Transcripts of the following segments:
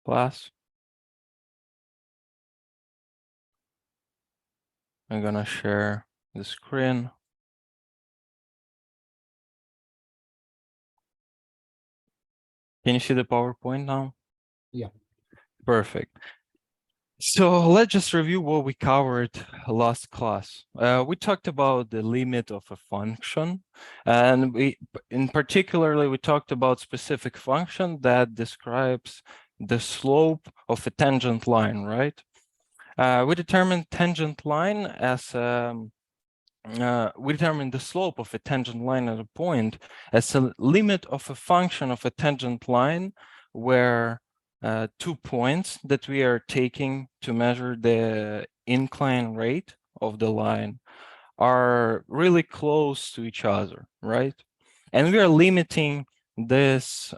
class. I'm gonna share the screen. Can you see the PowerPoint now? Yeah. Perfect. So let's just review what we covered last class. We talked about the limit of a function, and in particularly, we talked about specific function that describes the slope of a tangent line, right? We determined tangent line as we determine the slope of a tangent line at a point as a limit of a function of a tangent line where 2 points that we are taking to measure the incline rate of the line are really close to each other, right? And we are limiting this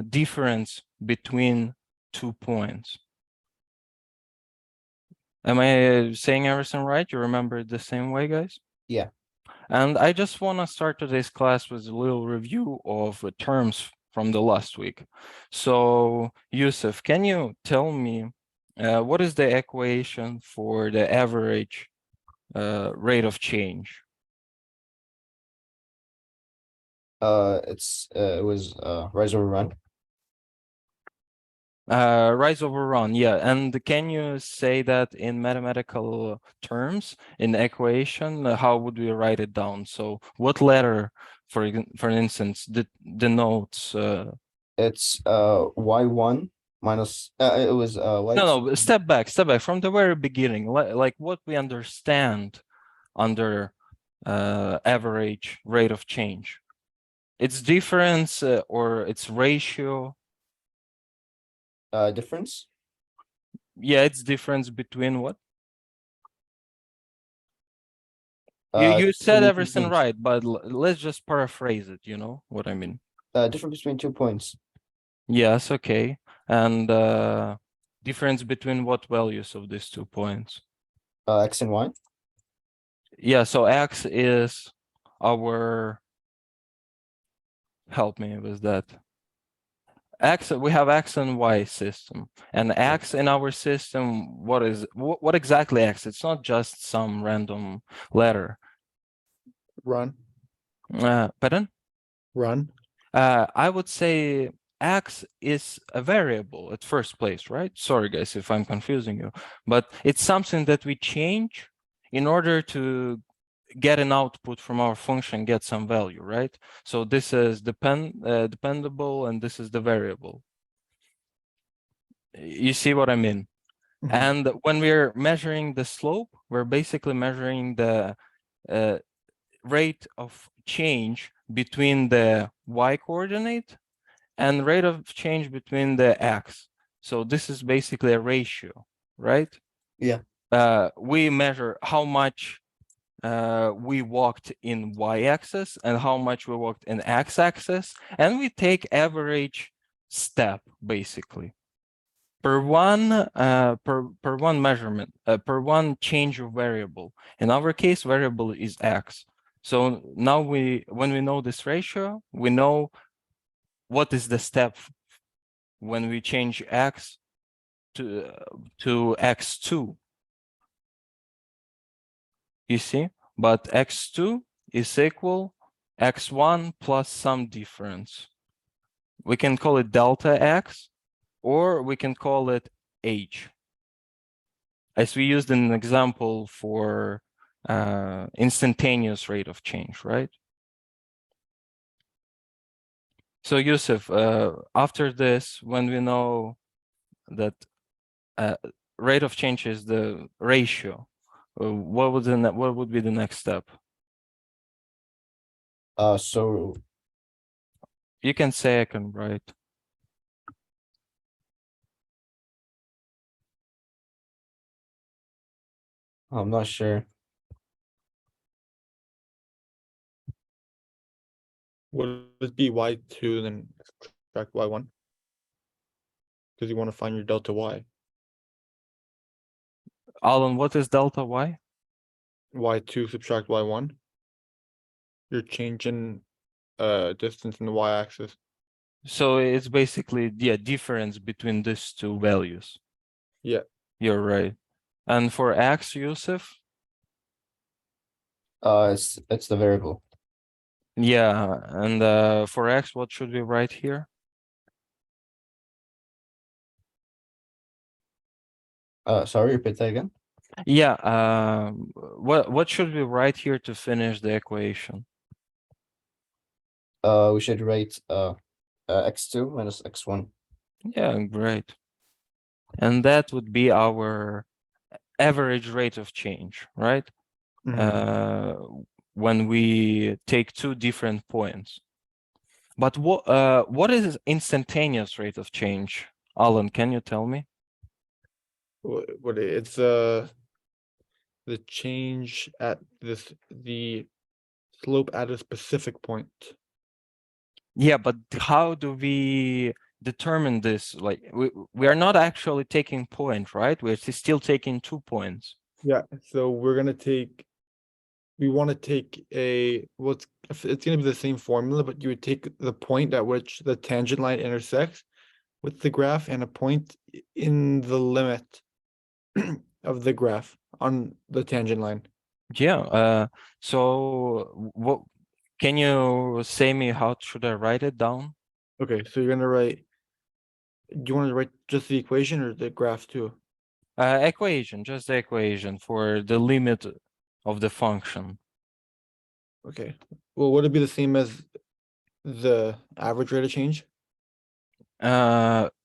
difference between 2 points. Am I saying everything right? You remember it the same way, guys? Yeah. And I just want to start today's class with a little review of terms from the last week. So, Yusuf, can you tell me what is the equation for the average rate of change? It was rise over run. Rise over run, yeah. And can you say that in mathematical terms, in equation, how would we write it down? So what letter, for instance, denotes It's y1 minus it was y2. No, step back from the very beginning, like what we understand under average rate of change. Its difference or its ratio. Difference. Yeah, it's difference between what? You said between 2 everything points. right, but let's just paraphrase it, you know what I mean? Difference between 2 points. Yes, okay. And difference between what values of these 2 points? X and Y. Yeah, so X is our, help me with that. X, we have X and Y system, and X in our system, what exactly X? It's not just some random letter. Run. Pardon? Run. I would say X is a variable at first place, right? Sorry, guys, if I'm confusing you, but it's something that we change in order to get an output from our function, get some value, right? So this is dependable, and this is the variable. You see what I mean? Mhm. And when we're measuring the slope, we're basically measuring the rate of change between the y coordinate and rate of change between the x. So this is basically a ratio, right? Yeah. We measure how much we walked in y-axis and how much we walked in x-axis, and we take average step basically per one measurement, per one change of variable. In our case, variable is x. So now when we know this ratio, we know what is the step when we change x to x2. You see, but x2 is equal x1 plus some difference. We can call it delta x, or we can call it h, as we used an example for instantaneous rate of change, right? So Yusuf, after this, when we know that rate of change is the ratio, what would be the next step? So You can say I can write. I'm not sure. Would it be y2 then subtract y1? Because you want to find your delta y. Alan, what is delta y? Y2 subtract y1. You're changing distance in the y-axis. So it's basically, yeah, difference between these two values. Yeah. You're right. And for x, Yusuf? It's the variable. Yeah, and for x, what should we write here? Sorry, repeat that again. Yeah, what should we write here to finish the equation? We should write x2 minus x1. Yeah, great. And that would be our average rate of change, right? Mhm. When we take two different points. But what is instantaneous rate of change? Alan, can you tell me? What it's the change at the slope at a specific point. Yeah, but how do we determine this? Like we are not actually taking point, right? We're still taking 2 points. Yeah, so we're gonna take. We want to take it's gonna be the same formula, but you would take the point at which the tangent line intersects with the graph and a point in the limit of the graph on the tangent line. Yeah, so what can you say me how should I write it down? Okay, so you're gonna write. Do you want to write just the equation or the graph too? Equation, just the equation for the limit of the function. Okay. Well, would it be the same as the average rate of change?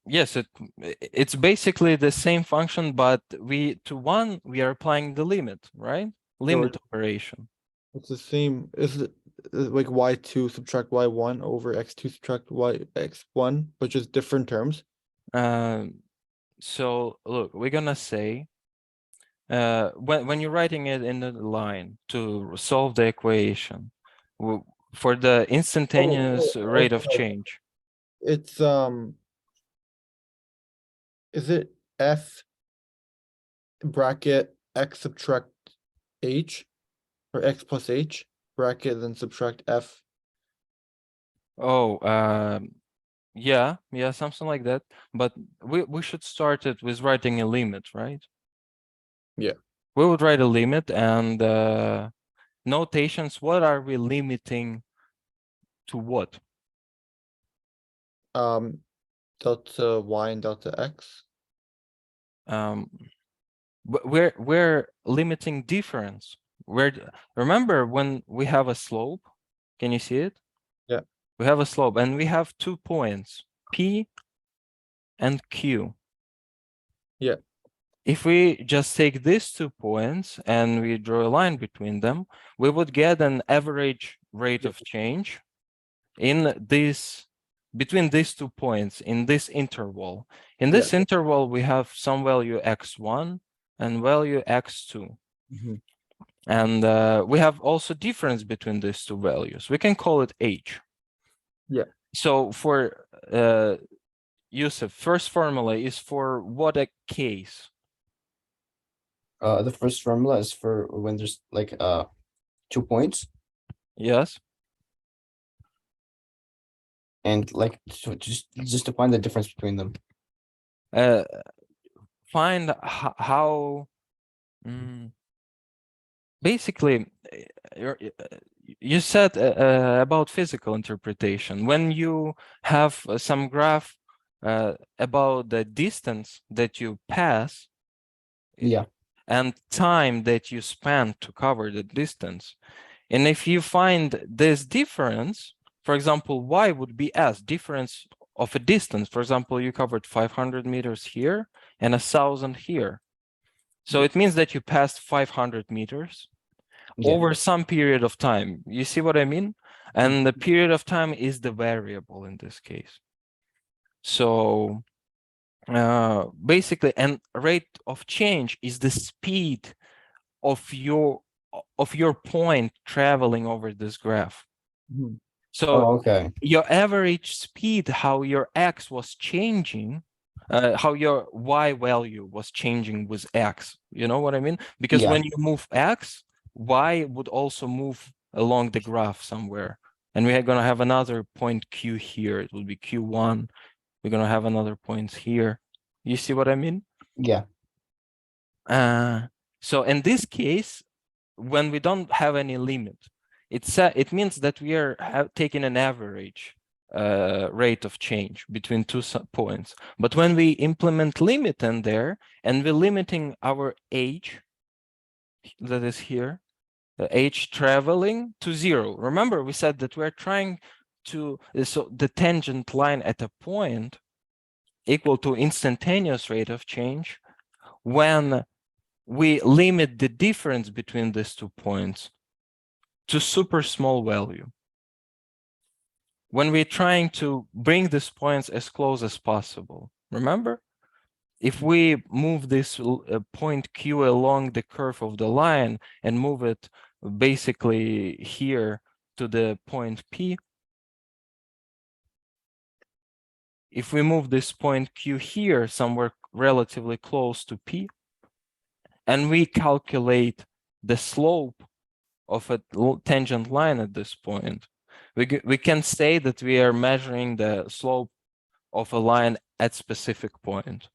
Yes, it's basically the same function, but to one we are applying the limit, right? Limit operation. It's the same. Is it like y2 subtract y1 over x2 subtract x1, but just different terms? So look, we're gonna say when you're writing it in the line to solve the equation for the instantaneous rate of Okay. change. It's is it f bracket x subtract h or x plus h bracket then subtract f? Oh, yeah, something like that. But we should start it with writing a limit, right? Yeah. We would write a limit and notations. What are we limiting to what? Delta y and delta x. But we're limiting difference. Remember when we have a slope, can you see it? Yeah. We have a slope and we have 2 points, P and Q. Yeah. If we just take these 2 points and we draw a line between them, we would get an average rate of change in this between these 2 points in this interval. In this interval, we have some value x1 and value x2. And we have also difference between these 2 values. We can call it h. Yeah. So for Yusuf, first formula is for what a case? The first formula is for when there's like 2 points Yes. and like just to find the difference between them. Find how basically you said about physical interpretation. When you have some graph about the distance that you pass, Yeah. and time that you spend to cover the distance, and if you find this difference, for example, y would be s, difference of a distance. For example, you covered 500 meters here and 1,000 here. So it means that you passed 500 meters over some period of time. You see what I mean? And the period of time is the variable in this case. So basically, and rate of change is the speed of your point traveling over this graph. So okay. your average speed, how your x was changing, how your y value was changing with x. You know what I mean? Because when you move x, y would also move along the graph somewhere. And we're going to have another point Q here. It will be Q1. We're going to have another point here. You see what I mean? Yeah. So in this case, when we don't have any limit, it means that we are taking an average rate of change between two points. But when we implement limit in there, and we're limiting our age, that is here, the age traveling to 0. Remember, we said that we're trying to, so the tangent line at a point equal to instantaneous rate of change when we limit the difference between these 2 points to super small value. When we're trying to bring these points as close as possible, remember? If we move this point Q along the curve of the line and move it basically here to the point P, if we move this point Q here somewhere relatively close to P, and we calculate the slope of a tangent line at this point, we can say that we are measuring the slope of a line at specific point.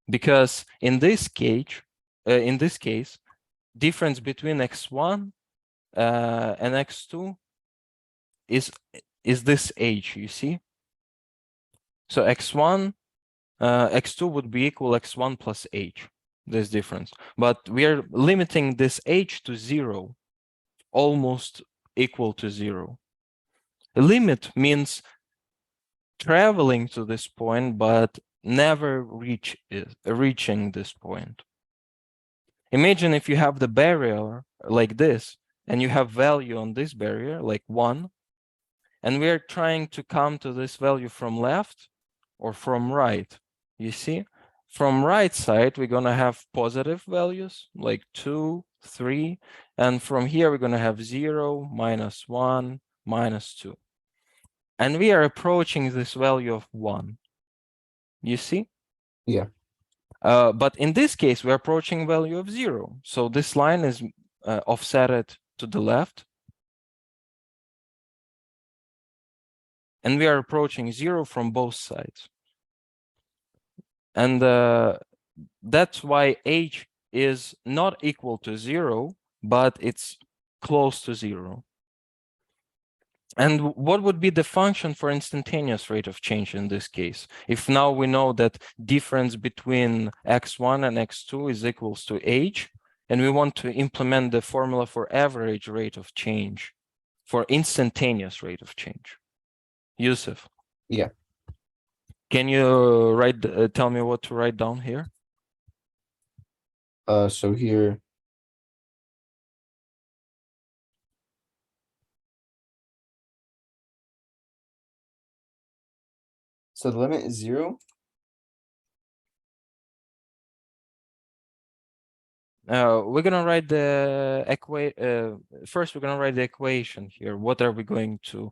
Because in this case, difference between x1 and x2 is this h, you see? So x1, x2 would be equal x1 plus h, this difference. But we are limiting this h to 0, almost equal to 0. A limit means traveling to this point, but never reaching this point. Imagine if you have the barrier like this, and you have value on this barrier, like 1, and we're trying to come to this value from left or from right. You see? From right side, we're going to have positive values, like 2, 3, and from here, we're going to have 0, -1, -2. And we are approaching this value of 1. You see? Yeah. But in this case, we're approaching value of 0. So this line is offsetted to the left. And we are approaching 0 from both sides. And that's why h is not equal to 0, but it's close to 0. And what would be the function for instantaneous rate of change in this case? If now we know that difference between x1 and x2 is equals to h, and we want to implement the formula for average rate of change, for instantaneous rate of change. Yusuf. Yeah. Can you tell me what to write down here? So here. So the limit is 0. We're gonna write the first we're gonna write the equation here. What are we going to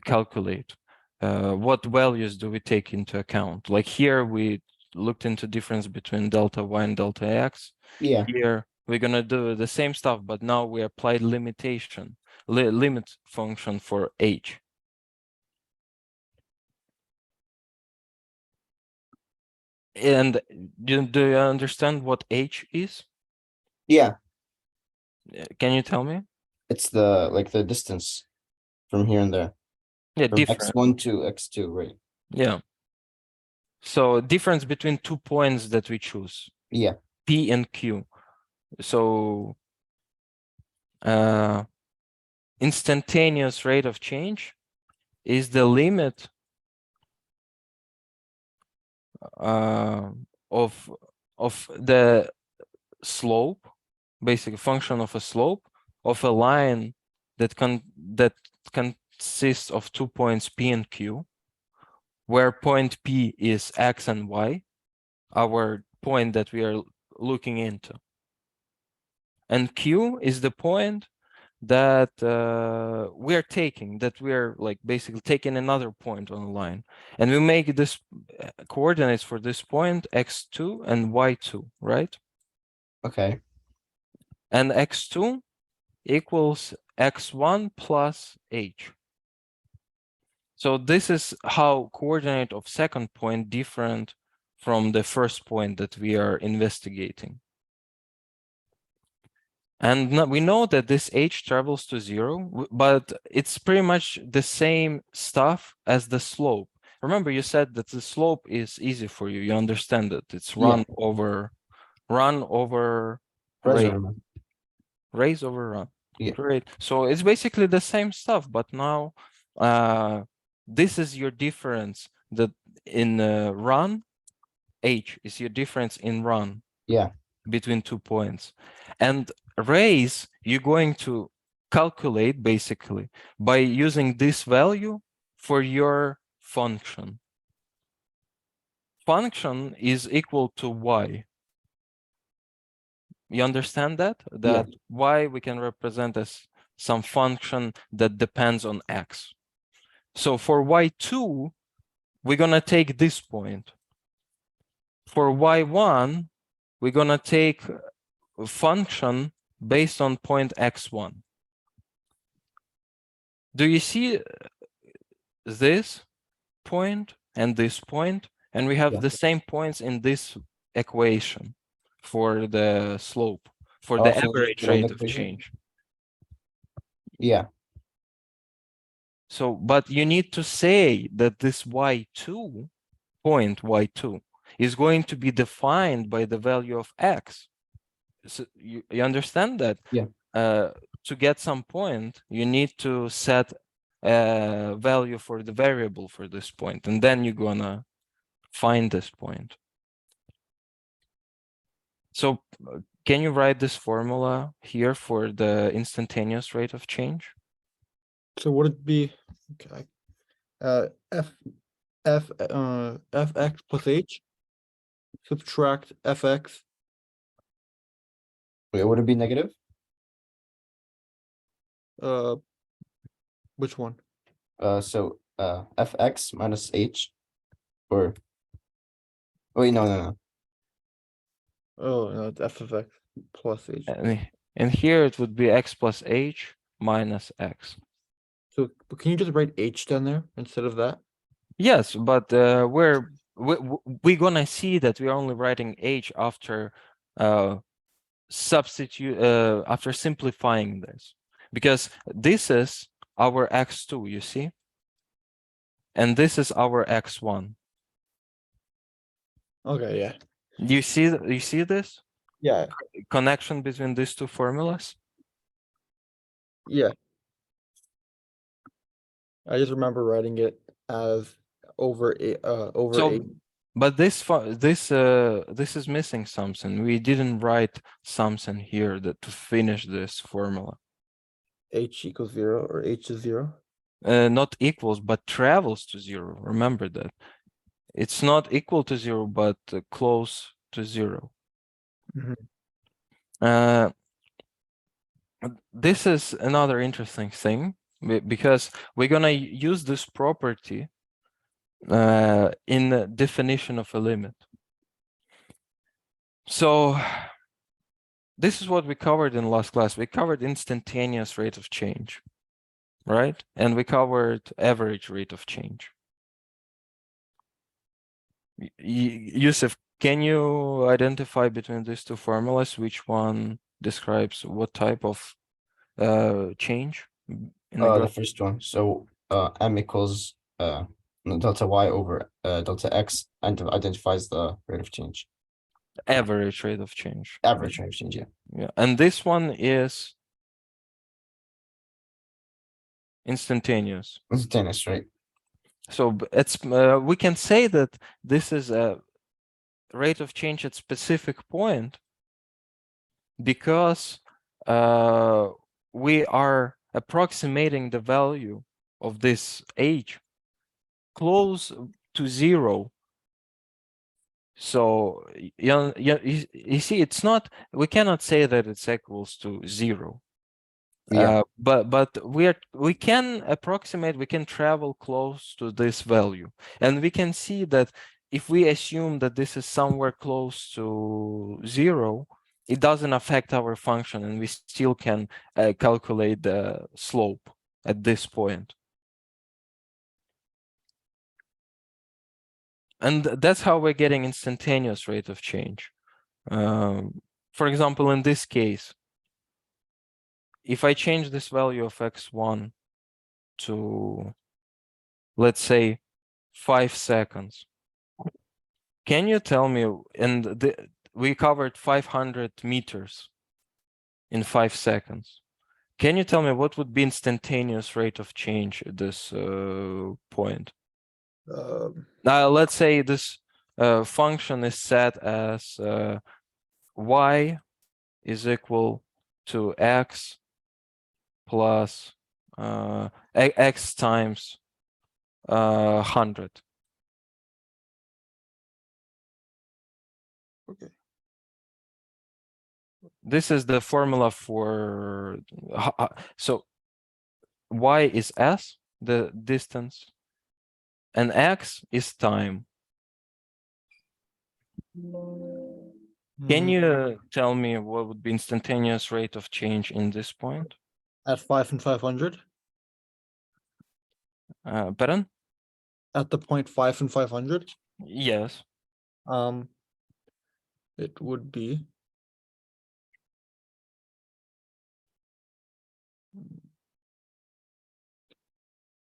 calculate? What values do we take into account? Like here we looked into difference between delta y and delta x. Yeah. Here we're gonna do the same stuff, but now we applied limitation, limit function for h. And do you understand what h is? Yeah. Can you tell me? It's the distance from here and there. Yeah, From different. x1 to x2, right? Yeah. So difference between 2 points that we choose. Yeah. P and Q. So instantaneous rate of change is the limit of the slope, basic function of a slope of a line that consists of 2 points P and Q, where point P is x and y, our point that we are looking into. And Q is the point that we are taking, that we are like basically taking another point on the line. And we make this coordinates for this point x2 and y2, right? Okay. And x2 equals x1 plus h. So this is how coordinate of second point different from the first point that we are investigating. And we know that this h travels to 0, but it's pretty much the same stuff as the slope. Remember, you said that the slope is easy for you. You understand that it's run over rate, raise over run. Yeah. Great. So it's basically the same stuff, but now this is your difference that in run, h is your difference in run. Yeah. Between 2 points. And raise, you're going to calculate basically by using this value for your function. Function is equal to y. You understand that? That y we can represent as some function that depends on x. So for y2, we're going to take this point. For y1, we're going to take a function based on point x1. Do you see this point and this point? And we have the same points in this equation for the slope, for the average rate of change. Yeah. So, but you need to say that this y2, point y2, is going to be defined by the value of x. So you understand that? Yeah. To get some point, you need to set a value for the variable for this point, and then you're gonna find this point. So can you write this formula here for the instantaneous rate of change? So would it be, okay, fx plus h, subtract fx, Wait, would it be negative? which one? So fx minus h, or wait, no. Oh, no, it's f of x plus h. And here it would be x plus h minus x. So can you just write h down there instead of that? Yes, but we're gonna see that we're only writing h after after simplifying this, because this is our x2, you see, and this is our x1. Okay, yeah. You see this Yeah, connection between these two formulas? yeah. I just remember writing it as over So, eight. but this is missing something. We didn't write something here that to finish this formula. H equals 0 or h is 0. Not equals, but travels to 0. Remember that. It's not equal to 0, but close to 0. This is another interesting thing, because we're gonna use this property in the definition of a limit. So this is what we covered in last class. We covered instantaneous rate of change, right? And we covered average rate of change. Yusuf, can you identify between these two formulas which one describes what type of change? The first one. So m equals delta y over delta x, and identifies the rate of change. Average rate of change. Average rate of change, yeah. Yeah, and this one is instantaneous. Instantaneous, right? So it's we can say that this is a rate of change at specific point, because we are approximating the value of this h close to 0. So you see, it's not, we cannot say that it's equals to 0. Yeah. But we can approximate, we can travel close to this value, and we can see that if we assume that this is somewhere close to 0, it doesn't affect our function, and we still can calculate the slope at this point. And that's how we're getting instantaneous rate of change. For example, in this case, if I change this value of x1 to, let's say, 5 seconds, can you tell me, and we covered 500 meters in 5 seconds. Can you tell me what would be instantaneous rate of change at this point? Now, let's say this function is set as y is equal to x plus x times 100. Okay. This is the formula for so y is s, the distance, and x is time. Can Mhm. you tell me what would be instantaneous rate of change in this point? At 5 and 500? Pardon? At the point 5 and 500? Yes. It would be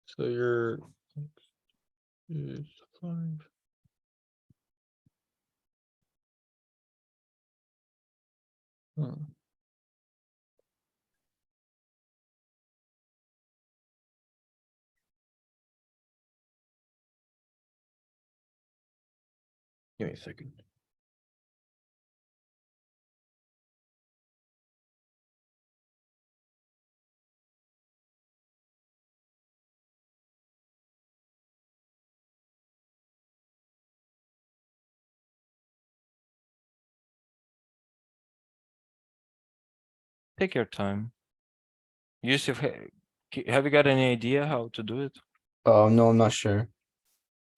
so you're is 5. Give me a second. Take your time. Yusuf, have you got any idea how to do it? No, I'm not sure.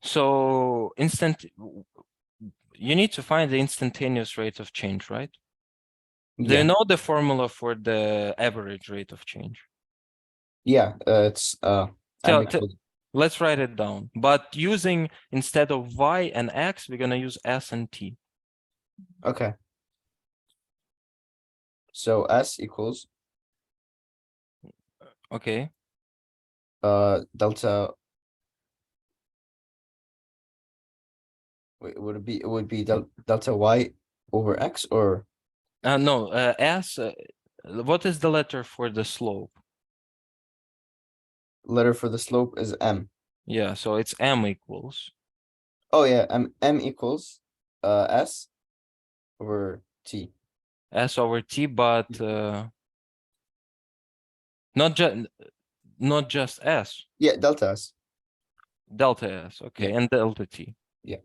So you need to find the instantaneous rate of change, right? Do you Yeah, know the formula for the average rate of change? yeah. It's m equals Let's write it down. But using, instead of y and x, we're gonna use s and t. okay. So s equals Okay. delta. Wait, it would be delta y over x, or No, s. What is the letter for the slope? letter for the slope is m. Yeah, so it's m equals. Oh yeah, m equals s over t. S over t, but not just s, Yeah, delta s. delta s, okay, Yeah. and delta t. Yeah.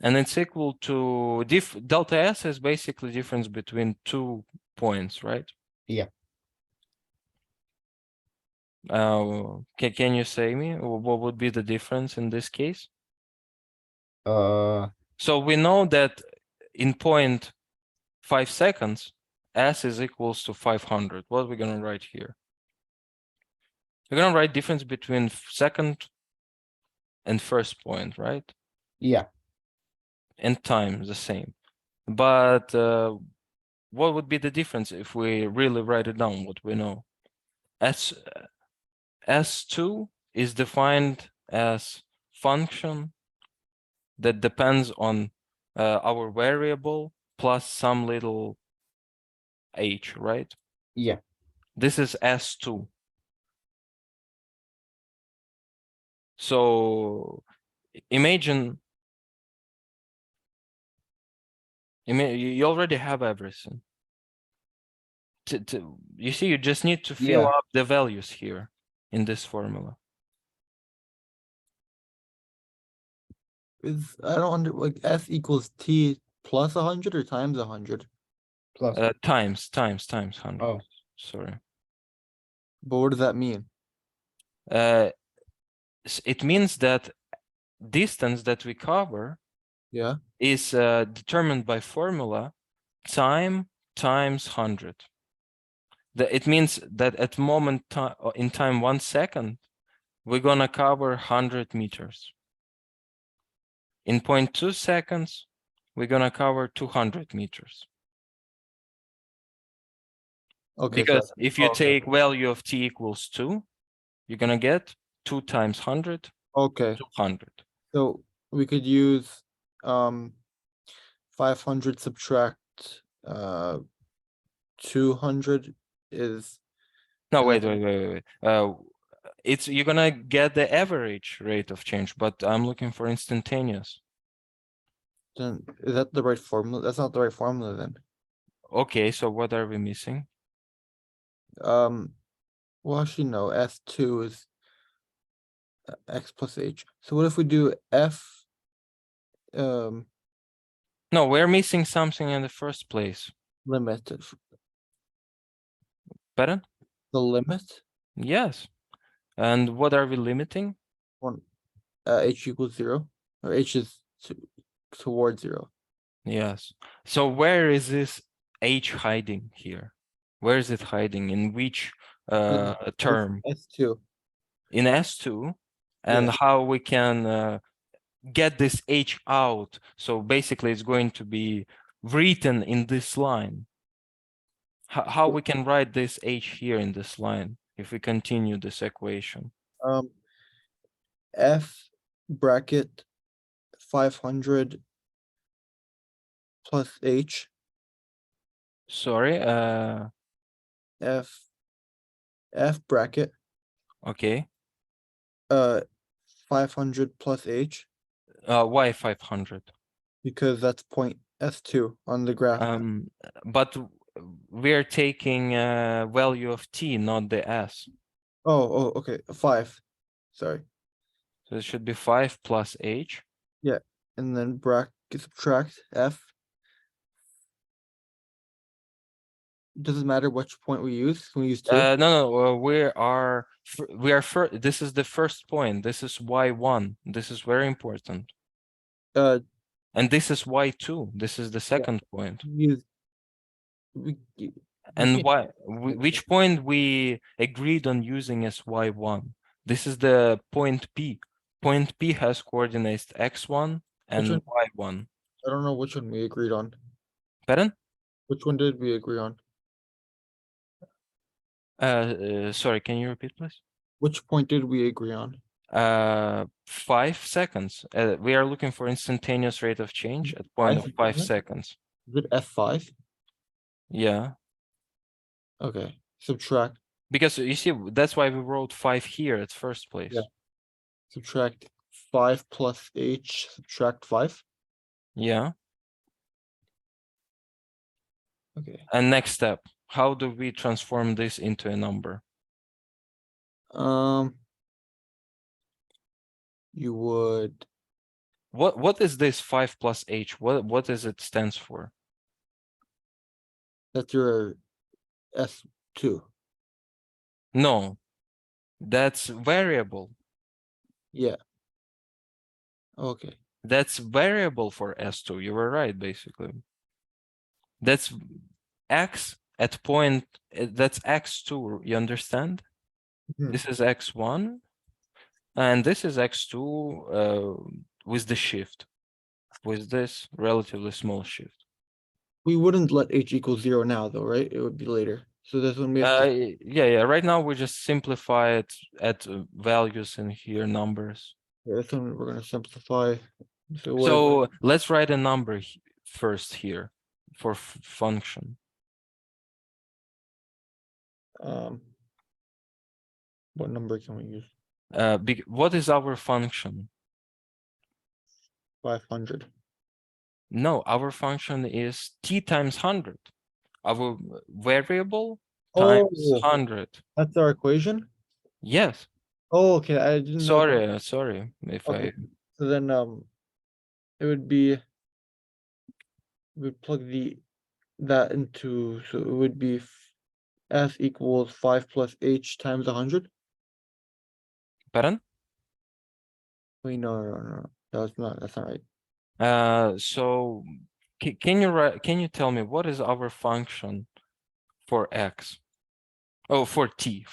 And it's equal to delta s is basically difference between 2 points, right? Yeah. Can you say me what would be the difference in this case? Uh, So we know that in 0.5 seconds, s is equals to 500. What are we gonna write here? We're gonna write difference between second and first point, right? yeah. And time the same. But what would be the difference if we really write it down, what we know? S2 is defined as function that depends on our variable plus some little h, right? Yeah. This is S2. So imagine you already have everything. You see, you just need to fill Yeah. up the values here in this formula. I don't like s equals t plus 100 or times 100. Plus. Times 100. Oh. Sorry. But what does that mean? It means that distance that we cover Yeah. is determined by formula time times 100. It means that at moment in time 1 second, we're gonna cover 100 meters. In 0.2 seconds, we're gonna cover 200 meters. Okay, Because if you okay. take value of t equals 2, you're gonna get 2 times 100, Okay, 200. so we could use 500 subtract 200 is No, and wait. then- You're gonna get the average rate of change, but I'm looking for instantaneous. then is that the right formula? That's not the right formula then. Okay, so what are we missing? Well, actually, no, S2 is X plus H. So what if we do F? No, we're missing something in the first place. Limit of Better? the limit Yes. And what are we limiting? on H equals 0, or H is towards 0. Yes. So where is this H hiding here? Where is it hiding? In which term? S2. In S2? And Yeah. how we can get this H out? So basically it's going to be written in this line. How we can write this H here in this line if we continue this equation? F bracket 500 plus H. Sorry, F bracket okay. 500 plus H, Why 500? because that's point S2 on the graph. But we're taking value of t, not the s. Oh, okay, 5. Sorry. So it should be 5 plus h. And then bracket subtract F. Doesn't matter which point we use. Can we use 2? No, we are this is the first point. This is y1. This is very important. And this is y2. This is the second point. Use we And can't- which point we agreed on using as y1? This is the point P. Point P has coordinates x1 and one? y1. I don't know which one we agreed on. Pardon? Which one did we agree on? Sorry, can you repeat, please? Which point did we agree on? 5 seconds. We are looking for instantaneous rate of change at point of 5 F- seconds. Is it F5? Yeah, Okay, subtract because you see, that's why we wrote 5 here at first place. Yeah. subtract 5 plus H, subtract 5. Yeah. Okay. And next step, how do we transform this into a number? You would What is this 5 plus h? What is it stands for? that's your S2. No, that's variable. Yeah. Okay. That's variable for S2. You were right, basically. That's x at point, that's x2, you understand? Mhm. This is x1, and this is x2 with the shift, with this relatively small shift. We wouldn't let H equal 0 now though, right? It would be later. So this one we have to, Yeah, right now we just simplify it at values in here, numbers. this one we're gonna simplify. So what So let's write a number first here for function. what number can we use? What is our function? 500. No, our function is t times 100. Our variable times Oh, 100. that's our equation? Yes. Oh, okay, I didn't know. Sorry if Okay, so then it would be, we plug that into, so it would be S equals 5 plus H times 100. pardon? Wait, no, that's not right. So Can you tell me what is our function for x? Oh, for t,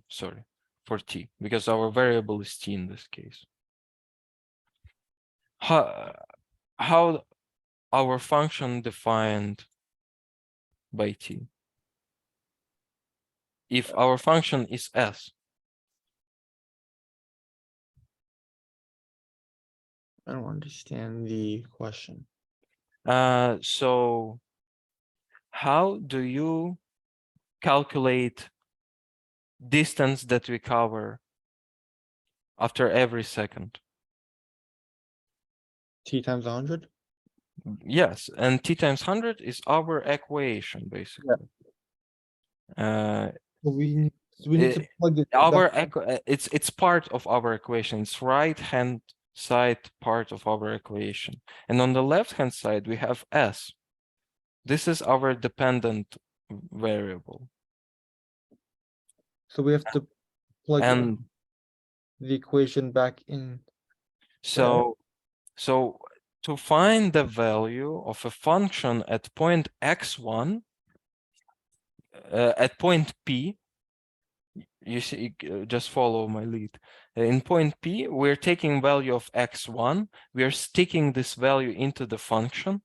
sorry, for t, because our variable is t in this case. How our function defined by t? If our function is s, I don't understand the question. so how do you calculate distance that we cover after every second? T times 100? Yes, and t times 100 is our equation, basically. So we need to plug it. Our that's- it's part of our equation. It's right-hand side part of our equation. And on the left-hand side, we have s. This is our dependent variable. So we have to plug And the equation back in. so to find the value of a function at point x1, at point P, you see, just follow my lead. In point P, we're taking value of x1, we are sticking this value into the function,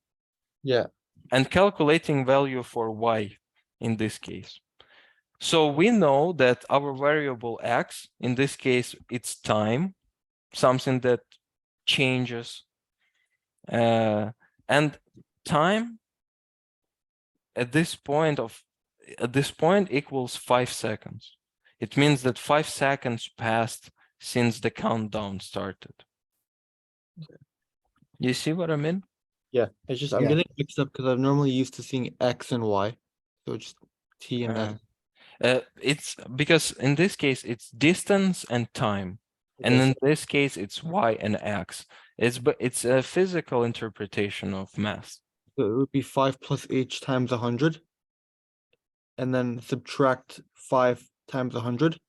Yeah. and calculating value for y in this case. So we know that our variable x, in this case, it's time, something that changes. And time at this point equals 5 seconds. It means that 5 seconds passed since the countdown started. You see what I mean? Yeah. It's just I'm Yeah. getting mixed up because I'm normally used to seeing X and Y. So just T and S. It's because in this case it's distance and time, and Okay, in this case it's y and x. It's a physical interpretation of math. so it would be 5 plus H times 100. And then subtract 5 times 100.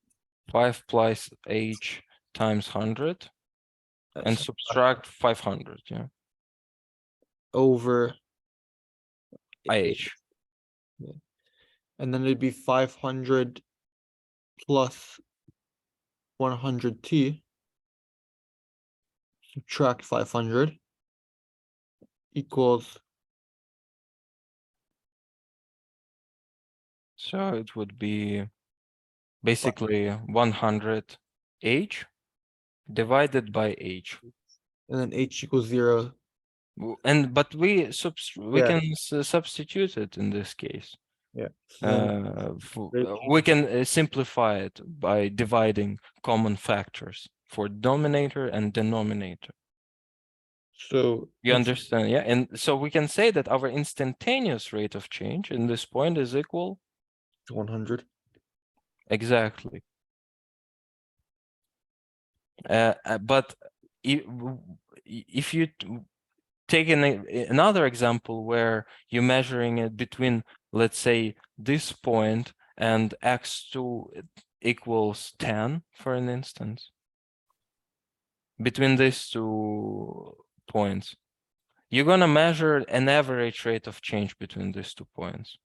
5 plus h times 100 and subtract 500, yeah, over h. and then it'd be 500 plus 100t, subtract 500 equals, So it would be basically 100 h divided by h. and then h equals 0. But we Yeah. can substitute it in this case. Yeah. So then We can simplify it by dividing common factors for denominator and denominator. so You it's understand? Yeah. And so we can say that our instantaneous rate of change in this point is equal. 100. Exactly. But if you take another example where you're measuring it between, let's say, this point and x2 equals 10, for an instance, between these 2 points, you're gonna measure an average rate of change between these 2 points.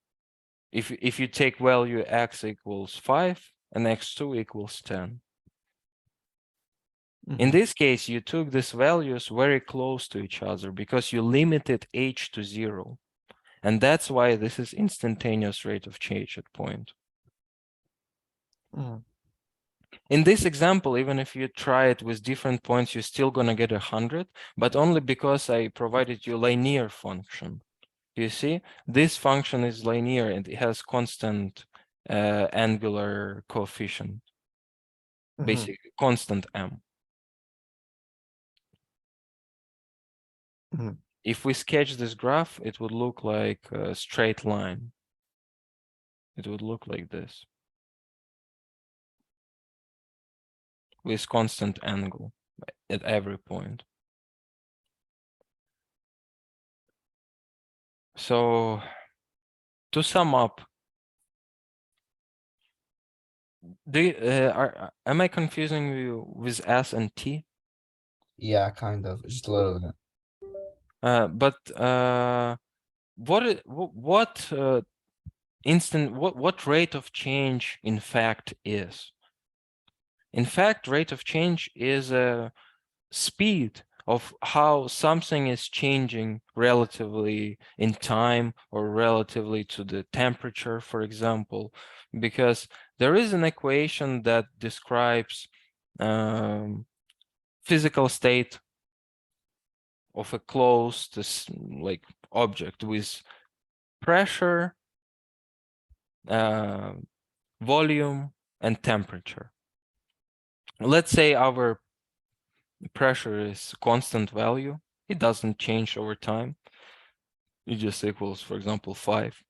If you take value x equals 5 and x2 equals 10. In this case, you took these values very close to each other because you limited h to 0. And that's why this is instantaneous rate of change at point. In this example, even if you try it with different points, you're still gonna get 100, but only because I provided you linear function. You see, this function is linear and it has constant angular coefficient, basically constant m. If we sketch this graph, it would look like a straight line. It would look like this, with constant angle at every point. So to sum up, am I confusing you with S and T? Yeah, kind of. Just a little bit. But what what rate of change in fact is? In fact, rate of change is a speed of how something is changing relatively in time or relatively to the temperature, for example, because there is an equation that describes physical state of a closed like object with pressure, volume, and temperature. Let's say our pressure is constant value. It doesn't change over time. It just equals, for example, 5.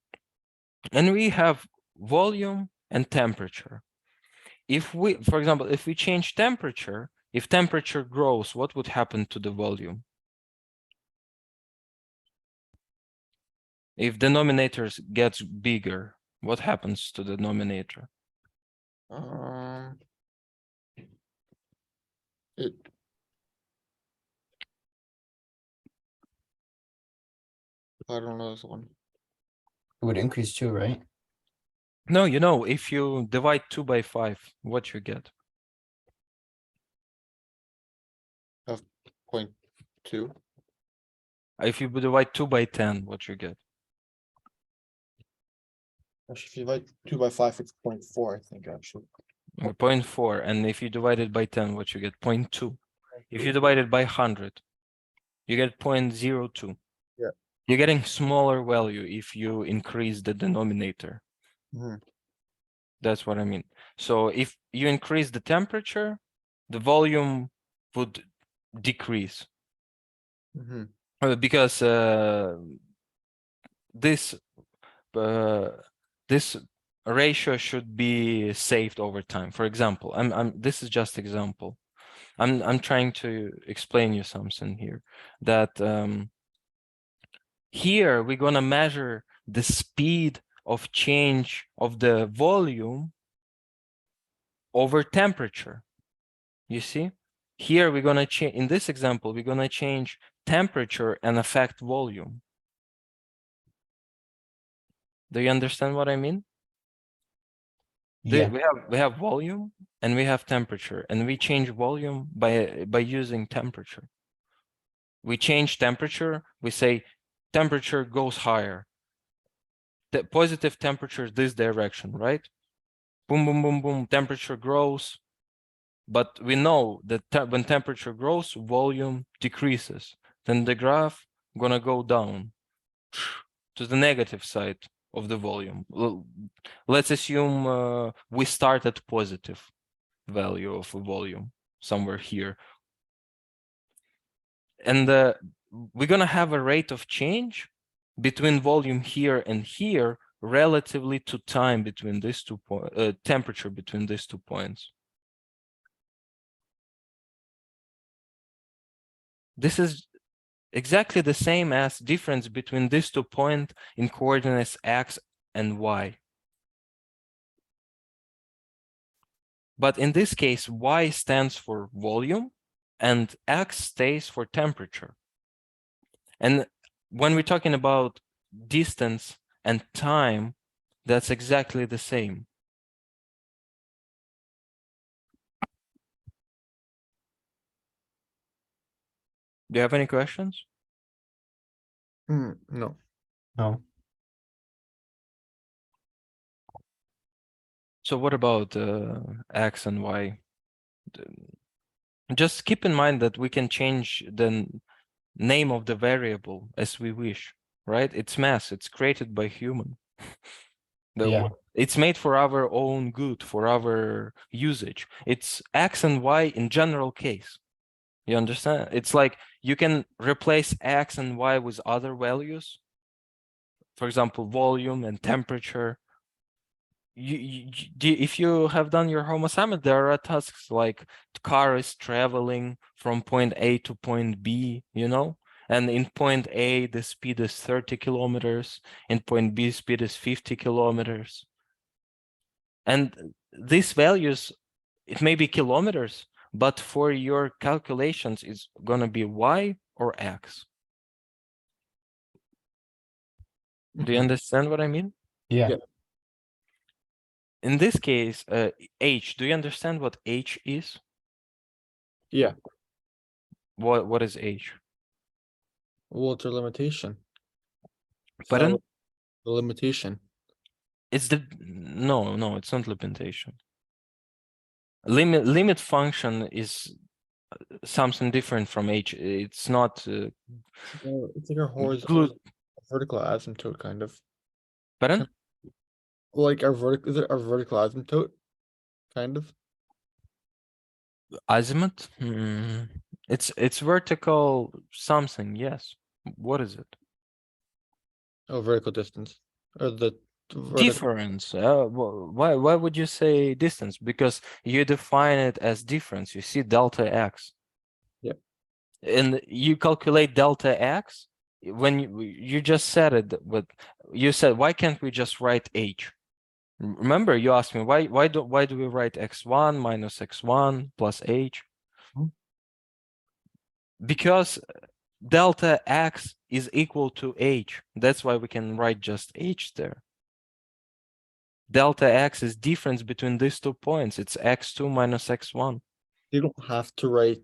And we have volume and temperature. If we, for example, if we change temperature, if temperature grows, what would happen to the volume? If denominator gets bigger, what happens to the denominator? It I don't know this one. It would increase too, right? No, you know, if you divide 2 by 5, what you get? 0.2. If you divide 2 by 10, what you get? Actually, if you divide 2 by 5, it's 0.4, I think, actually. 0.4. And if you divide it by 10, what you get? 0.2. If you divide it by 100, you get 0.02. Yeah. You're getting smaller value if you increase the denominator. Mhm. That's what I mean. So if you increase the temperature, the volume would decrease. Mhm. Because this this ratio should be saved over time. For example, this is just example. I'm trying to explain you something here that here we're gonna measure the speed of change of the volume over temperature. You see, here we're gonna change, in this example, we're gonna change temperature and affect volume. Do you understand what I mean? Yeah. We have volume and we have temperature, and we change volume by using temperature. We change temperature, we say temperature goes higher. The positive temperature this direction, right? Boom, boom, boom, boom, temperature grows. But we know that when temperature grows, volume decreases. Then the graph gonna go down to the negative side of the volume. Let's assume we start at positive value of a volume somewhere here. And we're gonna have a rate of change between volume here and here relatively to time between these 2 points, temperature between these 2 points. This is exactly the same as difference between these 2 points in coordinates x and y. But in this case, y stands for volume and x stays for temperature. And when we're talking about distance and time, that's exactly the same. Do you have any questions? No. No. So what about x and y? Just keep in mind that we can change the name of the variable as we wish, right? It's math, it's created by human. Yeah. It's made for our own good, for our usage. It's x and y in general case. You understand? It's like you can replace x and y with other values. For example, volume and temperature. If you have done your home assignment, there are tasks like the car is traveling from point A to point B, you know? And in point A, the speed is 30 kilometers. In point B, speed is 50 kilometers. And these values, it may be kilometers, but for your calculations, it's going to be y or x. Do you Mhm. understand what I mean? Yeah. Yeah. In this case, h, do you understand what h is? Yeah, What is h? well, it's a limitation. Is that Pardon? what- The limitation. It's the no, it's not limitation. Limit function is something different from h. It's not It's like a glu- horizontal, vertical asymptote kind of. pardon? Like our vertical, is it our vertical asymptote? Kind of. Azimuth? It's vertical something, yes. What is it? Oh, vertical distance. Or the vertical. Difference. Why would you say distance? Because you define it as difference. You see delta x. Yep. And you calculate delta x when you just said it, but you said, why can't we just write h? Remember, you asked me why do we write x1 minus x1 plus h? Mhm. Because delta x is equal to h. That's why we can write just h there. Delta x is difference between these 2 points. It's x2 minus x1. You don't have to write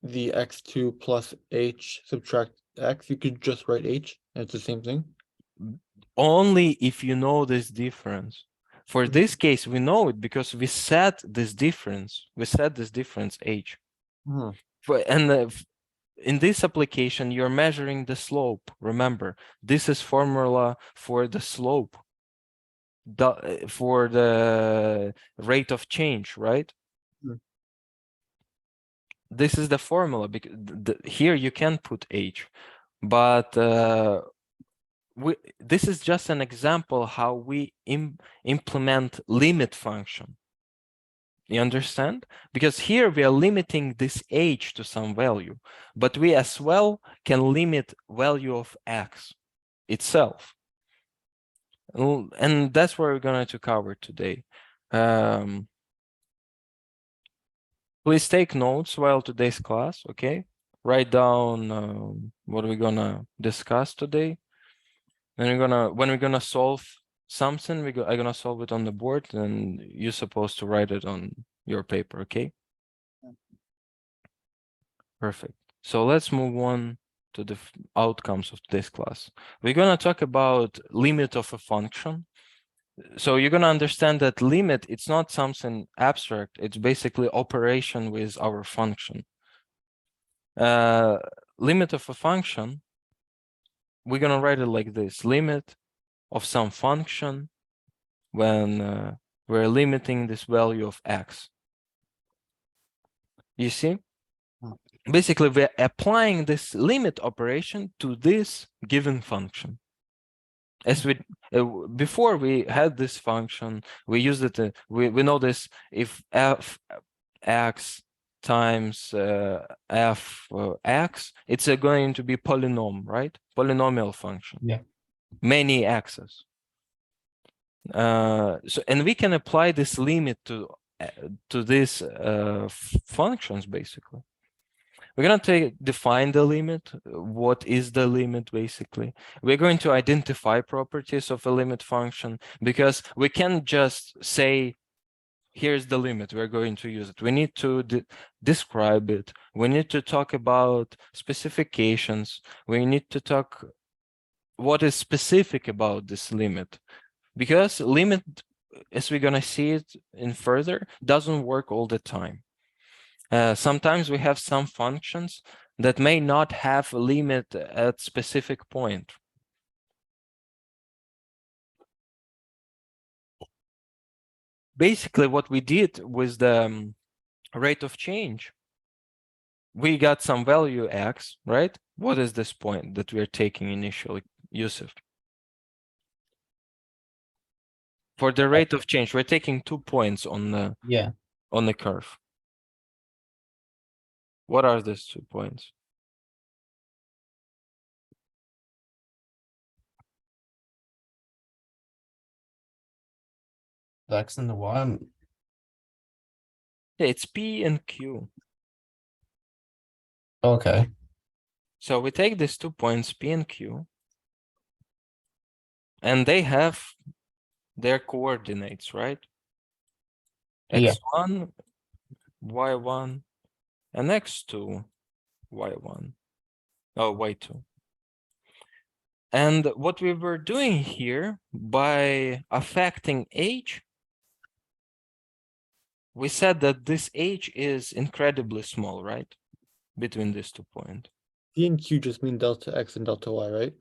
the x2 plus h subtract x. You could just write h, and it's the same thing. Only if you know this difference. For Mhm. this case, we know it because we set this difference. We set this difference h. Mhm. In this application, you're measuring the slope. Remember, this is formula for the slope, for the rate of change, right? Mhm. This is the formula because here you can put h, but this is just an example how we implement limit function. You understand? Because here we are limiting this h to some value, but we as well can limit value of x itself. And that's what we're going to cover today. Please take notes while today's class, okay? Write down what we're gonna discuss today. And when we're gonna solve something, I'm gonna solve it on the board, and you're supposed to write it on your paper, okay? Perfect. So let's move on to the outcomes of this class. We're gonna talk about limit of a function. So you're gonna understand that limit, it's not something abstract, it's basically operation with our function. Limit of a function, we're gonna write it like this: limit of some function when we're limiting this value of x. You see? Basically, we're applying this limit operation to this given function. As we before we had this function, we used it. We know this: if f x times f x, it's going to be polynomial, right? Polynomial function. Yeah. Many x's. And we can apply this limit to these functions basically. We're going to define the limit. What is the limit basically? We're going to identify properties of a limit function, because we can't just say, here's the limit, we're going to use it. We need to describe it. We need to talk about specifications. We need to talk what is specific about this limit, because limit, as we're going to see it in further, doesn't work all the time. Sometimes we have some functions that may not have a limit at specific point. Basically, what we did with the rate of change, we got some value x, right? What is this point that we're taking initially, Yusuf? For the rate of change, we're taking 2 points on the curve. What are these 2 points? The X and the Y. Yeah, it's P and Q. Okay. So we take these 2 points, P and Q, and they have their coordinates, right? Yeah. X1, Y1, and X2, Y1. Oh, Y2. And what we were doing here, by affecting H, we said that this H is incredibly small, right? Between these 2 points. P and Q just mean delta X and delta Y, right?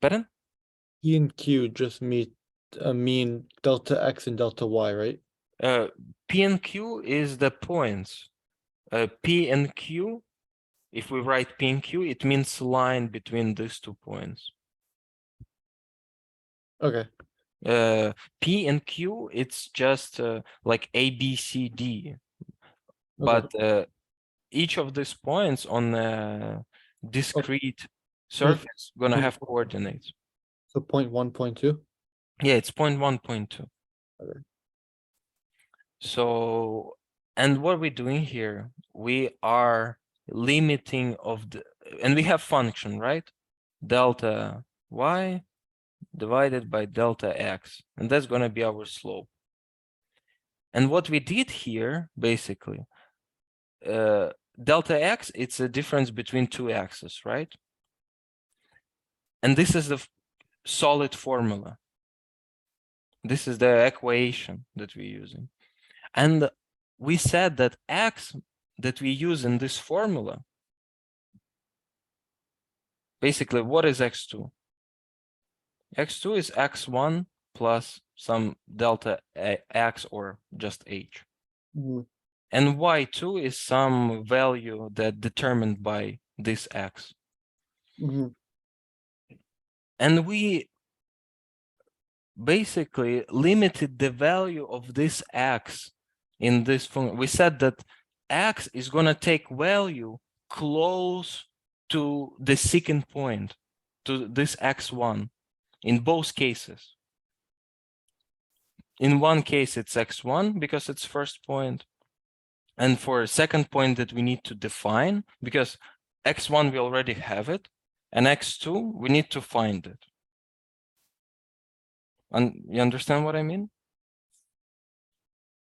Pardon? P and Q just mean delta X and delta Y, right? P and Q is the points. P and Q, if we write P and Q, it means line between these 2 points. Okay. P and Q, it's just like A, B, C, D. Okay. But each of these points on a discrete surface gonna have coordinates. So 0.1, 0.2? Yeah, it's 0.1, 0.2. Okay. So, and what we're doing here, we are limiting of the, and we have function, right? Delta y divided by delta x, and that's going to be our slope. And what we did here, basically, delta x, it's a difference between 2 axes, right? And this is the solid formula. This is the equation that we're using. And we said that x that we use in this formula, basically, what is x2? X2 is x1 plus some delta x or just h. Mhm. And y2 is some value that determined by this x. Mhm. And we basically limited the value of this x in this function. We said that x is going to take value close to the second point, to this x1, in both cases. In one case, it's x1 because it's first point. And for a second point that we need to define, because x1, we already have it, and x2, we need to find it. And you understand what I mean?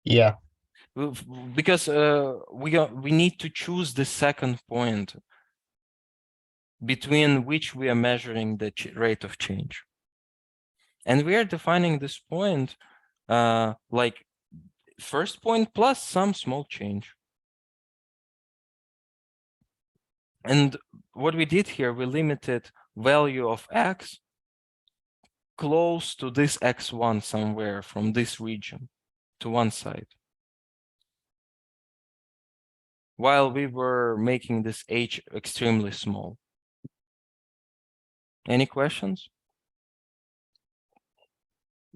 Yeah. Because we need to choose the second point between which we are measuring the rate of change. And we are defining this point like first point plus some small change. And what we did here, we limited value of x close to this x1 somewhere from this region to one side, while we were making this h extremely small. Any questions?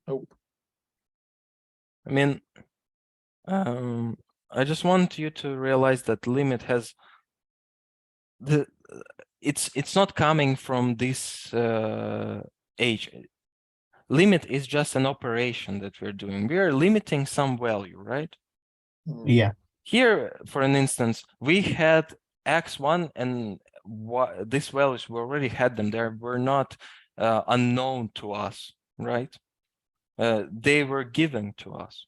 Nope. I mean, I just want you to realize that limit has the it's not coming from this h. Limit is just an operation that we're doing. We are limiting some value, right? Yeah. Here, for an instance, we had x1 and these values, we already had them. They were not unknown to us, right? They were given to us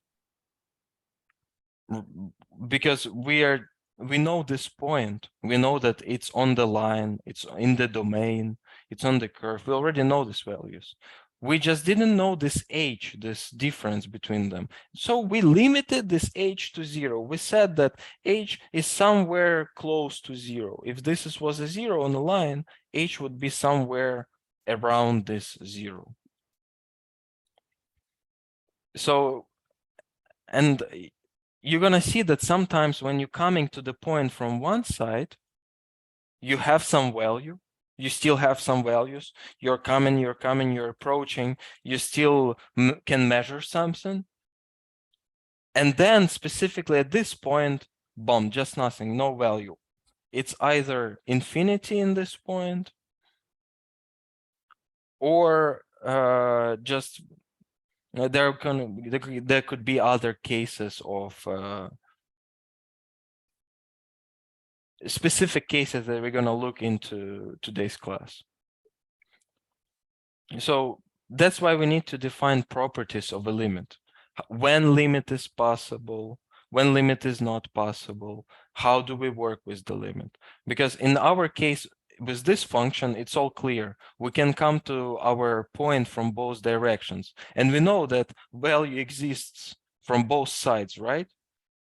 because we know this point. We know that it's on the line, it's in the domain, it's on the curve. We already know these values. We just didn't know this h, this difference between them. So we limited this h to 0. We said that h is somewhere close to 0. If this was a 0 on the line, h would be somewhere around this 0. So, and you're going to see that sometimes when you're coming to the point from one side, you have some value. You still have some values. You're coming, you're approaching. You still can measure something. And then specifically at this point, boom, just nothing, no value. It's either infinity in this point or just there could be other cases of specific cases that we're going to look into today's class. So that's why we need to define properties of a limit. When limit is possible, when limit is not possible, how do we work with the limit? Because in our case, with this function, it's all clear. We can come to our point from both directions. And we know that value exists from both sides, right?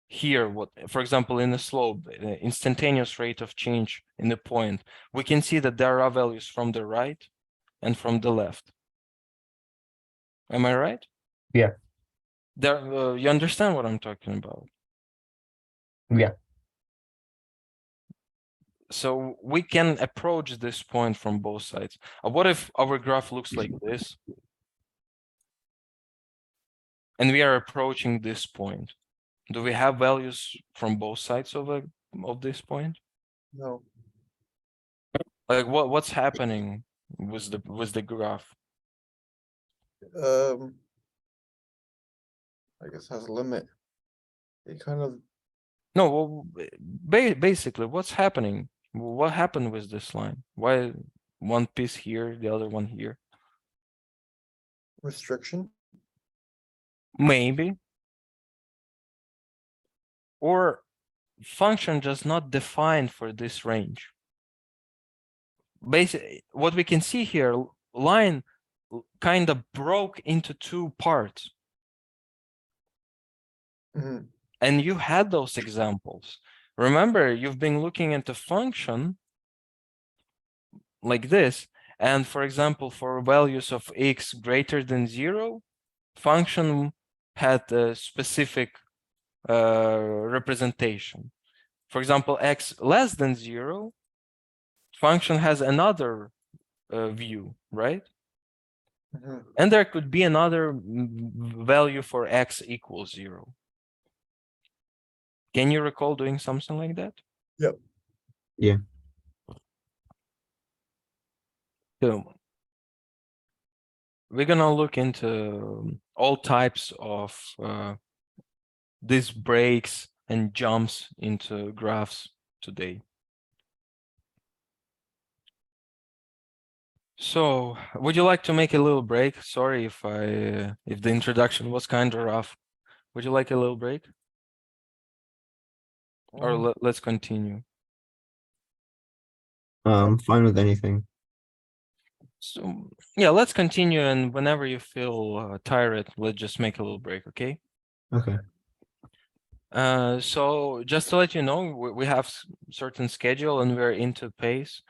Here, what, for example, in the slope, instantaneous rate of change in the point, we can see that there are values from the right and from the left. Am I right? Yeah. There, you understand what I'm talking about? Yeah. So we can approach this point from both sides. What if our graph looks like this? And we are approaching this point. Do we have values from both sides of this point? No. Like what's happening with the graph? I guess has a limit. It kind of No, well, basically, what's happening? What happened with this line? Why one piece here, the other one here? restriction. Maybe. Or function just not defined for this range. Basically, what we can see here, line kind of broke into two parts. Mhm. And you had those examples. Remember, you've been looking at a function like this. And for example, for values of x greater than 0, function had a specific representation. For example, x less than 0, function has another view, right? Mhm. And there could be another value for x equals 0. Can you recall doing something like that? Yep. Yeah. So we're gonna look into all types of these breaks and jumps into graphs today. So, would you like to make a little break? Sorry if the introduction was kind of rough. Would you like a little break? Or let's continue. Fine with anything. So, yeah, let's continue. And whenever you feel tired, let's just make a little break, okay? Okay. So just to let you know, we have certain schedule and we're into pace.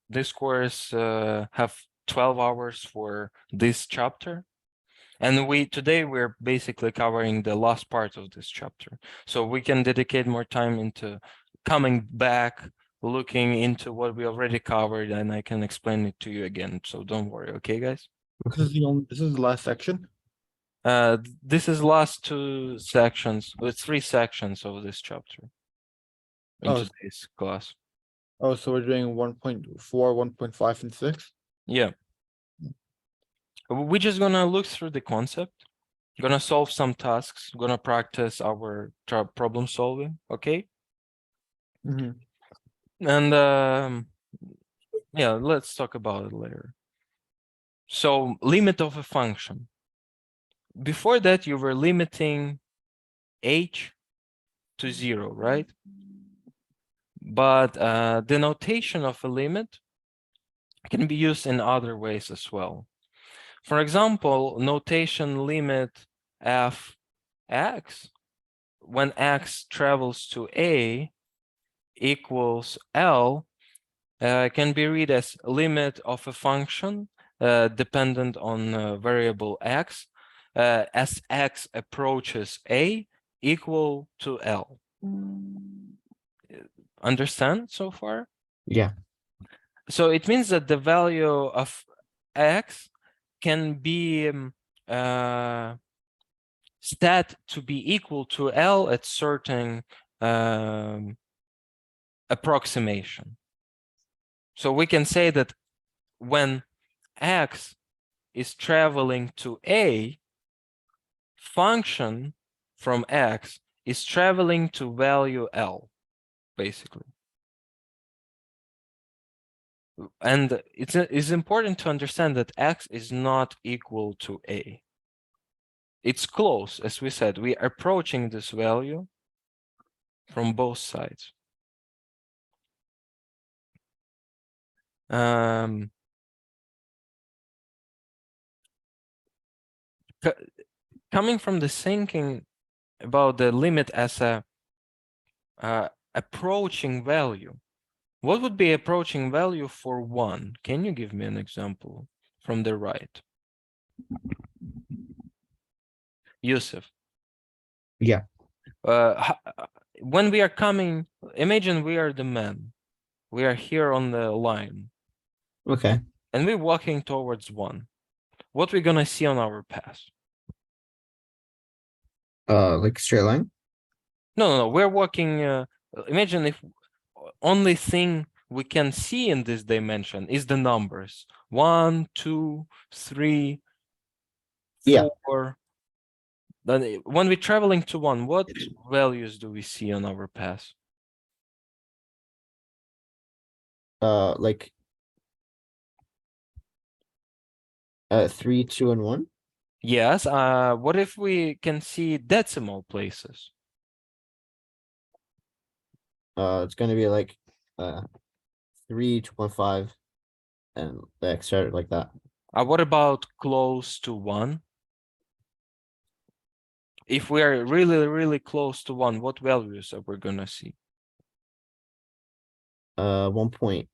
This course have 12 hours for this chapter. And today we're basically covering the last part of this chapter. So we can dedicate more time into coming back, looking into what we already covered, and I can explain it to you again. So don't worry, okay, guys? This is the last section. This is last two sections, or 3 sections of this chapter in Oh. today's class. Oh, so we're doing 1.4, 1.5, and 6. Yeah. We're just gonna look through the concept, gonna solve some tasks, gonna practice our problem solving, okay? Mhm. And yeah, let's talk about it later. So limit of a function. Before that, you were limiting h to 0, right? But the notation of a limit can be used in other ways as well. For example, notation limit f(x), when x travels to a equals L, can be read as limit of a function dependent on variable x as x approaches a equal to L. Understand so far? Yeah. So it means that the value of x can be set to be equal to L at certain approximation. So we can say that when x is traveling to a, function from x is traveling to value L, basically. And it's important to understand that x is not equal to a. It's close, as we said. We are approaching this value from both sides. Coming from the thinking about the limit as a approaching value, what would be approaching value for 1? Can you give me an example from the right? Yusuf. Yeah. When we are coming, imagine we are the man. We are here on the line. Okay. And we're walking towards 1. What we're gonna see on our path? Like straight line? No. We're walking. Imagine if only thing we can see in this dimension is the numbers 1, 2, 3, 4. Then when we're traveling to 1, what values do we see on our path? Like 3, 2, and 1. Yes. What if we can see decimal places? It's gonna be like 3, 2.5, and the extra like that. What about close to 1? If we are really, really close to 1, what values are we gonna see? 1 point.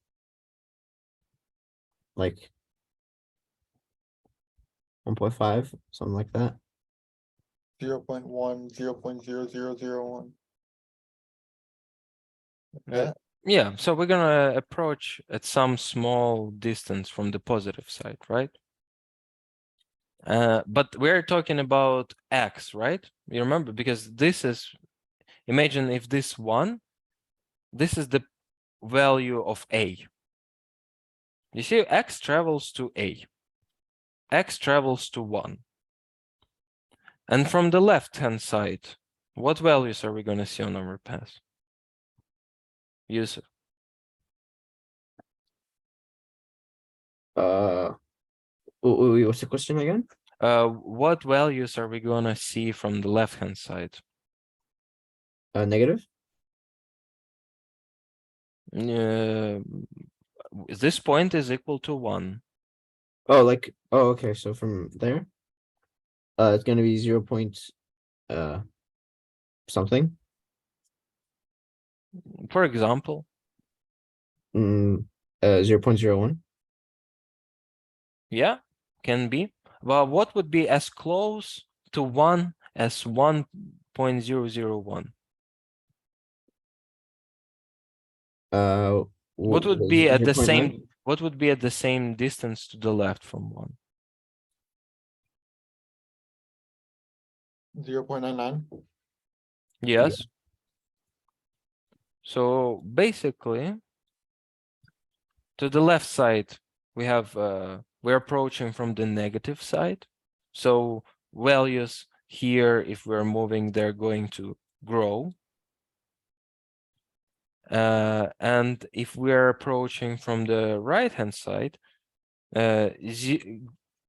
Like 1.5, something like that. 0.1, 0.0001. Yeah, so we're gonna approach at some small distance from the positive side, right? But we're talking about x, right? You remember, because this is, imagine if this 1, this is the value of a. You see, x travels to a. X travels to 1. And from the left-hand side, what values are we gonna see on our path? Yusuf. What's the question again? What values are we gonna see from the left-hand side? Negative. This point is equal to 1. Oh, like, oh, okay. So from there, it's gonna be 0 point, something. For example, 0.01. yeah, can be. Well, what would be as close to 1 as 1.001? What would be at the same? What would be at the same distance to the left from 1? 0.99. Yes. So basically, to the left side, we have we're approaching from the negative side. So values here, if we're moving, they're going to grow. And if we're approaching from the right-hand side,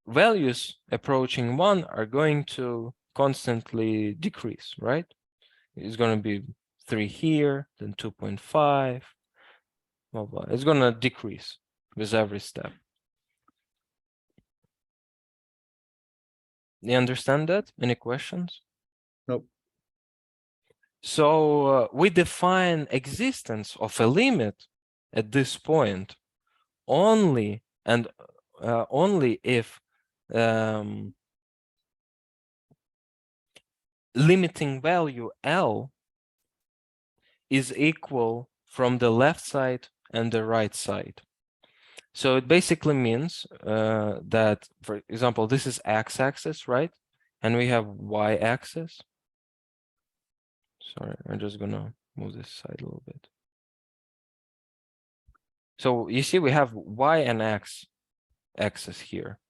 values approaching 1 are going to constantly decrease, right? It's going to be 3 here, then 2.5. Blah, blah. It's going to decrease with every step. You understand that? Any questions? Nope. So we define existence of a limit at this point only and only if limiting value L is equal from the left side and the right side. So it basically means that, for example, this is x-axis, right? And we have y-axis. Sorry, I'm just gonna move this side a little bit. So you see, we have y and x axis here.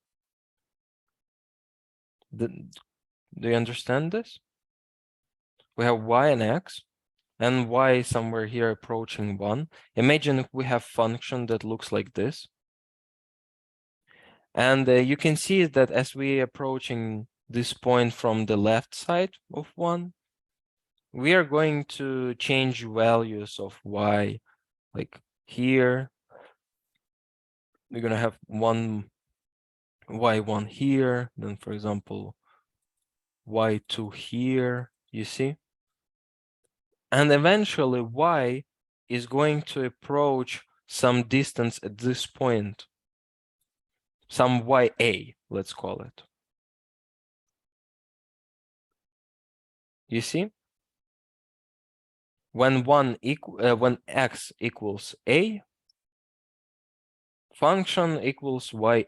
Do you understand this? We have y and x, and y somewhere here approaching 1. Imagine if we have function that looks like this. And you can see that as we approaching this point from the left side of 1, we are going to change values of y, like here. We're going to have y1 here, then for example, y2 here, you see? And eventually y is going to approach some distance at this point, some ya, let's call it. You see? When when x equals a, function equals ya.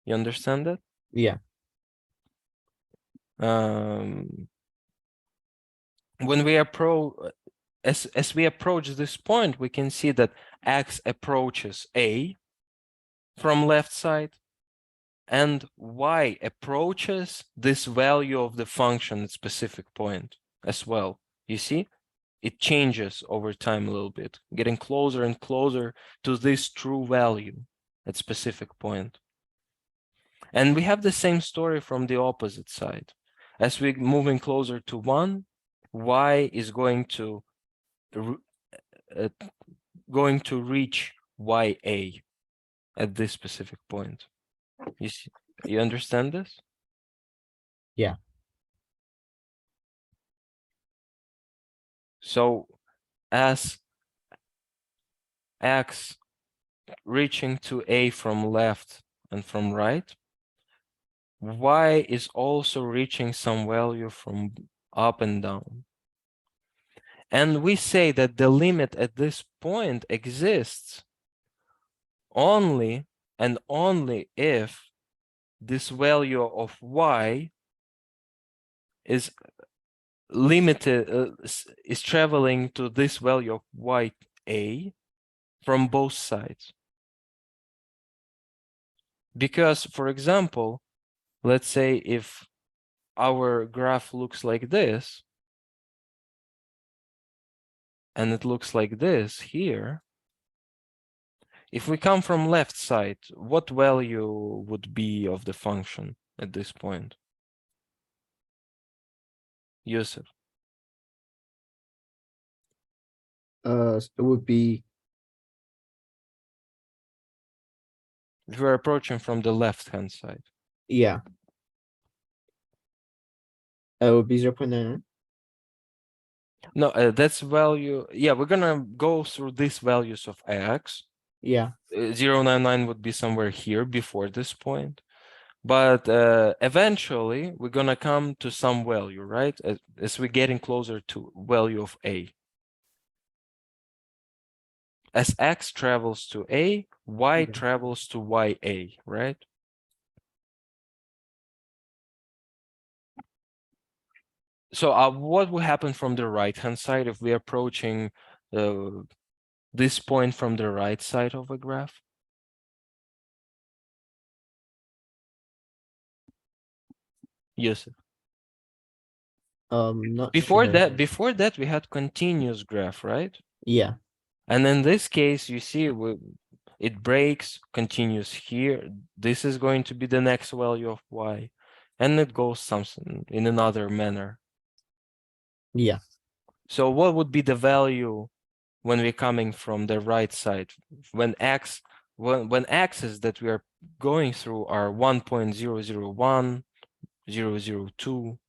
You understand that? Yeah. When we approach, as we approach this point, we can see that x approaches a from left side, and y approaches this value of the function at specific point as well. You see, it changes over time a little bit, getting closer and closer to this true value at specific point. And we have the same story from the opposite side. As we're moving closer to 1, y is going to reach ya at this specific point. You see, you understand this? Yeah. So as x reaching to a from left and from right, y is also reaching some value from up and down. And we say that the limit at this point exists only and only if this value of y is limited, is traveling to this value of ya from both sides. Because, for example, let's say if our graph looks like this, and it looks like this here, if we come from left side, what value would be of the function at this point? Yusuf. It would be If we're approaching from the left-hand side. yeah. It would be 0.99. No, that's value. Yeah, we're gonna go through these values of x. Yeah. 0.99 would be somewhere here before this point. But eventually, we're gonna come to some value, right? As we're getting closer to value of a. As x travels to a, y Yeah. travels to ya, right? So what will happen from the right-hand side if we're approaching this point from the right side of a graph? Yes. Not Before sure. that, we had continuous graph, right? Yeah. And in this case, you see, it breaks, continues here. This is going to be the next value of y, and it goes something in another manner. Yeah. So what would be the value when we're coming from the right side? When when axes that we are going through are 1.001, 002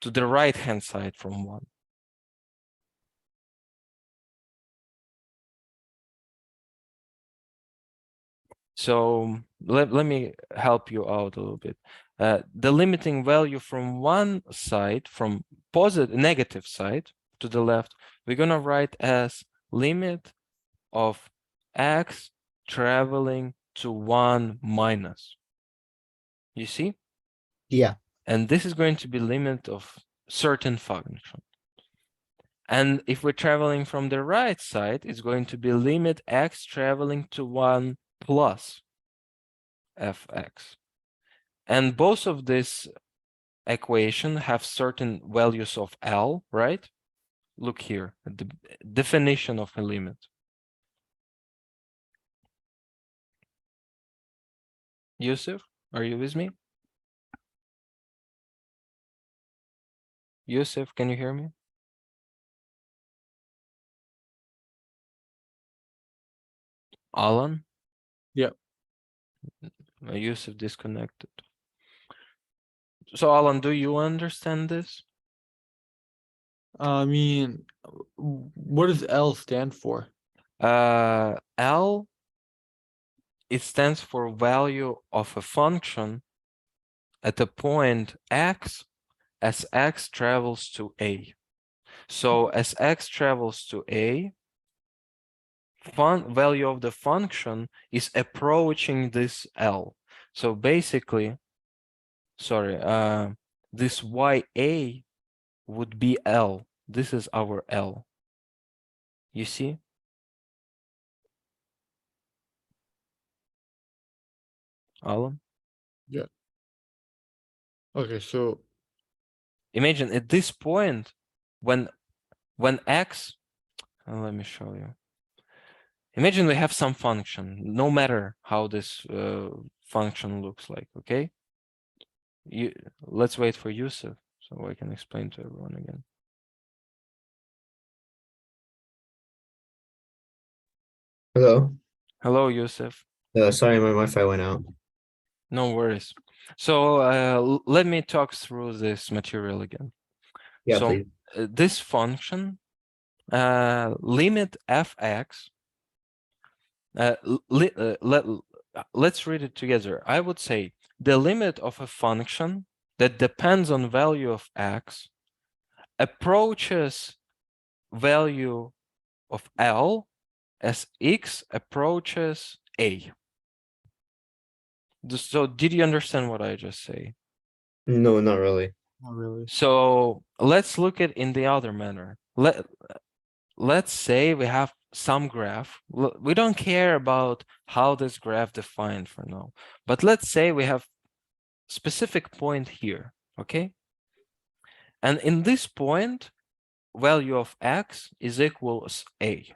to the right hand side from 1. So let me help you out a little bit. The limiting value from one side, from negative side to the left, we're gonna write as limit of x traveling to 1 minus. You see? Yeah. And this is going to be limit of certain function. And if we're traveling from the right side, it's going to be limit x traveling to 1 plus fx. And both of these equation have certain values of L, right? Look here, the definition of a limit. Yusuf, are you with me? Yusuf, can you hear me? Alan? Yep. Yusuf disconnected. So Alan, do you understand this? I mean, what does L stand for? L, it stands for value of a function at a point x as x travels to A. So as x travels to A, value of the function is approaching this L. So basically, sorry, this YA would be L. This is our L. You see? Alan? Okay, so Imagine at this point, when x, let me show you. Imagine we have some function, no matter how this function looks like, okay? Let's wait for Yusuf so I can explain to everyone again. Hello. Hello, Yusuf. Sorry, my Wi-Fi went out. No worries. So let me talk through this material again. Yeah, So please. this function, limit fx, let's read it together. I would say the limit of a function that depends on value of x approaches value of L as x approaches A. So did you understand what I just say? No, not really. not really. So let's look at in the other manner. Let's say we have some graph. We don't care about how this graph defined for now, but let's say we have specific point here, okay? And in this point, value of x is equals A.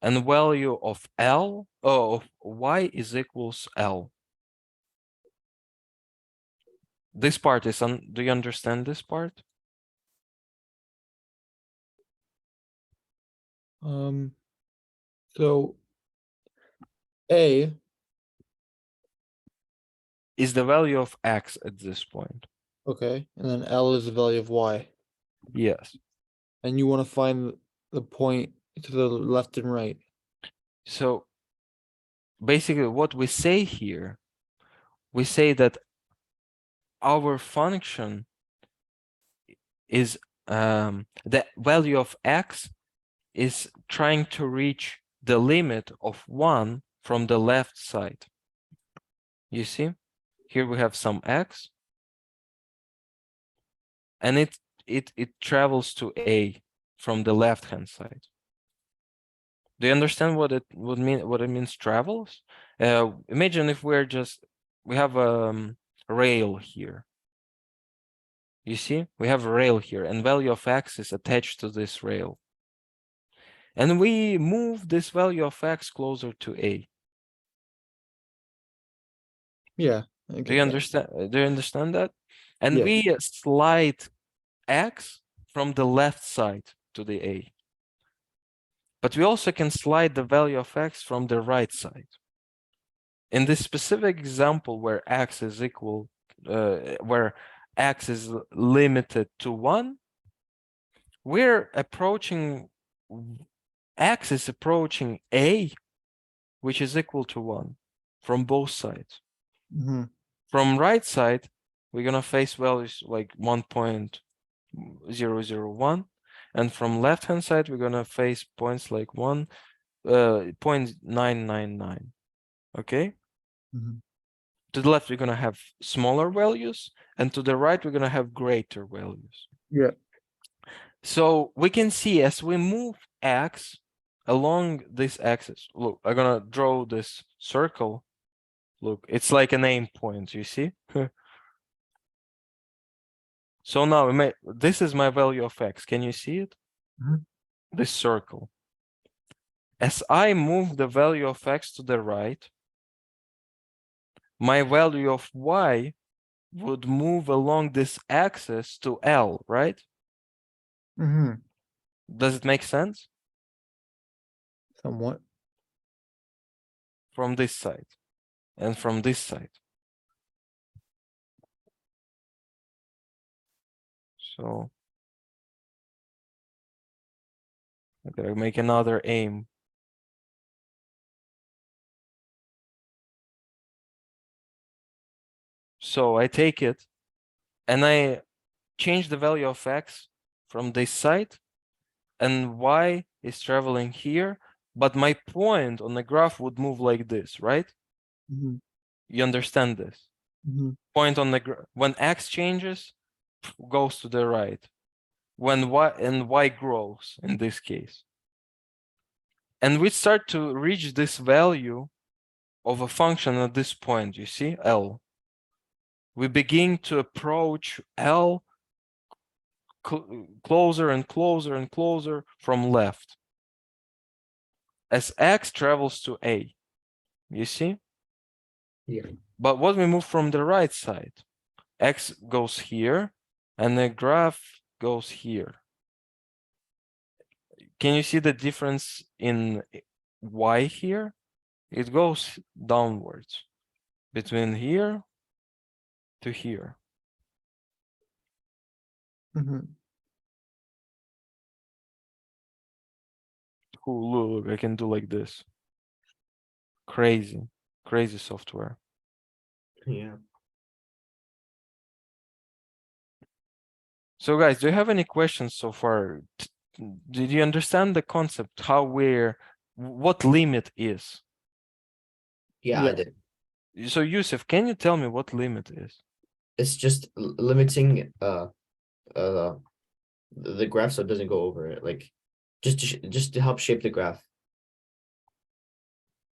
And value of L, of y is equals L. This part is do you understand this part? So A, Is the value of x at this point? okay, and then L is the value of Y. Yes. And you want to find the point to the left and right. So basically what we say here, we say that our function is the value of x is trying to reach the limit of 1 from the left side. You see? Here we have some x, and it travels to A from the left-hand side. Do you understand what it would mean? What it means travels? Imagine if we have a rail here. You see, we have a rail here, and value of x is attached to this rail, and we move this value of x closer to A. Yeah. Do you understand? Do you understand that? And Yes. we slide x from the left side to the A. But we also can slide the value of x from the right side. In this specific example where x is equal, where x is limited to 1, we're approaching, x is approaching A, which is equal to 1 from both sides. Mhm. From right side, we're gonna face values like 1.001, and from left hand side, we're gonna face points like 0.999. Okay. Mhm. To the left, we're gonna have smaller values, and to the right, we're gonna have greater values. Yeah. So we can see as we move x along this axis. Look, I'm gonna draw this circle. Look, it's like an aim point, you see? So now this is my value of x. Can you see it? Mhm. This circle. As I move the value of x to the right, my value of y would move along this axis to L, right? Mm-hmm. Does it make sense? Somewhat. From this side and from this side. So I gotta make another aim. So I take it and I change the value of x from this side, and y is traveling here, but my point on the graph would move like this, right? Mm-hmm. You understand this? Mm-hmm. Point on the when x changes, goes to the right. When y grows in this case. And we start to reach this value of a function at this point, you see, L. We begin to approach L closer and closer and closer from left as x travels to A, you see? Yeah. But what we move from the right side, x goes here and the graph goes here. Can you see the difference in y here? It goes downwards between here to here. Mm-hmm. Ooh, look, I can do like this. Crazy, crazy software. Yeah. So guys, do you have any questions so far? Did you understand the concept, how what limit is? Yeah, Yeah. I did. So Yusuf, can you tell me what limit is? It's just limiting the graph so it doesn't go over it. Like just to help shape the graph.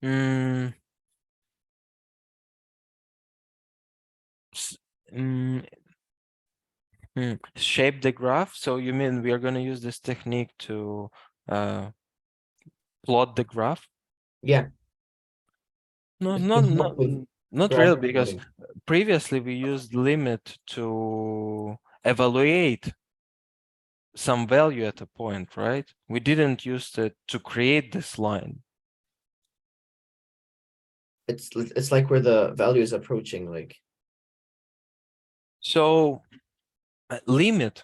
Mm, s- mm, shape the graph. So you mean we are going to use this technique to plot the graph? Yeah. No, Just to help with not graph really, because plotting. previously we used limit to evaluate some value at a point, right? We didn't use it to create this line. It's like where the value is approaching, like So limit,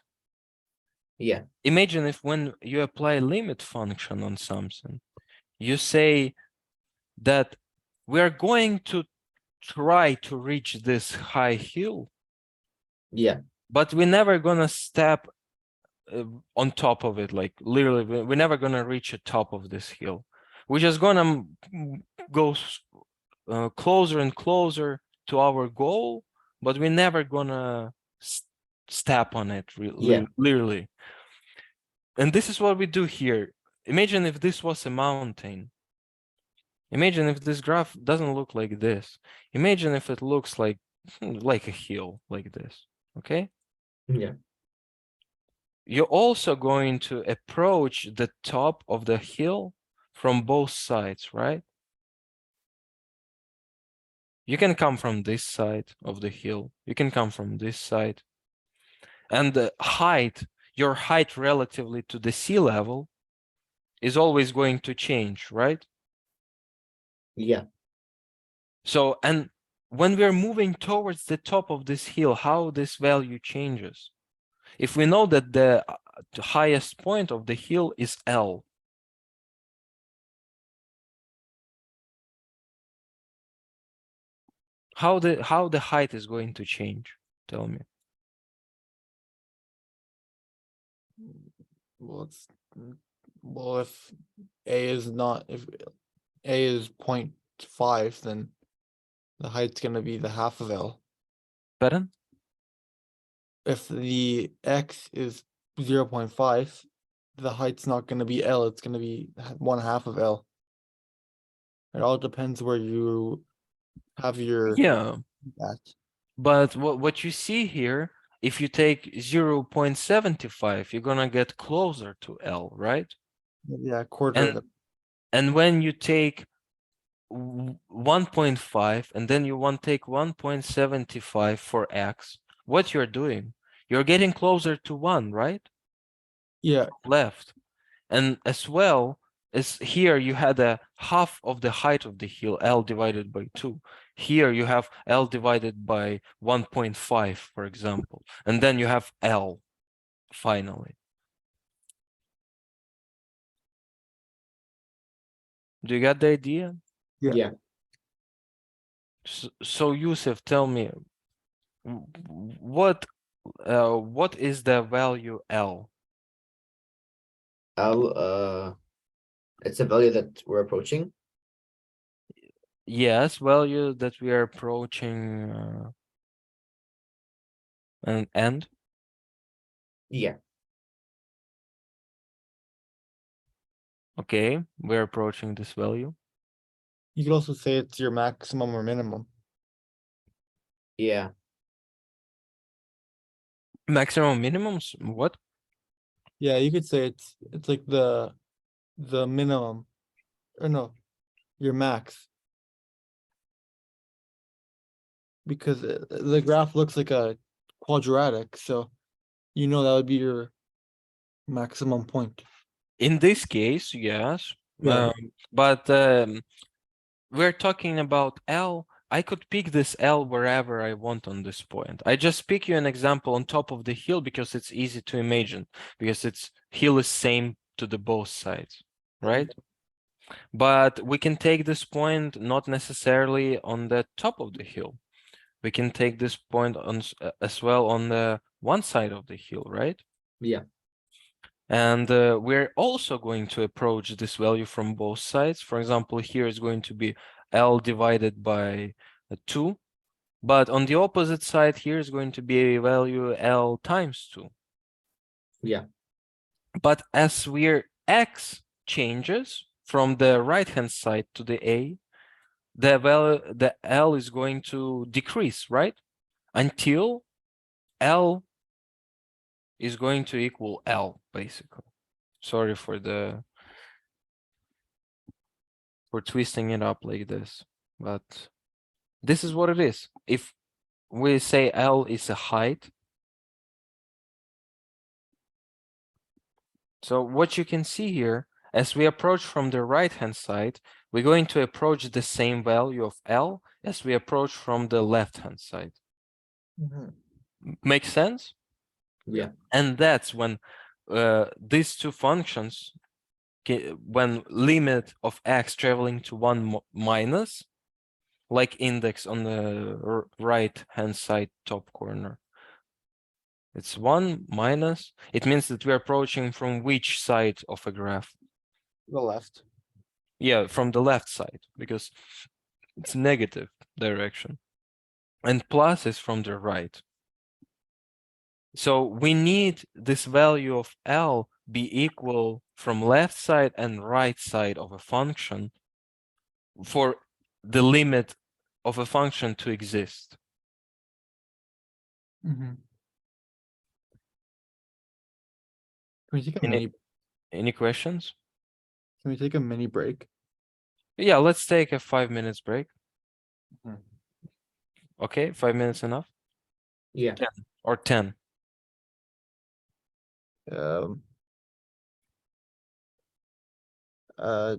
yeah, imagine if when you apply limit function on something, you say that we are going to try to reach this high hill, yeah, but we're never gonna step on top of it. Like literally, we're never gonna reach the top of this hill. We're just gonna go closer and closer to our goal, but we're never gonna step on it yeah, literally. And this is what we do here. Imagine if this was a mountain. Imagine if this graph doesn't look like this. Imagine if it looks like a hill like this, okay? yeah, You're also going to approach the top of the hill from both sides, right? You can come from this side of the hill. You can come from this side. And the height, your height relatively to the sea level is always going to change, right? yeah, So, and when we're moving towards the top of this hill, how this value changes? If we know that the highest point of the hill is L, how the height is going to change? Tell me. Well, well, if A is not, if A is 0.5, then the height's gonna be the half of L. Pardon? If the X is 0.5, the height's not gonna be L, it's gonna be 1/2 of L. It all depends where you have your Yeah, at. but what you see here if you take 0.75, you're gonna get closer to L, right? Yeah, quarter of the. And when you take 1.5 and then you want to take 1.75 for X, what you're doing, you're getting closer to 1, right? Yeah, Left. And as well as here, you had a half of the height of the hill, L divided by 2. Here you have L divided by 1.5, for example. And then you have L finally. Do you get the idea? Yeah. Yeah. So Yusuf, tell me, what is the value L? L, it's a value that we're approaching. Yes, value that we are approaching an end. Yeah. Okay, we're approaching this value. You could also say it's your maximum or minimum. Yeah. Maximum minimums, what? Yeah, you could say it's like the minimum, or no, your max. Because the graph looks like a quadratic, so you know that would be your maximum point. In this case, yes. Yeah. But we're talking about L. I could pick this L wherever I want on this point. I just pick you an example on top of the hill because it's easy to imagine, because its hill is same to the both sides, right? But we can take this point not necessarily on the top of the hill. We can take this point on as well on the one side of the hill, right? Yeah. And we're also going to approach this value from both sides. For example, here is going to be L divided by 2. But on the opposite side, here is going to be a value L times 2. Yeah. But as X changes from the right-hand side to the A, the value, the L is going to decrease, right? Until L is going to equal L, basically. Sorry for twisting it up like this, but this is what it is. If we say L is a height, so what you can see here, as we approach from the right-hand side, we're going to approach the same value of L as we approach from the left-hand side. Makes sense? Yeah. And that's when these two functions, when limit of x traveling to 1 minus, like index on the right-hand side top corner, it's 1 minus. It means that we're approaching from which side of a graph? The left. Yeah, from the left side, because it's negative direction. And plus is from the right. So we need this value of L be equal from left side and right side of a function for the limit of a function to exist. Can we take a Any, mini? any questions? Can we take a mini break? Yeah, let's take a 5 minutes break. Mhm. Okay, 5 minutes enough? Yeah. Or 10? It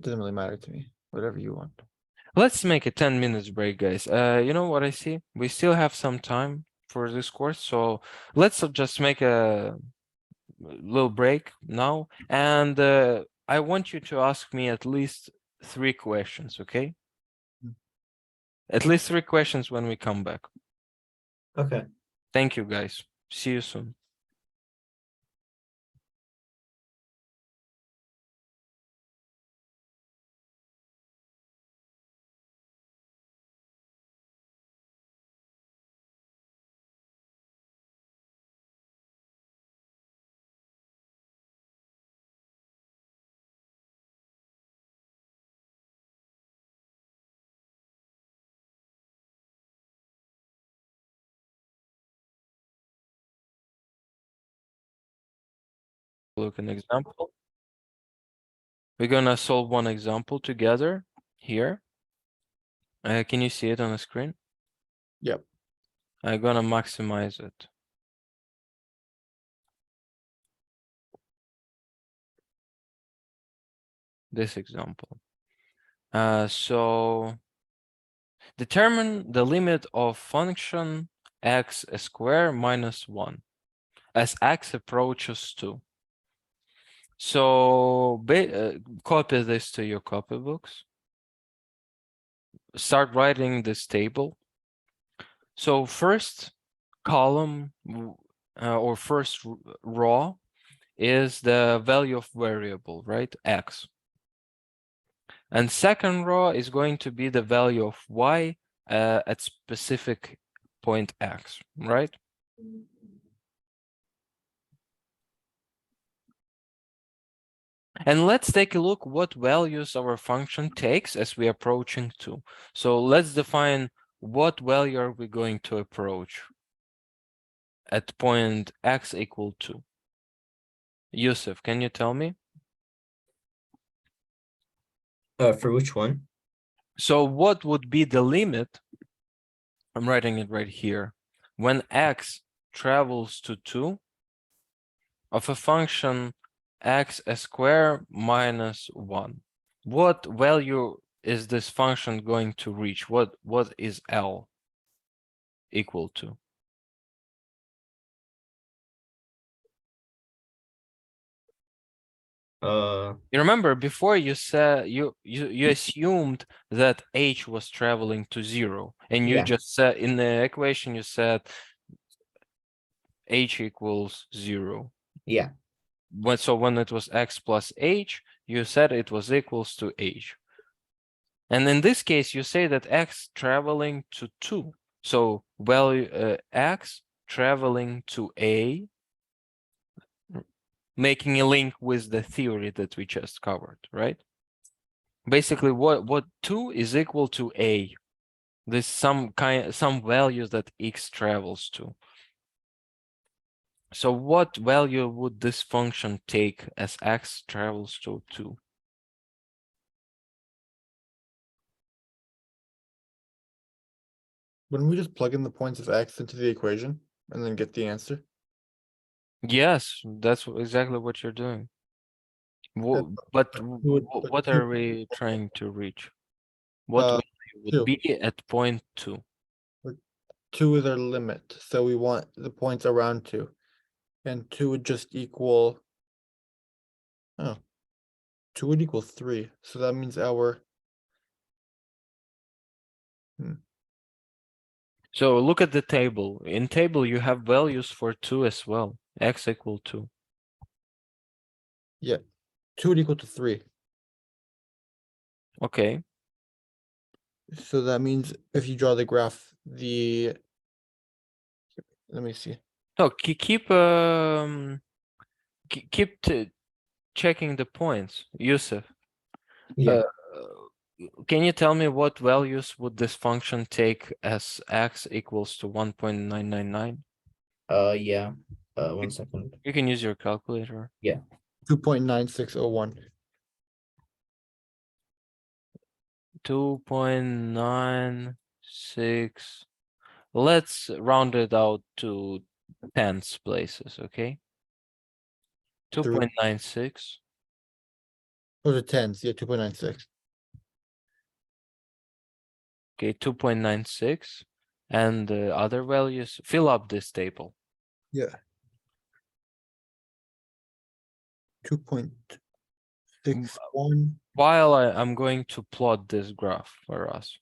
doesn't really matter to me. Whatever you want. Let's make a 10 minutes break, guys. You know what I see? We still have some time for this course, so let's just make a little break now. And I want you to ask me at least 3 questions, okay? At least 3 questions when we come back. Okay. Thank you, guys. See you soon. Look an example. We're gonna solve one example together here. Can you see it on the screen? Yep. I'm gonna maximize it. This example. So determine the limit of function x squared minus 1 as x approaches 2. So copy this to your copybooks. Start writing this table. So first column or first row is the value of variable, right? X. And second row is going to be the value of y at specific point x, right? And let's take a look what values our function takes as we're approaching 2. So let's define what value are we going to approach at point x equal 2. Yusuf, can you tell me? For which one? So what would be the limit? I'm writing it right here. When x travels to 2 of a function x squared minus 1. What value is this function going to reach? What is L equal to? You remember before you said you assumed that h was traveling to 0, and you Yeah. just said in the equation you said h equals 0. Yeah. So when it was x plus h, you said it was equals to h. And in this case, you say that x traveling to 2. So value x traveling to a, making a link with the theory that we just covered, right? Basically, what 2 is equal to a. There's some values that x travels to. So what value would this function take as x travels to 2? Wouldn't we just plug in the points of x into the equation and then get the answer? Yes, that's exactly what you're doing. But what are we trying to reach? What Uh, value would 2. be at point 2? 2 is our limit, so we want the points around 2. And 2 would just equal, oh, 2 would equal 3. So that means our, So look at the table. In table, you have values for 2 as well. X equal 2. yeah, 2 would equal to 3. Okay. So that means if you draw the graph, let me see. No, keep checking the points, Yusuf. Yeah. Can you tell me what values would this function take as x equals to 1.999? Yeah. 1 second. You can use your calculator. 2.9601. 2.96. Let's round it out to tens places, okay? 2.96. Those are tens, yeah, 2.96. Okay, 2.96. And the other values, fill up this table. Yeah. 2.61, While I'm going to plot this graph for us.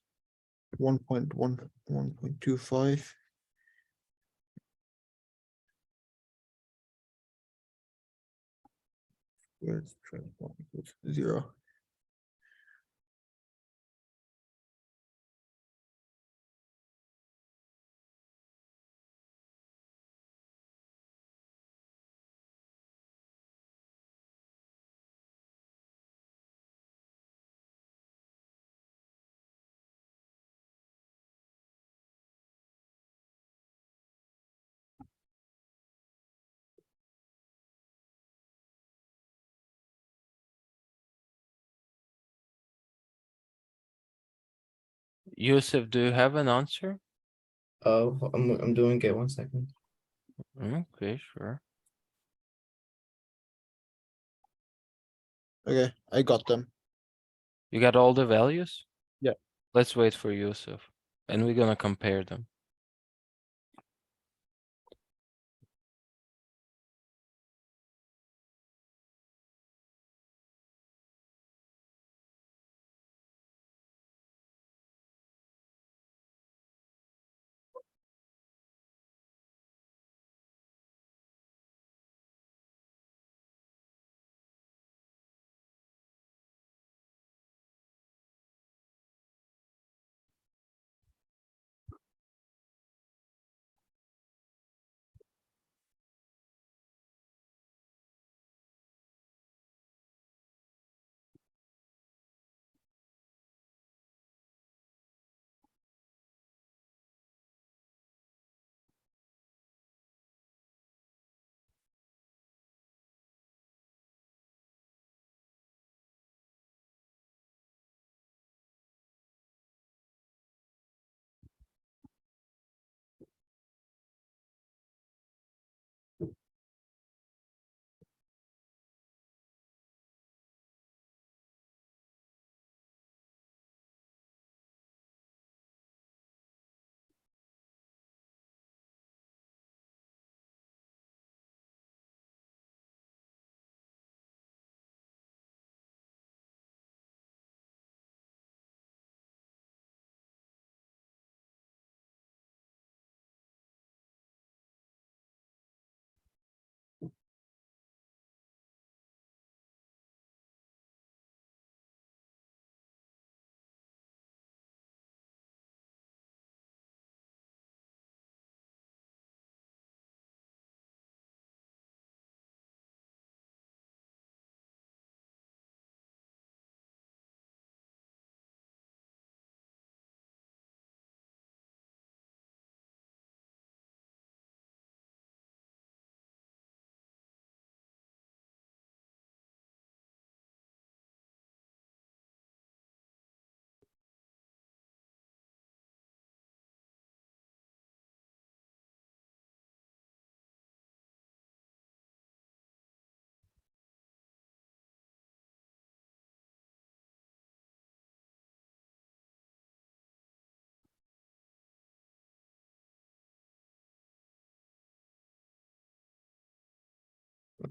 1.1, 1.25. Where's 0? Yusuf, do you have an answer? I'm doing it, 1 second. Okay, sure. Okay, I got them. You got all the values? Yeah. Let's wait for Yusuf, and we're gonna compare them.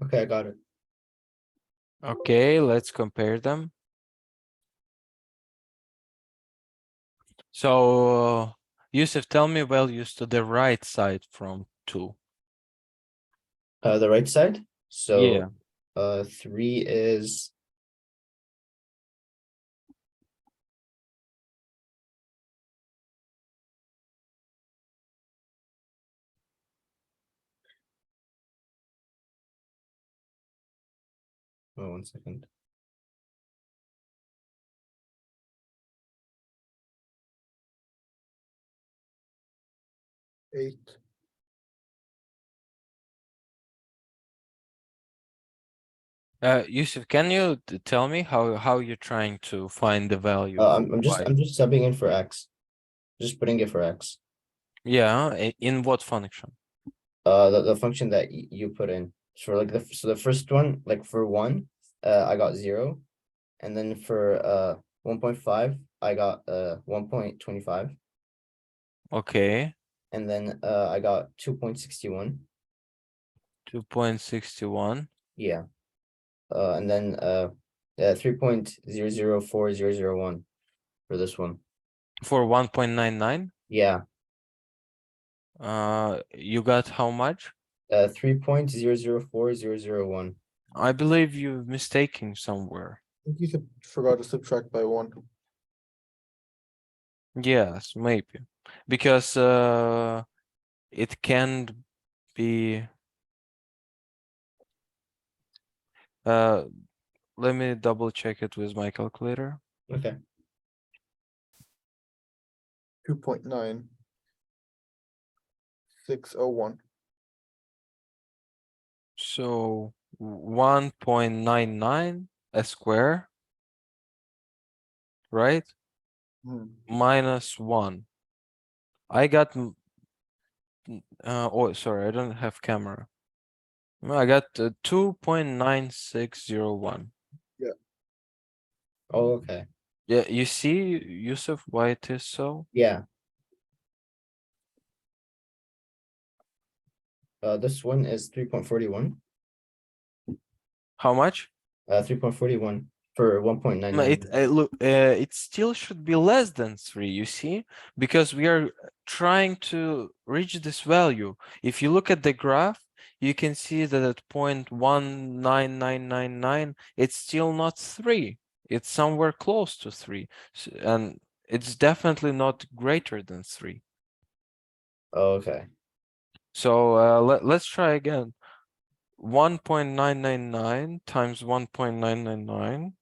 Okay, I got it. Okay, let's compare them. So, Yusuf, tell me values to the right side from 2. The right side. Yeah. So 3 is oh, 1 second. Eight. Yusuf, can you tell me how you're trying to find the value for I'm y? just subbing in for X. Just putting it for X. Yeah, in what function? The function that you put in. So like the first one, like for 1, I got 0. And then for 1.5, I got 1.25. Okay, And then I got 2.61. 2.61. Yeah. And then 3.004001 for this one. For 1.99, Yeah. you got how much? 3.004001. I believe you're mistaking somewhere. I think you forgot to subtract by 1. Yes, maybe. Because it can be let me double check it with my calculator. Okay. 2.9. 601. So 1.99 a square, right? minus 1. I got oh sorry, I don't have camera. No, I got 2.9601. Oh, okay. Yeah, you see, Yusuf, why it is so? Yeah. This one is 3.41. How much? 3.41 for 1.99. No, look, it still should be less than 3, you see, because we are trying to reach this value. If you look at the graph, you can see that at 0.19999, it's still not 3. It's somewhere close to 3, and it's definitely not greater than 3. Oh, okay. So let's try again. 1.999 times 1.999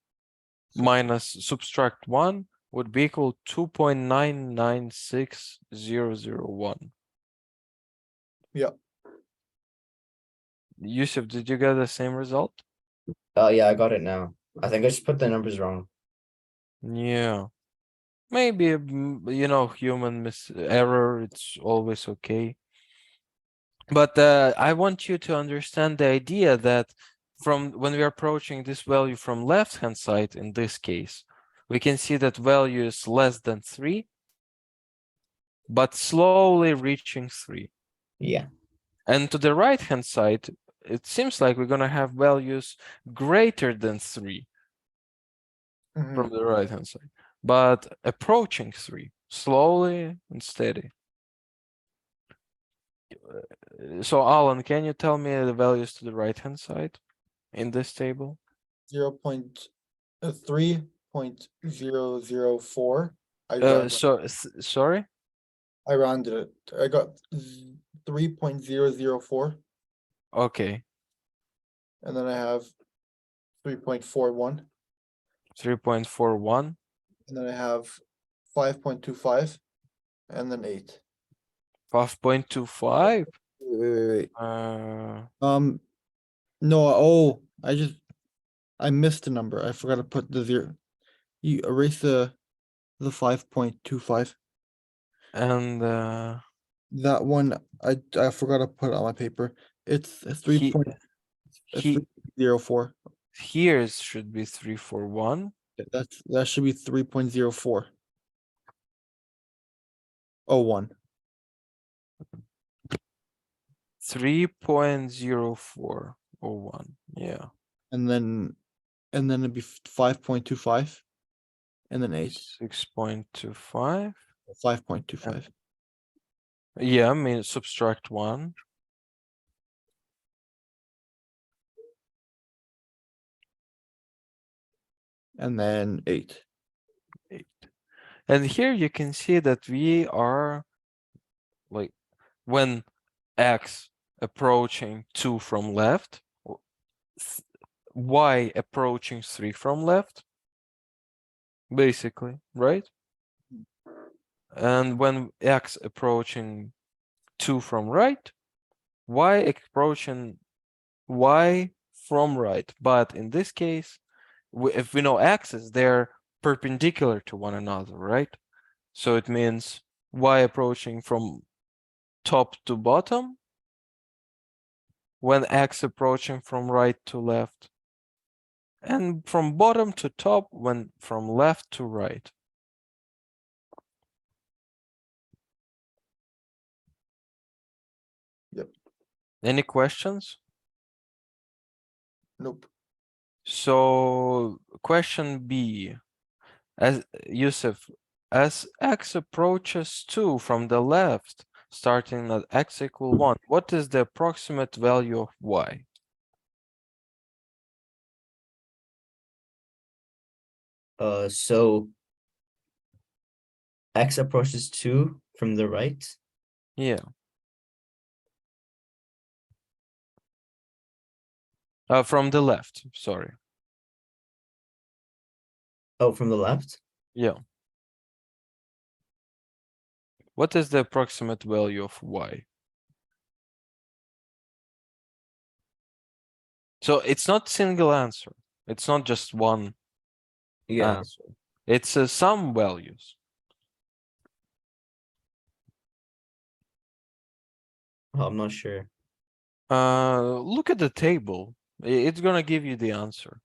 minus subtract 1 would be equal to 2.996001. Yeah. Yusuf, did you get the same result? Yeah, I got it now. I think I just put the numbers wrong. Yeah. Maybe, you know, human error, it's always okay. But I want you to understand the idea that from when we are approaching this value from left-hand side, in this case, we can see that value is less than 3, but slowly reaching 3. Yeah. And to the right-hand side, it seems like we're going to have values greater than 3 from the right-hand side, but approaching 3, slowly and steady. So, Alan, can you tell me the values to the right-hand side in this table? 3.004. Sorry? I rounded it. I got 3.004, Okay, and then I have 3.41, 3.41. and then I have 5.25, and then 8. 5.25. Wait. Uh, No, I missed a number. I forgot to put the 0. You erase the 5.25. and That one, I forgot to put it on my paper. It's a 3.04. here should be 341. That should be 3.04. 01. 3.0401. Yeah. And then it'd be 5.25, and then 8. 6.25. 5.25. Yeah, I mean subtract 1. And then 8. 8. And here you can see that we are like when x approaching 2 from left, y approaching 3 from left, basically, right? And when x approaching 2 from right, y approaching y from right. But in this case, if we know axes, they're perpendicular to one another, right? So it means y approaching from top to bottom, when x approaching from right to left, and from bottom to top when from left to right. Yep. Any questions? Nope. So question B, as Yusuf, as x approaches 2 from the left, starting at x equal 1, what is the approximate value of y? So x approaches 2 from the right. Yeah. From the left, sorry. Oh, from the left. Yeah. What is the approximate value of y? So it's not single answer. It's not just one Yeah. answer. It's some values. Oh, I'm not sure. Look at the table. It's gonna give you the answer.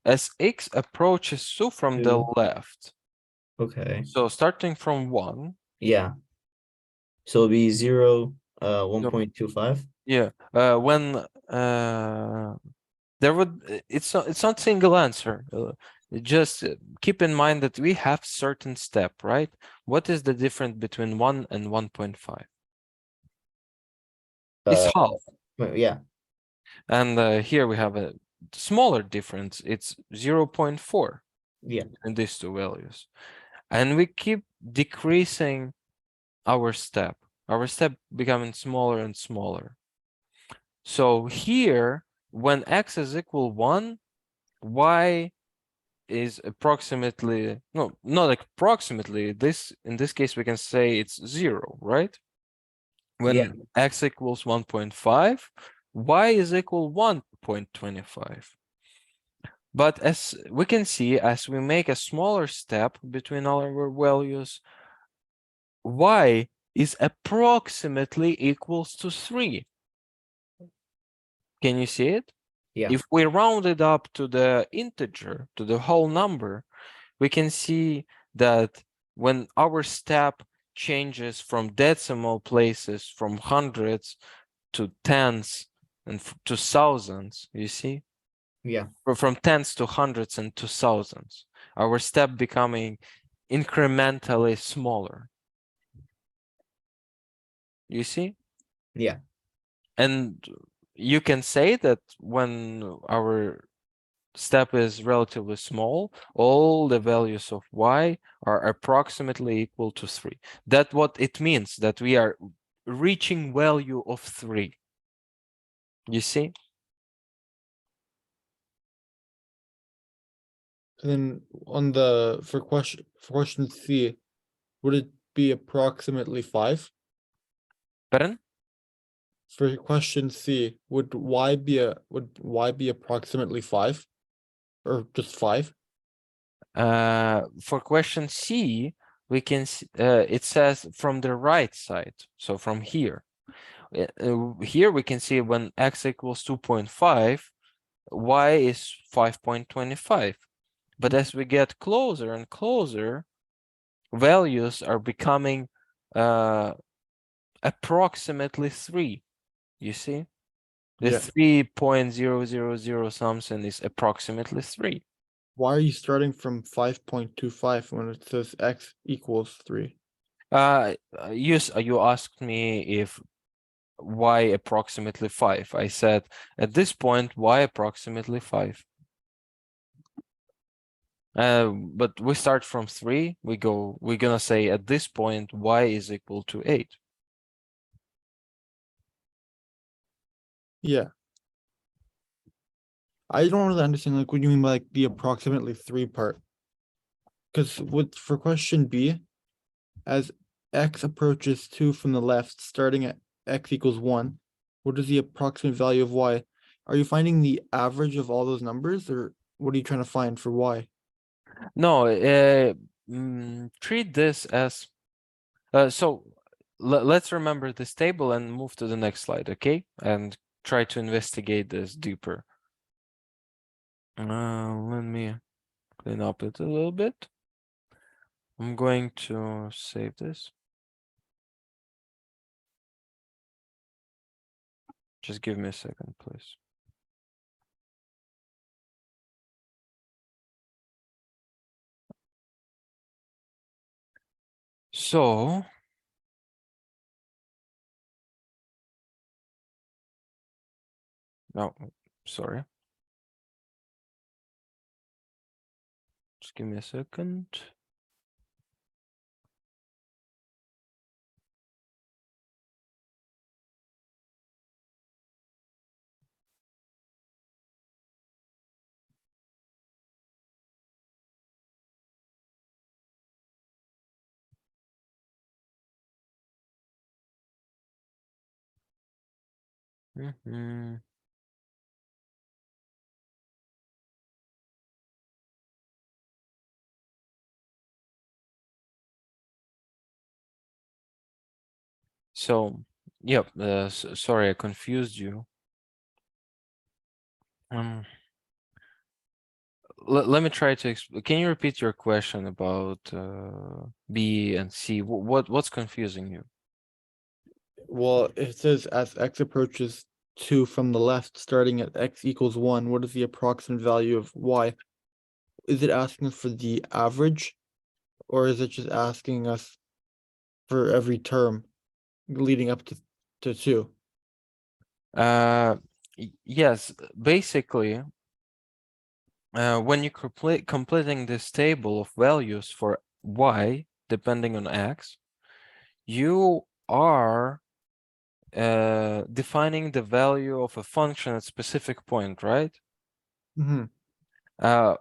As x approaches 2 from the 2. left. Okay. So starting from 1. Yeah. So it'll be 0, 1.25. Yeah. When there would it's not single answer. Just keep in mind that we have certain step, right? What is the difference between 1 and 1.5? It's half. Yeah. And here we have a smaller difference. It's 0.4 Yeah. in these two values. And we keep decreasing our step becoming smaller and smaller. So here, when x is equal 1, y is approximately, no, not approximately, in this case, we can say it's 0, right? When Yeah. x equals 1.5, y is equal 1.25. But as we can see, as we make a smaller step between all our values, y is approximately equals to 3. Can you see it? Yeah. If we round it up to the integer, to the whole number, we can see that when our step changes from decimal places, from hundreds to tens and to thousands, you see? Yeah. Or from tens to hundreds and to thousands, our step becoming incrementally smaller. You see? Yeah. And you can say that when our step is relatively small, all the values of y are approximately equal to 3. That's what it means, that we are reaching value of 3. You see? And then on for question C, would it be approximately 5? Pardon? For question C, would y be approximately 5? Or just 5? For question C, we can it says from the right side, so from here. Here we can see when x equals 2.5, y is 5.25. But as we get closer and closer, values are becoming approximately 3. You see? The Yeah. 3.000 something is approximately 3. Why are you starting from 5.25 when it says x equals 3? You asked me if y approximately 5. I said at this point y approximately 5. But we start from 3. We're gonna say at this point y is equal to 8. Yeah. I don't really understand like what you mean by like the approximately 3 part. Because for question B, as x approaches 2 from the left, starting at x equals 1, what is the approximate value of y? Are you finding the average of all those numbers, or what are you trying to find for y? No, treat this as so let's remember this table and move to the next slide, okay? And try to investigate this deeper. Let me clean up it a little bit. I'm going to save this. Just give me a second, please. So no, sorry. Just give me a second. Mhm. So, yep, sorry, I confused you. Let me try to can you repeat your question about B and C? What's confusing you? Well, it says as x approaches 2 from the left, starting at x equals 1, what is the approximate value of y? Is it asking us for the average, or is it just asking us for every term leading up to 2? Yes, basically, when you completing this table of values for y depending on x, you are defining the value of a function at specific point, right? Mm-hmm.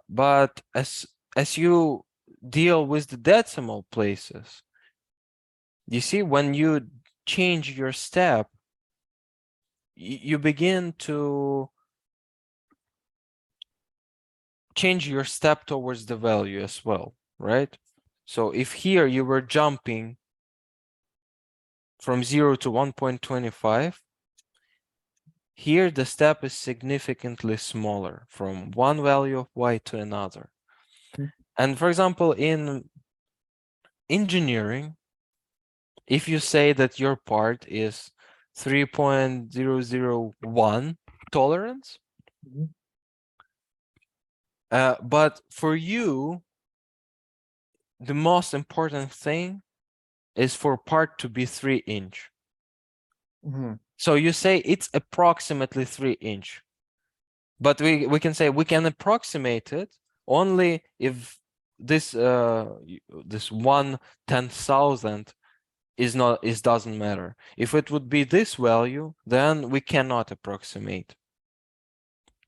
But as you deal with the decimal places, you see, when you change your step, you begin to change your step towards the value as well, right? So if here you were jumping from 0 to 1.25, here the step is significantly smaller from one value of y to another. Mm. And for example, in engineering, if you say that your part is 3.001 tolerance, Mhm. But for you, the most important thing is for part to be 3-inch. Mm-hmm. So you say it's approximately 3-inch, but we can say we can approximate it only if this this 1/10,000 doesn't matter. If it would be this value, then we cannot approximate.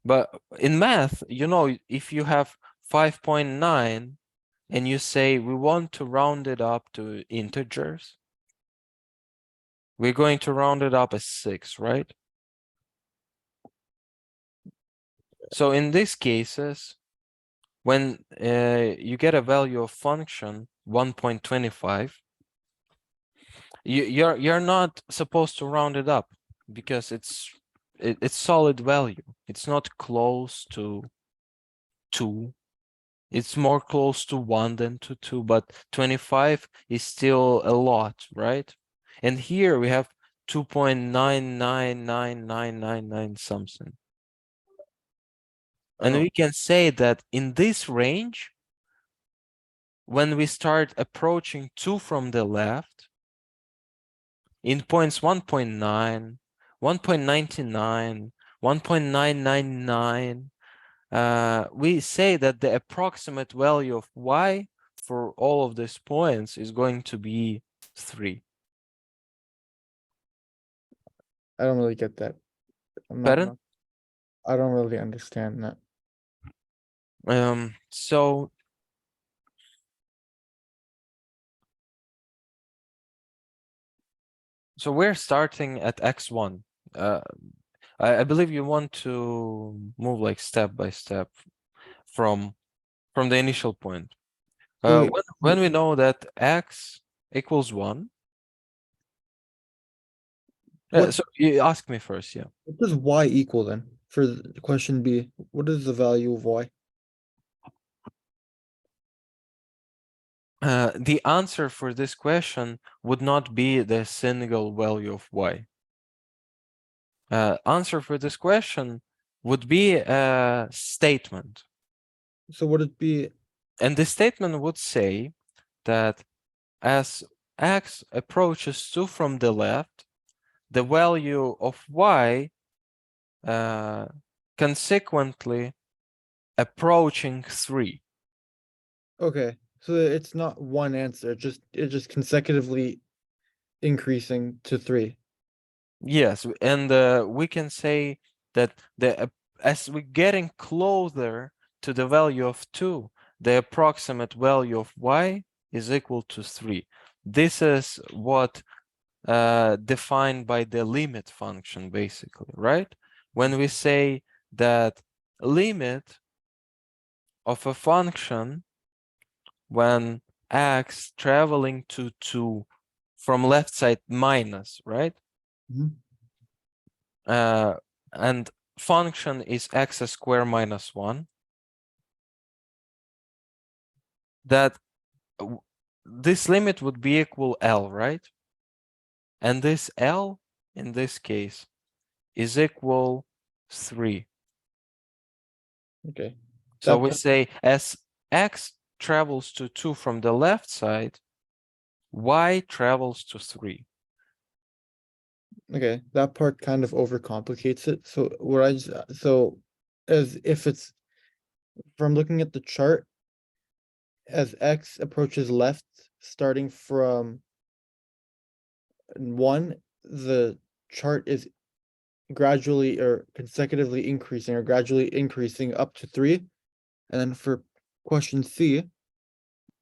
But in math, you know, if you have 5.9 and you say we want to round it up to integers, we're going to round it up as 6, right? So in these cases, when you get a value of function 1.25, you're not supposed to round it up because it's solid value. It's not close to 2. It's more close to 1 than to 2, but 25 is still a lot, right? And here we have 2.999999 something. And Oh. we can say that in this range, when we start approaching 2 from the left, in points 1.9, 1.99, 1.999, we say that the approximate value of y for all of these points is going to be 3. I don't really get that. I'm not, Pardon? I don't really understand that. So we're starting at x1. I believe you want to move like step by step from the initial point. Okay. When we know that x equals 1. What- So you ask me first, yeah. What does y equal then? For the question B, what is the value of y? The answer for this question would not be the single value of y. Answer for this question would be a statement. So would it be And the statement would say that as x approaches 2 from the left, the value of y consequently approaching 3. okay? So it's not one answer, it's just consecutively increasing to 3. Yes, and we can say that as we're getting closer to the value of 2, the approximate value of y is equal to 3. This is what defined by the limit function, basically, right? When we say that limit of a function when x traveling to 2 from left side minus, right? Mhm. And function is x squared minus 1. That this limit would be equal L, right? And this L in this case is equal 3. Okay. So That we part- say as x travels to 2 from the left side, y travels to 3. Okay, that part kind of overcomplicates it. So what I just so as if it's from looking at the chart, as x approaches left, starting from 1, the chart is gradually or consecutively increasing or gradually increasing up to 3. And then for question C,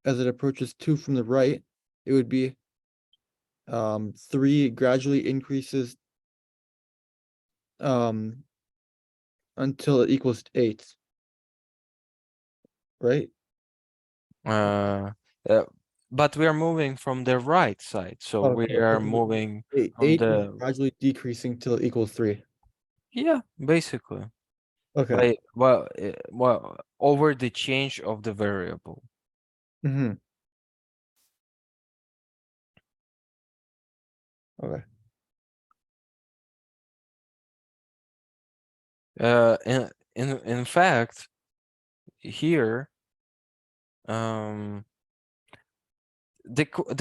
as it approaches 2 from the right, it would be 3 gradually increases until it equals 8. Right? Uh, uh, but we are moving from the right side, so we Okay, are so moving from 8 is the gradually decreasing till it equals 3. yeah, basically. Okay. Well, over the change of the variable. Mm-hmm. Okay. In fact, here, the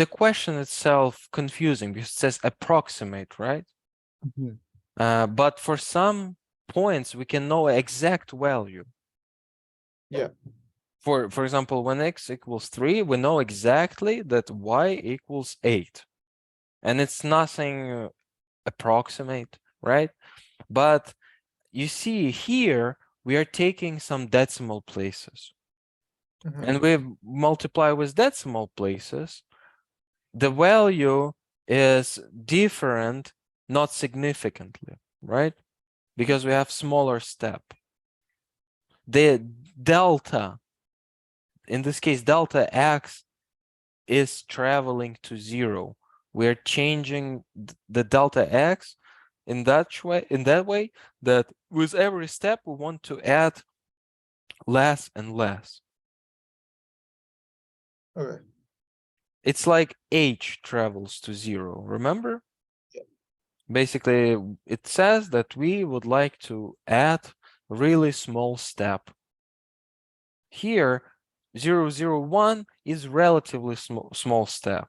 question itself confusing because it says approximate, right? Mhm. But for some points we can know exact value. Yeah. For example, when x equals 3, we know exactly that y equals 8, and it's nothing approximate, right? But you see here we are taking some decimal places, Mhm. and we multiply with decimal places. The value is different, not significantly, right? Because we have smaller step. The delta, in this case, delta x is traveling to 0. We're changing the delta x in that way that with every step we want to add less and less. Okay. It's like h travels to 0, remember? Yeah. Basically, it says that we would like to add really small step. Here, 0, 0, 1 is relatively small step.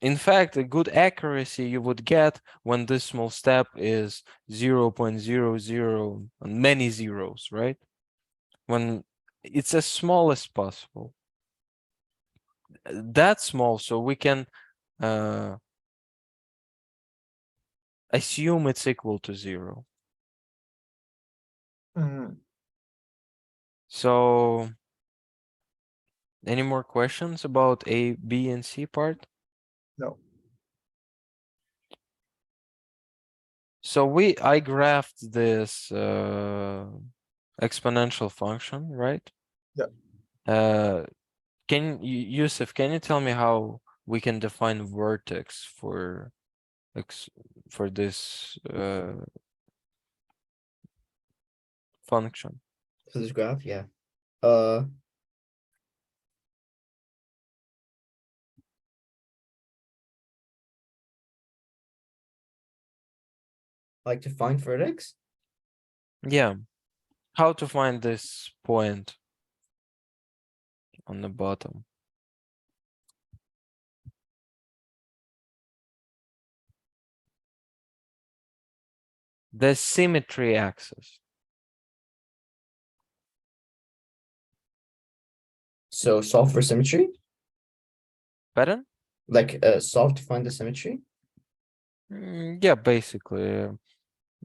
In fact, a good accuracy you would get when this small step is 0.00 and many zeros, right? When it's as small as possible. That small, so we can assume it's equal to 0. Mhm. So, any more questions about A, B, and C part? No. So I graphed this exponential function, right? Yeah. Yusuf, can you tell me how we can define vertex for this function? For this graph, yeah. Uh, like to find vertex? Yeah. How to find this point on the bottom? The symmetry axis. So solve for symmetry? Pardon? Like solve to find the symmetry? Yeah, basically.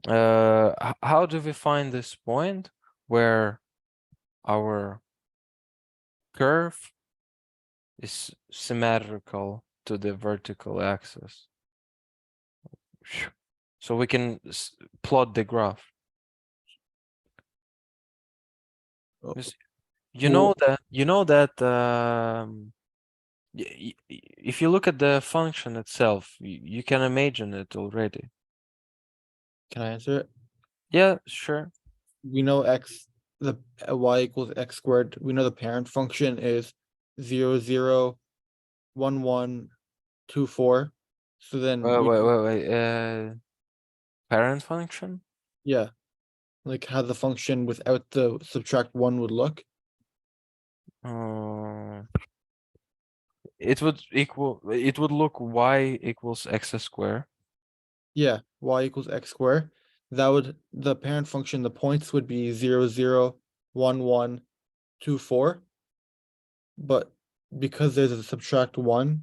How do we find this point where our curve is symmetrical to the vertical axis? So we can plot the graph. Oh. You know that If you look at the function itself, you can imagine it already. Can I answer it? Yeah, sure. We know y equals x squared. We know the parent function is 0, 0, 1, 1, 2, 4. So then Wait. Parent function? yeah, like how the function without the subtract 1 would look. It would look y equals x square. Yeah, y equals x squared. The parent function, the points would be 0, 0, 1, 1, 2, 4. But because there's a subtract 1,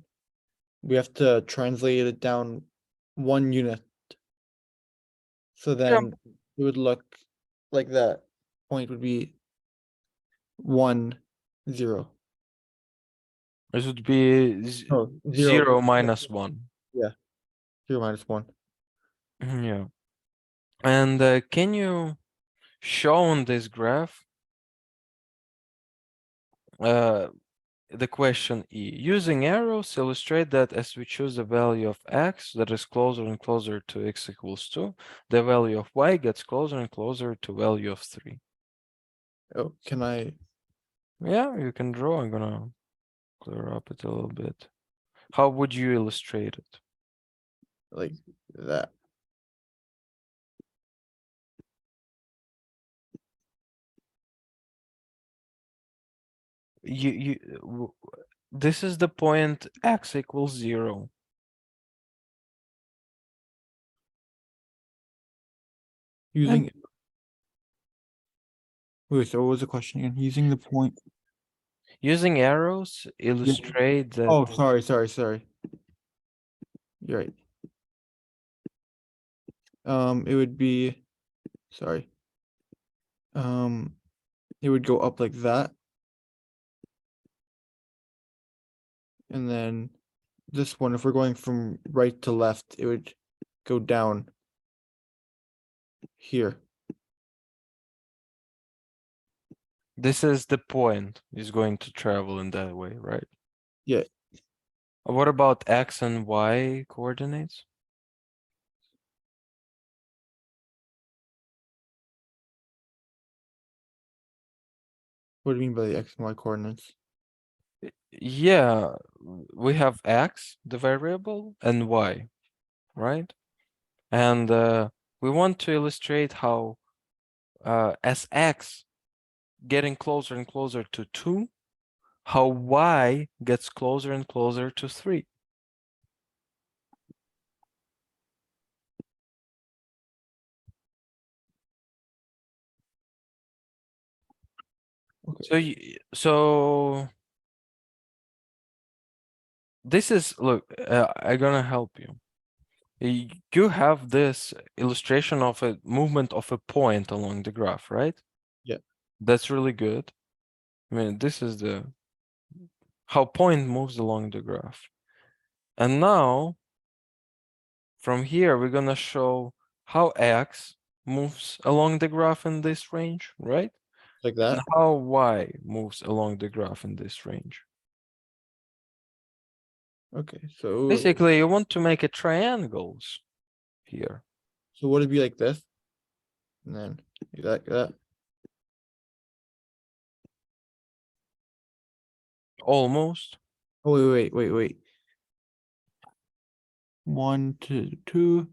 we have to translate it down 1 unit. So then it would look like that point would be 1, 0. This would be No, 0 minus 1. 0 minus 1. Yeah. And can you show on this graph the question E? Using arrows, illustrate that as we choose a value of x that is closer and closer to x equals 2, the value of y gets closer and closer to value of 3. Oh, can I? Yeah, you can draw. I'm gonna clear up it a little bit. How would you illustrate it? Like that. This is the point x equals 0. Using. Wait, so what was the question again? Using the point. Using arrows, illustrate that. Oh, sorry. You're right. It would be, sorry. It would go up like that. And then this one, if we're going from right to left, it would go down here. This is the point is going to travel in that way, right? Yeah. What about x and y coordinates? What do you mean by the x and y coordinates? Yeah, we have x, the variable, and y, right? And we want to illustrate how as x getting closer and closer to 2, how y gets closer and closer to 3. Okay. So this is, look, I'm gonna help you. You have this illustration of a movement of a point along the graph, right? Yeah. That's really good. I mean, this is the how point moves along the graph. And now from here, we're gonna show how x moves along the graph in this range, right? Like And that. how y moves along the graph in this range. Okay. So Basically, you want to make a triangles here. would it be like this? And then like that. Almost. Oh, wait. 1 to 2.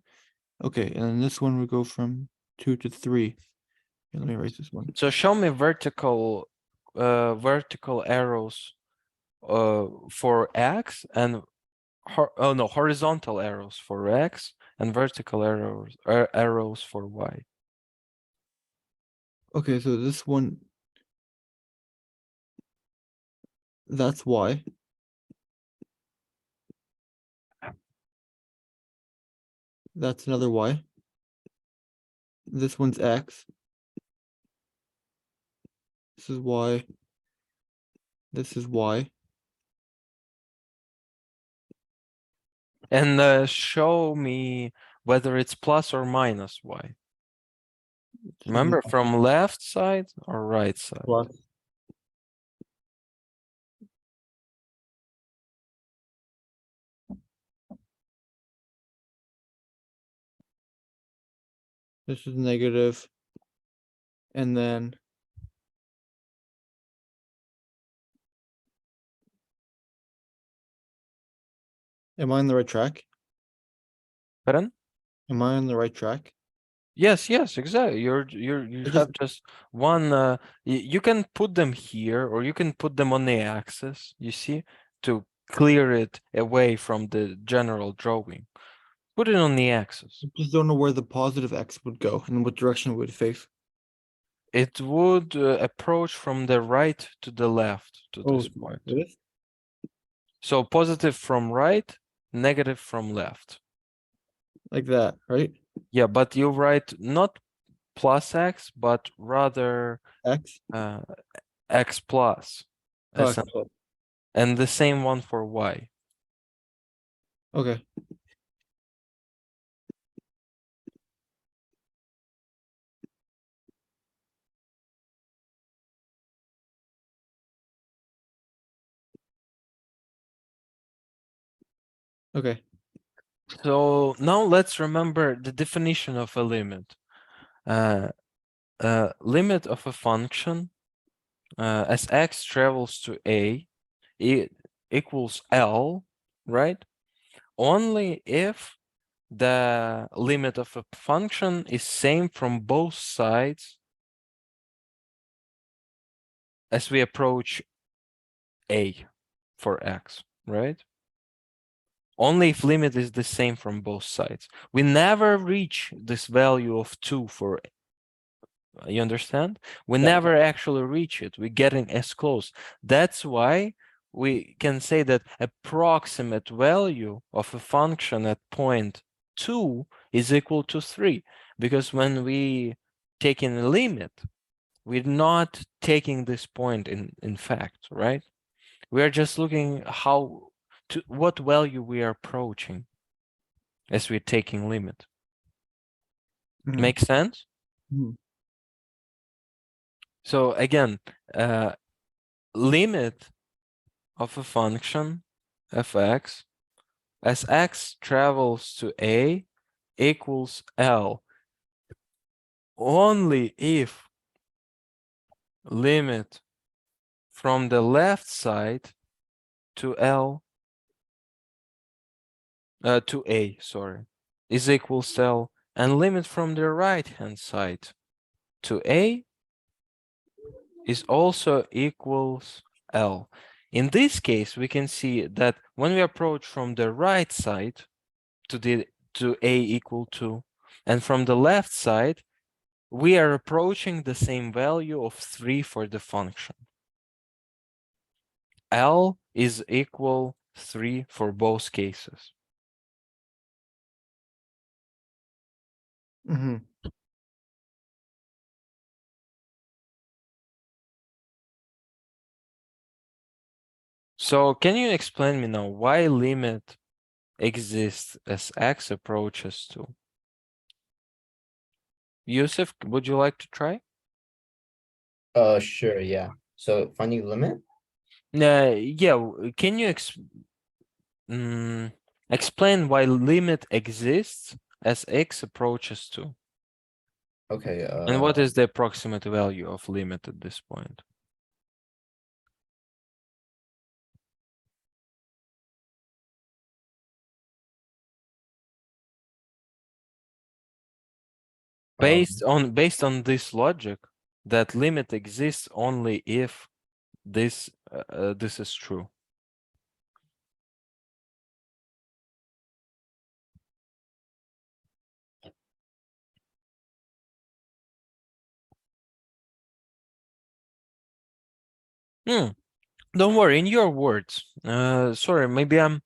Okay, and then this one would go from 2 to 3. Okay, let me erase this one. So show me vertical arrows for x and horizontal arrows for x and vertical arrows for y. Okay, so this one, that's y. That's another y. This one's x. This is y. This is y. And show me whether it's plus or minus y. Remember, from left side or right side? Plus. This is negative. And then. Am I on the right track? Pardon? Am I on the right track? Yes, yes, exactly. You I have just one. You can put them here, or you can put them on the axis. You see, to clear it away from the general drawing. Put it on the axis. I just don't know where the positive x would go and what direction it would face. It would approach from the right to the left to this point. This? So positive from right, negative from left. Like that, right? Yeah, but you write not plus x, but rather X. x plus. Oh, as an- And the same one for y. okay. Okay. So now let's remember the definition of a limit. Limit of a function as x travels to a, it equals L, right? Only if the limit of a function is same from both sides as we approach a for x, right? Only if limit is the same from both sides. We never reach this value of 2 for, you understand? We Yeah. never actually reach it. We're getting as close. That's why we can say that approximate value of a function at point 2 is equal to 3. Because when we take in a limit, we're not taking this point in fact, right? We are just looking how to what value we are approaching as we're taking limit. Mhm. Make sense? Mhm. So again, limit of a function f(x) as x travels to a equals L only if limit from the left side to L to a, sorry, is equals to L, and limit from the right hand side to a is also equals L. In this case, we can see that when we approach from the right side to a equal to, and from the left side, we are approaching the same value of 3 for the function. L is equal 3 for both cases. Mhm. So can you explain me now why limit exists as x approaches to? Yusuf, would you like to try? Sure, yeah. So finding limit? Yeah, can you explain why limit exists as x approaches to? Okay, And what is the approximate value of limit at this point? Based on this logic, that limit exists only if this this is true. Don't worry, in your words. Sorry, maybe I'm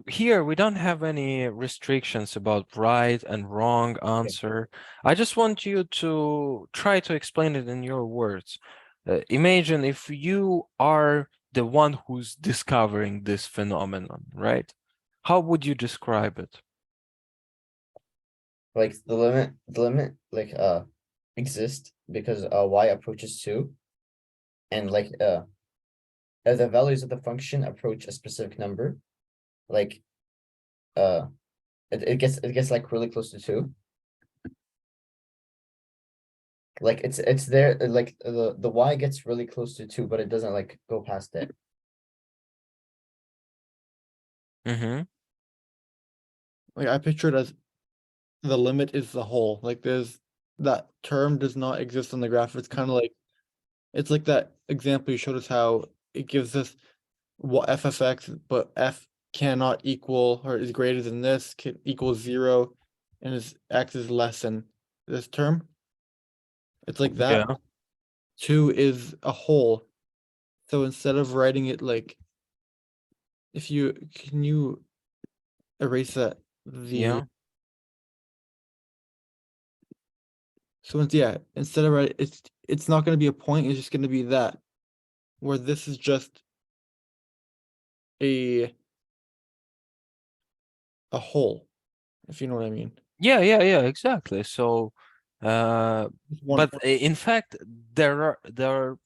here we don't have any restrictions about right and wrong answer. I just want you to try to explain it in your words. Imagine if you are the one who's discovering this phenomenon, right? How would you describe it? like the limit like exists because y approaches 2, and like as the values of the function approach a specific number, like it gets like really close to 2, Like it's there, like the y gets really close to 2, but it doesn't like go past it. Mm-hmm. Like I picture it as the limit is the whole. Like there's that term does not exist on the graph. It's kind of like it's like that example you showed us how it gives us what f of x, but f cannot equal or is greater than this, can equals 0, and is x is less than this term. It's like that. Yeah. 2 is a whole. So instead of writing it like if you can you erase that Yeah. so instead of writing it's not going to be a point, it's just going to be that where this is just a whole, if you know what I mean. Yeah, exactly. So, It's one but in fact, there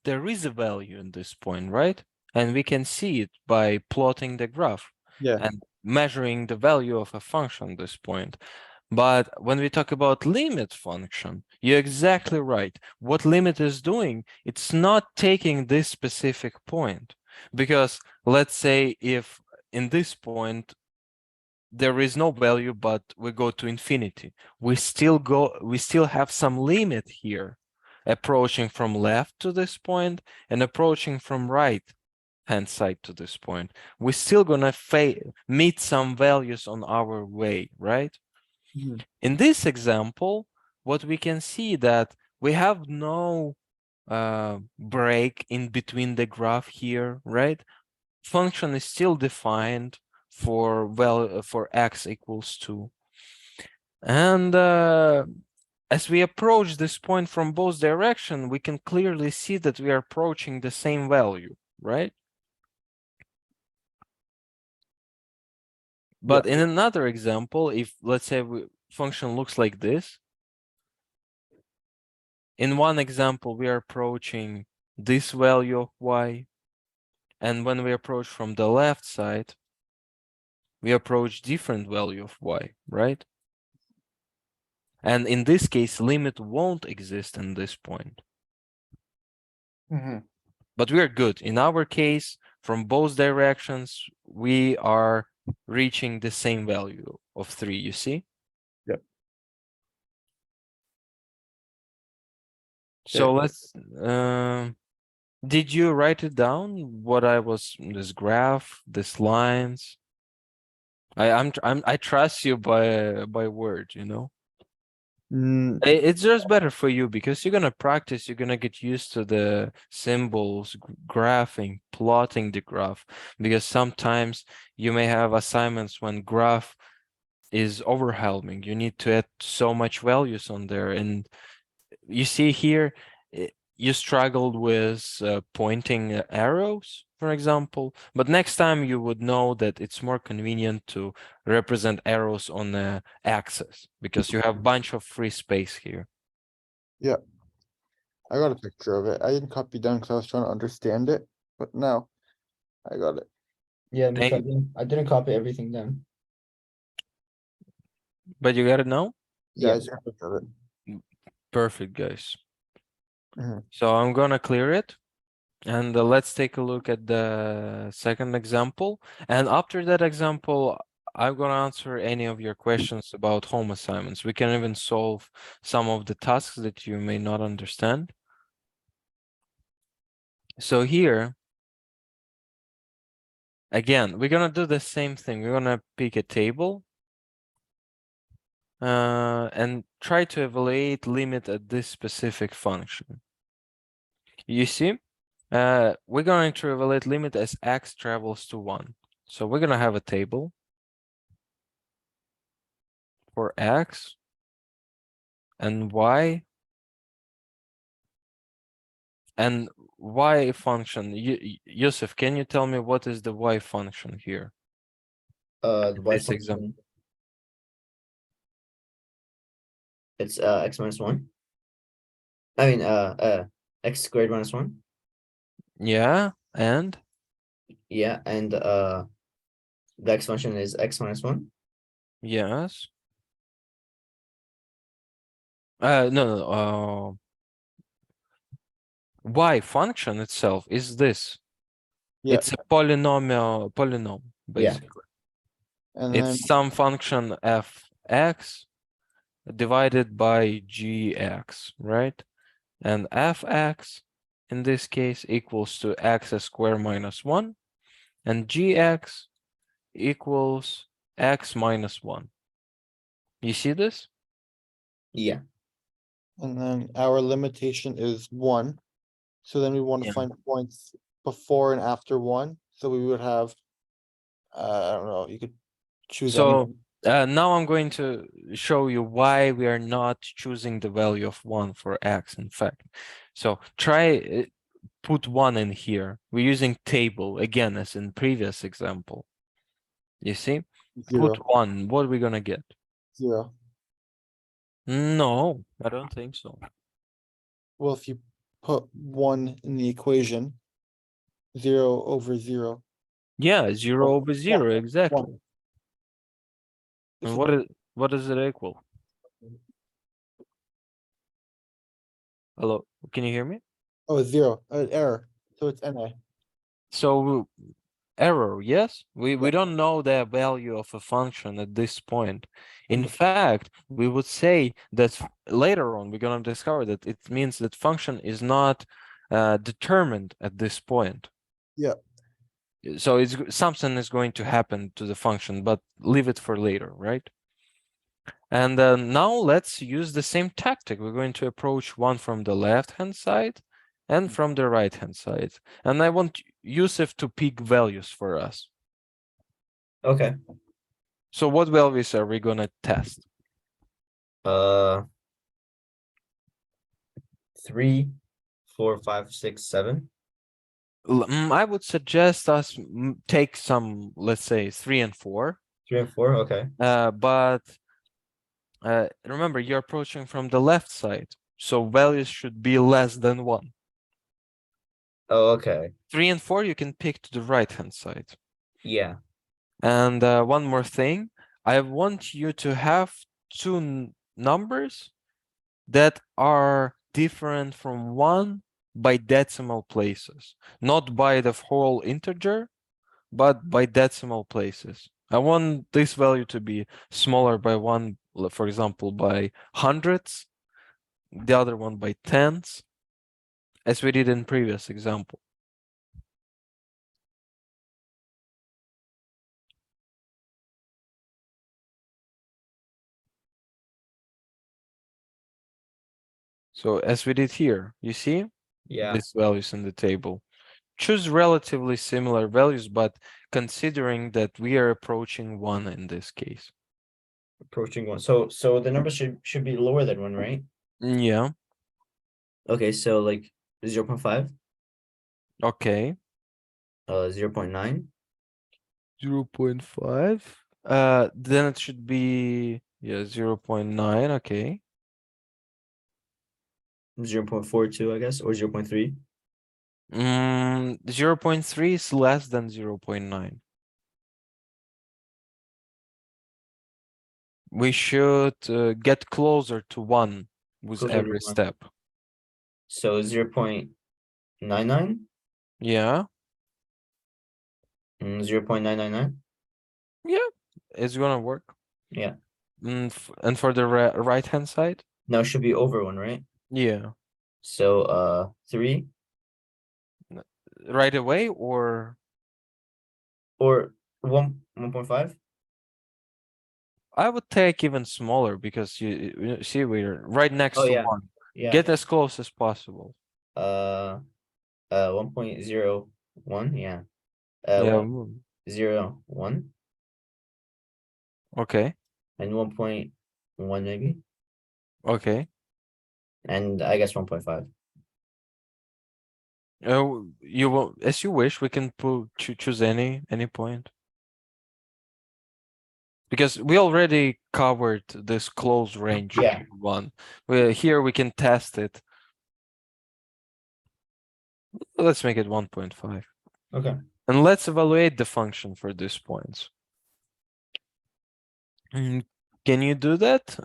is a value in this point, right? And we can see it by plotting the graph yeah. and measuring the value of a function at this point. But when we talk about limit function, you're exactly right. What limit is doing, it's not taking this specific point. Because let's say if in this point there is no value, but we go to infinity, we still have some limit here, approaching from left to this point and approaching from right hand side to this point. We're still gonna meet some values on our way, right? Mhm. In this example, what we can see that we have no break in between the graph here, right? Function is still defined for for x equals 2. And as we approach this point from both directions, we can clearly see that we are approaching the same value, right? But in another example, if let's say function looks like this, in one example, we are approaching this value of y. And when we approach from the left side, we approach different value of y, right? And in this case, limit won't exist in this point. But we are good. In our case, from both directions, we are reaching the same value of 3, you see? Yep. So let's, did you write it down? What I was, this graph, this lines? I trust you by word, you know? Mm, It's just better for you because you're gonna practice, you're gonna get used to the symbols, graphing, plotting the graph, because sometimes you may have assignments when graph is overwhelming. You need to add so much values on there. And you see here, you struggled with pointing arrows, for example, but next time you would know that it's more convenient to represent arrows on the axis because you have a bunch of free space here. I got a picture of it. I didn't copy down because I was trying to understand it, but now I got it. Yeah, me too. Thank- I didn't copy everything down. But you got it now? Yeah, I Yeah. just got a picture of it. Perfect, guys. Mhm. So I'm gonna clear it. And let's take a look at the second example. And after that example, I'm going to answer any of your questions about home assignments. We can even solve some of the tasks that you may not understand. So here, again, we're going to do the same thing. We're going to pick a table and try to evaluate limit at this specific function. You see? We're going to evaluate limit as x travels to 1. So we're going to have a table for x and y and y function. Yusuf, can you tell me what is the y function here? The y This example. function. It's x minus 1. I mean x squared minus 1. Yeah, and Yeah, and the x function is x minus 1. yes. No. y function itself is this. Yeah, It's a polynomial Yeah. basically. and then It's some function fx divided by gx, right? And fx in this case equals to x squared minus 1, and gx equals x minus 1. You see this? Yeah. our limitation is 1. So then we want to Yeah. find points before and after 1. So we would have, I don't know, you could choose So any. now I'm going to show you why we are not choosing the value of 1 for x, in fact. So try put 1 in here. We're using table again as in previous example. You see? 0, Put 1. What are we gonna get? 0. No, I don't think so. Well, if you put 1 in the equation, 0 over 0. Yeah, 0 over 0, exactly. And So what does it equal? Hello, can you hear me? Oh, 0, error. So it's NA. So error, yes? We Yeah. don't know the value of a function at this point. In Mhm. fact, we would say that later on we're gonna discover that it means that function is not determined at this point. Yeah. So it's something is going to happen to the function, but leave it for later, right? And now let's use the same tactic. We're going to approach one from the left-hand side and from the right-hand side. And I want Yusuf to pick values for us. Okay. So what values are we going to test? 3, 4, 5, 6, 7. I would suggest us take some, let's say 3 and 4. 3 and 4. Okay. But remember, you're approaching from the left side. So values should be less than 1. Oh, okay. 3 and 4 you can pick to the right-hand side. Yeah. And one more thing, I want you to have two numbers that are different from 1 by decimal places, not by the whole integer, but by decimal places. I want this value to be smaller by 1, for example, by hundreds, the other one by tens, as we did in previous example. So as we did here, you see Yeah. these values in the table. Choose relatively similar values, but considering that we are approaching 1 in this case. Approaching 1. So the number should be lower than 1, right? Yeah, Okay, so like 0.5, okay. 0.9, 0.5. Then it should be 0.9, okay. 0.42, I guess, or 0.3. 0.3 is less than 0.9. We should get closer to 1 with Closer to every 1. step. So 0.99, Yeah, 0.999. yeah, it's gonna work. Yeah. And for the right-hand side? Now it should be over 1, right? Yeah. So 3 Right away or or 1.5. I would take even smaller because you see we're right next Oh to yeah. 1. Yeah. Get as close as possible. 1.01. Yeah. Yeah. 1.01 Okay. and 1.1 maybe, Okay. and I guess 1.5. You will, as you wish, we can choose any point. Because we already covered this close range Yeah. one. Here we can test it. Let's make it 1.5. Okay. And let's evaluate the function for these points. Can you do that?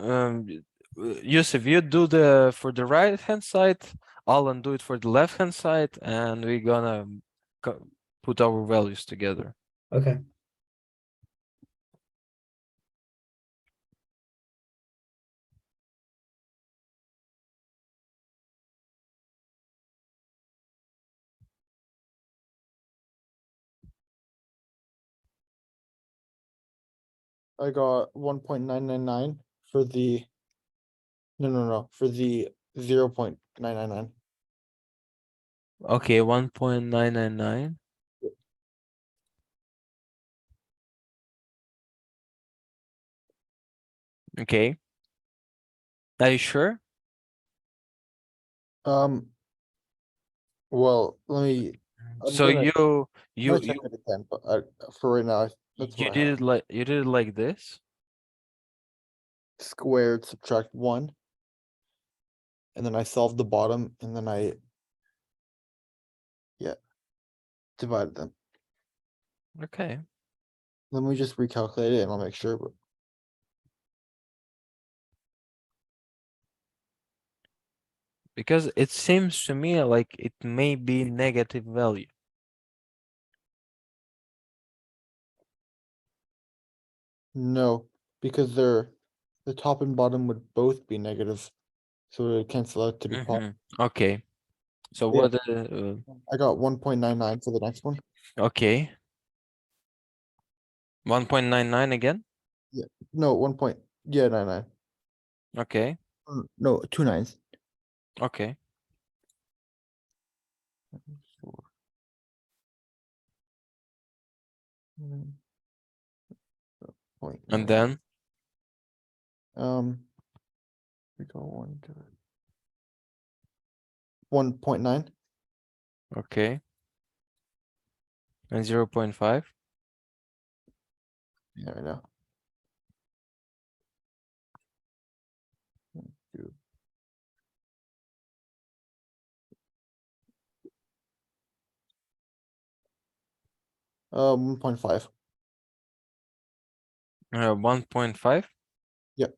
Yusuf, you do for the right hand side, I'll undo it for the left hand side, and we're gonna put our values together. Okay. I got 1.999 for the. No, for the 0.999. Okay, 1.999. Okay. Are you sure? Well, let me. I'm So gonna- you I'm you gonna check you it again, but for right now, that's you what I did have. it like you did it like this? Squared, subtract 1. And then I solved the bottom, and then I. Yeah. Divided them. Okay. Let me just recalculate it and I'll make sure. But Because it seems to me like it may be negative value. no, because the top and bottom would both be negative. So it would cancel out to be positive. Okay. So Yeah. what I got 1.99 for the next one. okay. 1.99 again? No, 99. Okay. No, 2 nines. Okay. And then We go 1.9. okay. And 0.5. Yeah, I know. 1.5. 1.5. Yep.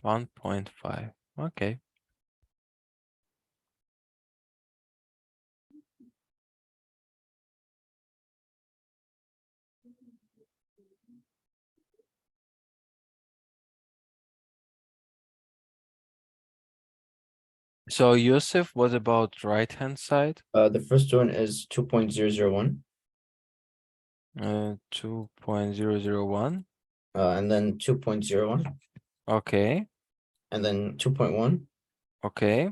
1.5. Okay. So Yusuf, what about right hand side? The first one is 2.001. 2.001. And then 2.01. Okay. And then 2.1. Okay.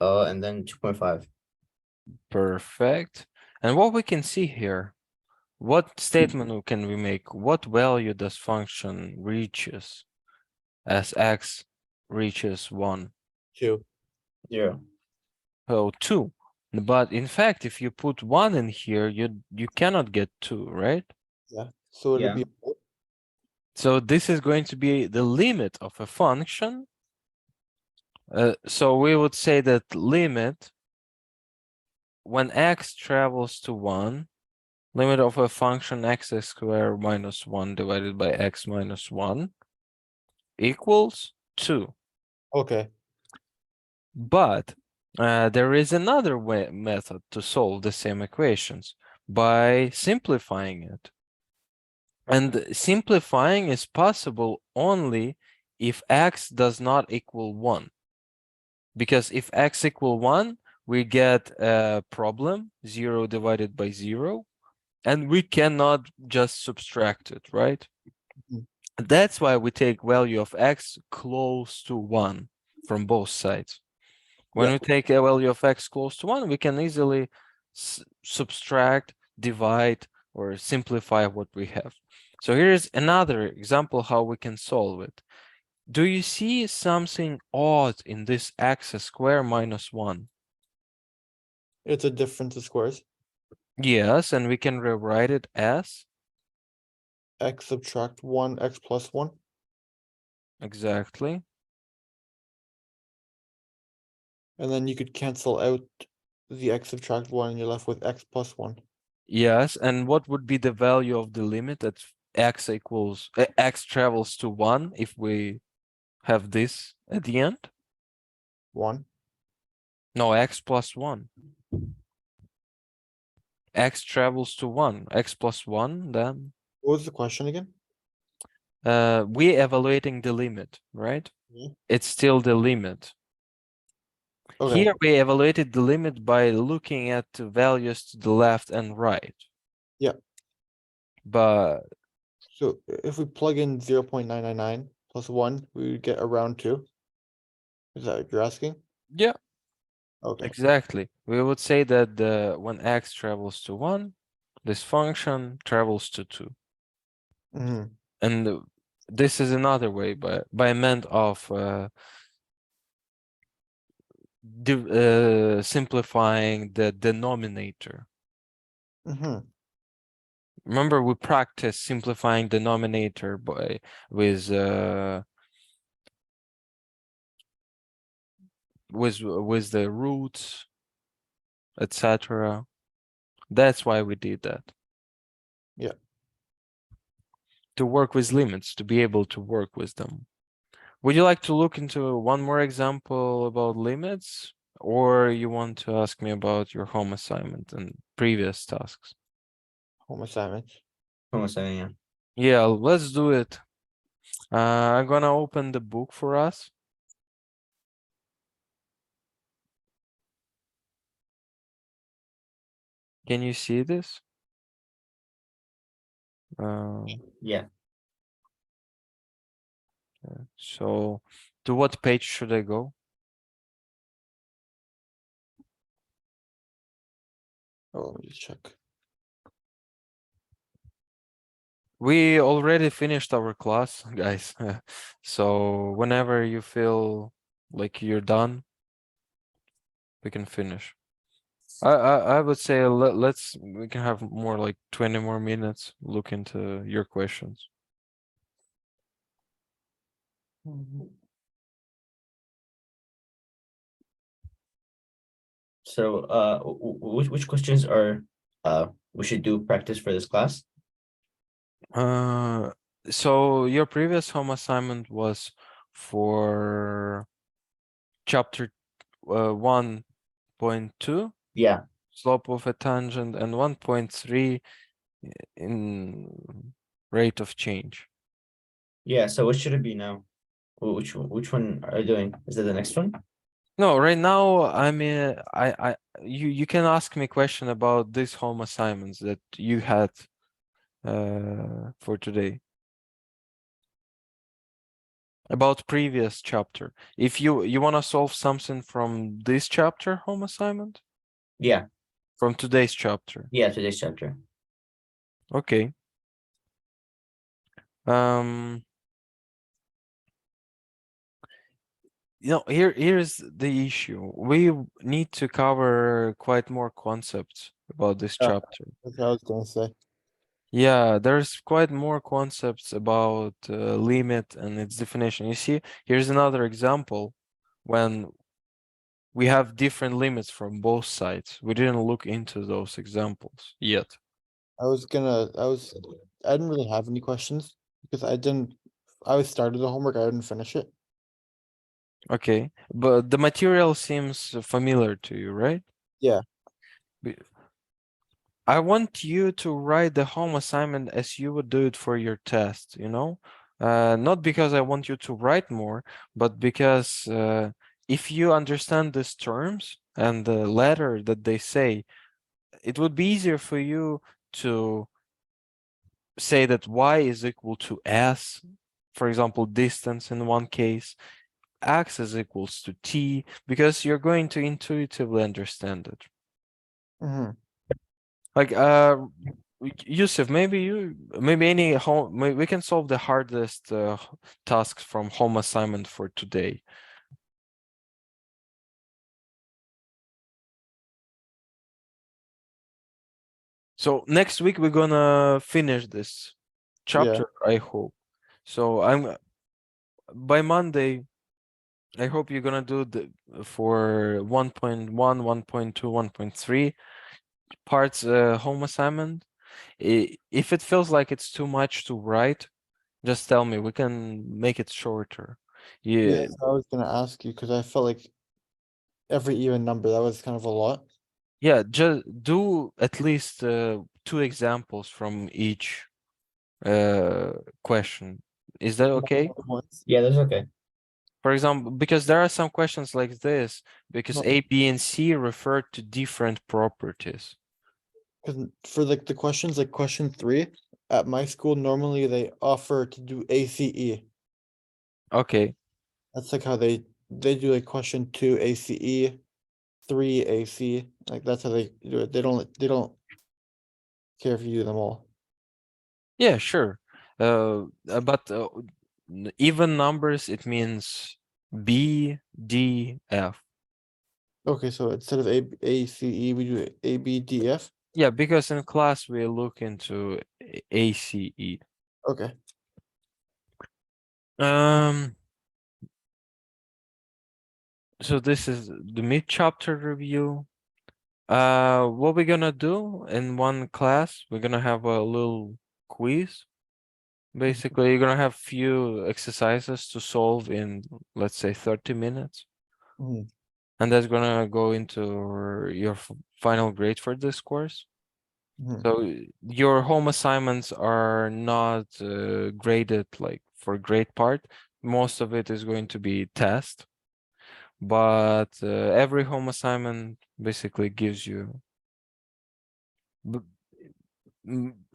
And then 2.5. Perfect. And what we can see here, what statement can we make? What value does function reaches as x reaches 1? 2. 0. Oh, 2. But in fact, if you put 1 in here, you cannot get 2, right? Yeah. So it'll Yeah. be. So this is going to be the limit of a function. So we would say that limit when x travels to 1, limit of a function x squared minus 1 divided by x minus 1 equals 2. Okay. But there is another method to solve the same equations by simplifying it. And simplifying is possible only if x does not equal 1. Because if x equal 1, we get a problem, 0 divided by 0, and we cannot just subtract it, right? Mhm. That's why we take value of x close to 1 from both sides. When Yeah. we take a value of x close to 1, we can easily subtract, divide, or simplify what we have. So here's another example how we can solve it. Do you see something odd in this x squared minus 1? It's a difference of squares. Yes, and we can rewrite it as X subtract 1, x plus 1. exactly. And then you could cancel out the x subtract 1 and you're left with x plus 1. Yes, and what would be the value of the limit that x equals x travels to 1 if we have this at the end? 1. No, x plus 1. X travels to 1. X plus 1, then What was the question again? we evaluating the limit, right? Yeah. It's still the limit. Okay. Here we evaluated the limit by looking at the values to the left and right. Yeah. But So if we plug in 0.999 plus 1, we would get around 2. Is that what you're asking? yeah, Okay. exactly. We would say that when x travels to 1, this function travels to 2. Mm-hmm. And this is another way by meant of simplifying the denominator. Mm-hmm. Remember, we practiced simplifying denominator with the roots, etc. That's why we did that. Yeah. To work with limits, to be able to work with them. Would you like to look into one more example about limits, or you want to ask me about your home assignment and previous tasks? Home assignments. Almost saying, yeah. Yeah, let's do it. I'm gonna open the book for us. Can you see this? Yeah. So to what page should I go? Oh, let me just check. We already finished our class, guys. So whenever you feel like you're done, we can finish. I would say we can have more like 20 more minutes look into your questions. So, which questions are we should do practice for this class? So your previous home assignment was for chapter 1.2, Yeah. slope of a tangent, and 1.3 in rate of change. Yeah. So what should it be now? Which one are you doing? Is it the next one? No, right now I mean you can ask me question about these home assignments that you had for today. About previous chapter. If you want to solve something from this chapter home assignment, Yeah. from today's chapter. Yeah. Today's chapter. Okay. Here's the issue. We need to cover quite more concepts about this Yeah. chapter. That's what I was gonna say. Yeah, there's quite more concepts about limit and its definition. You see, here's another example when we have different limits from both sides. We didn't look into those examples yet. I didn't really have any questions because I started the homework, I didn't finish it. Okay, but the material seems familiar to you, right? Yeah. I want you to write the home assignment as you would do it for your test, not because I want you to write more, but because if you understand these terms and the letter that they say, it would be easier for you to say that y is equal to s, for example, distance in one case, x is equals to t, because you're going to intuitively understand it. Mm-hmm. Like Yusuf, maybe we can solve the hardest tasks from home assignment for today. So next week we're gonna finish this chapter, I hope. So by Monday, I hope you're gonna do for 1.1, 1.2, 1.3 parts home assignment. If it feels like it's too much to write, just tell me, we can make it shorter. Yeah, Yes, I was gonna ask you because I felt like every even number. That was kind of a lot. Yeah, just do at least 2 examples from each question. Is that okay? Yeah, that's okay. For example, because there are some questions like this, because No. A, B, and C refer to different properties. Because for like the questions, like question 3, at my school, normally they offer to do ACE. Okay, That's like how they do like question 2 ACE, 3 AC. Like that's how they do it. They don't care if you do them all. yeah, sure. But even numbers, it means B, D, F. Okay, so instead of ACE, we do ABDF. Yeah, because in class we look into ACE. Okay. So this is the mid-chapter review. What we're gonna do in one class, we're gonna have a little quiz. Basically, you're gonna have few exercises to solve in, let's say, 30 minutes. Mhm. And that's gonna go into your final grade for this course. Mhm. So your home assignments are not graded like for grade part. Most of it is going to be test, but every home assignment basically gives you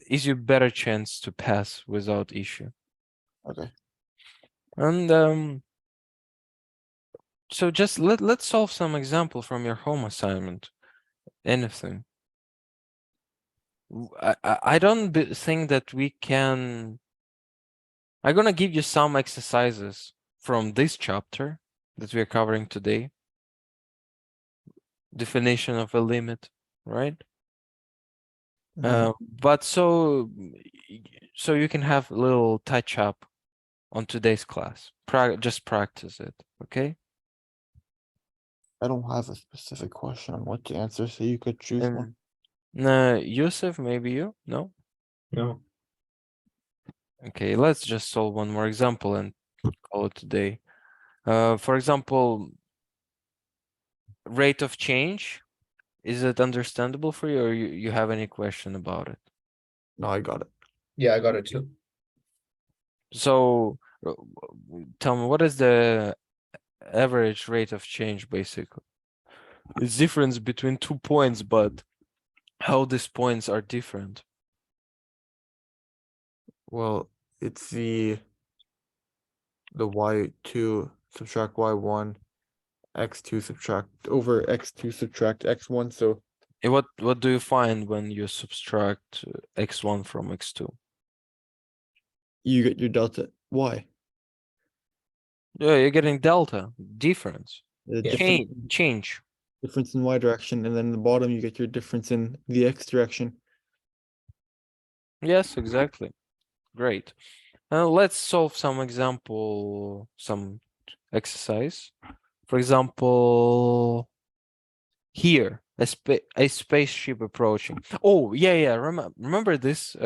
is you better chance to pass without issue. Okay. And so just let's solve some example from your home assignment. Anything. I don't think that we can. I'm gonna give you some exercises from this chapter that we are covering today. Definition of a limit, right? Mhm. But so you can have a little touch up on today's class. Just practice it, okay? I don't have a specific question on what to answer, so you could choose one. Yusuf, maybe you? No? No. Okay, let's just solve one more example and call it today. For example, rate of change. Is it understandable for you, or you have any question about it? No, I got it. Yeah, I got it too. So tell me, what is the average rate of change basically? It's difference between 2 points, but how these points are different. Well, it's the y2 subtract y1, x2 subtract over x2 subtract x1. So What do you find when you subtract x1 from x2? you get your delta y. Yeah, you're getting delta difference. The Yeah. Change. difference in y direction, and then in the bottom you get your difference in the x direction. Yes, exactly. Great. Let's solve some example, some exercise. For example, here, a spaceship approaching. Oh, yeah. Remember this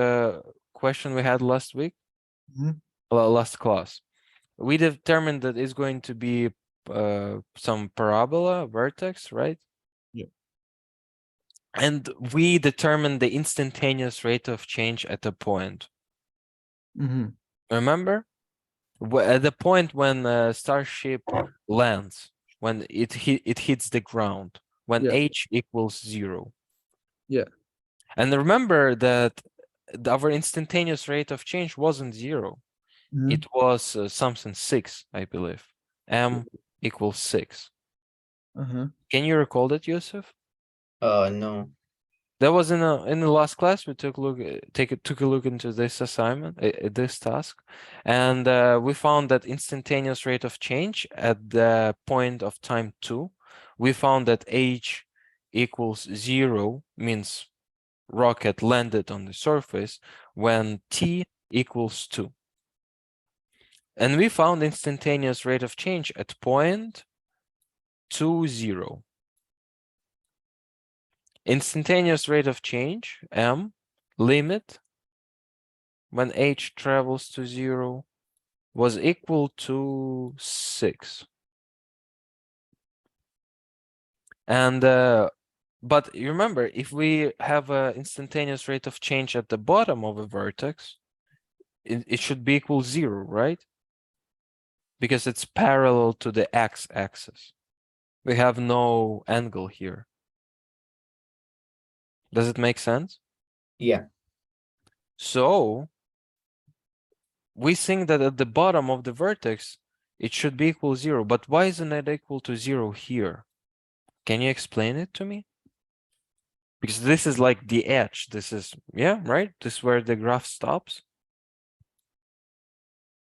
question we had last week? Mhm. Last class. We determined that it's going to be some parabola vertex, right? Yeah. And we determined the instantaneous rate of change at a point. Mhm. Remember? At the point when Starship lands, when it hits the ground, when Yeah. h equals 0. Yeah. And remember that our instantaneous rate of change wasn't 0. Mhm. It was something 6, I believe. M equals 6. Uh-huh. Can you recall that, Yusuf? No. That was in the last class. We took a look into this assignment, this task, and we found that instantaneous rate of change at the point of time 2. We found that h equals 0 means rocket landed on the surface when t equals 2. And we found instantaneous rate of change at point 2, 0. Instantaneous rate of change, m, limit, when h travels to 0, was equal to 6. And but you remember, if we have an instantaneous rate of change at the bottom of a vertex, it should be equal 0, right? Because it's parallel to the x-axis. We have no angle here. Does it make sense? Yeah. So we think that at the bottom of the vertex, it should be equal 0. But why isn't it equal to 0 here? Can you explain it to me? Because this is like the edge. This is, yeah, right? This is where the graph stops.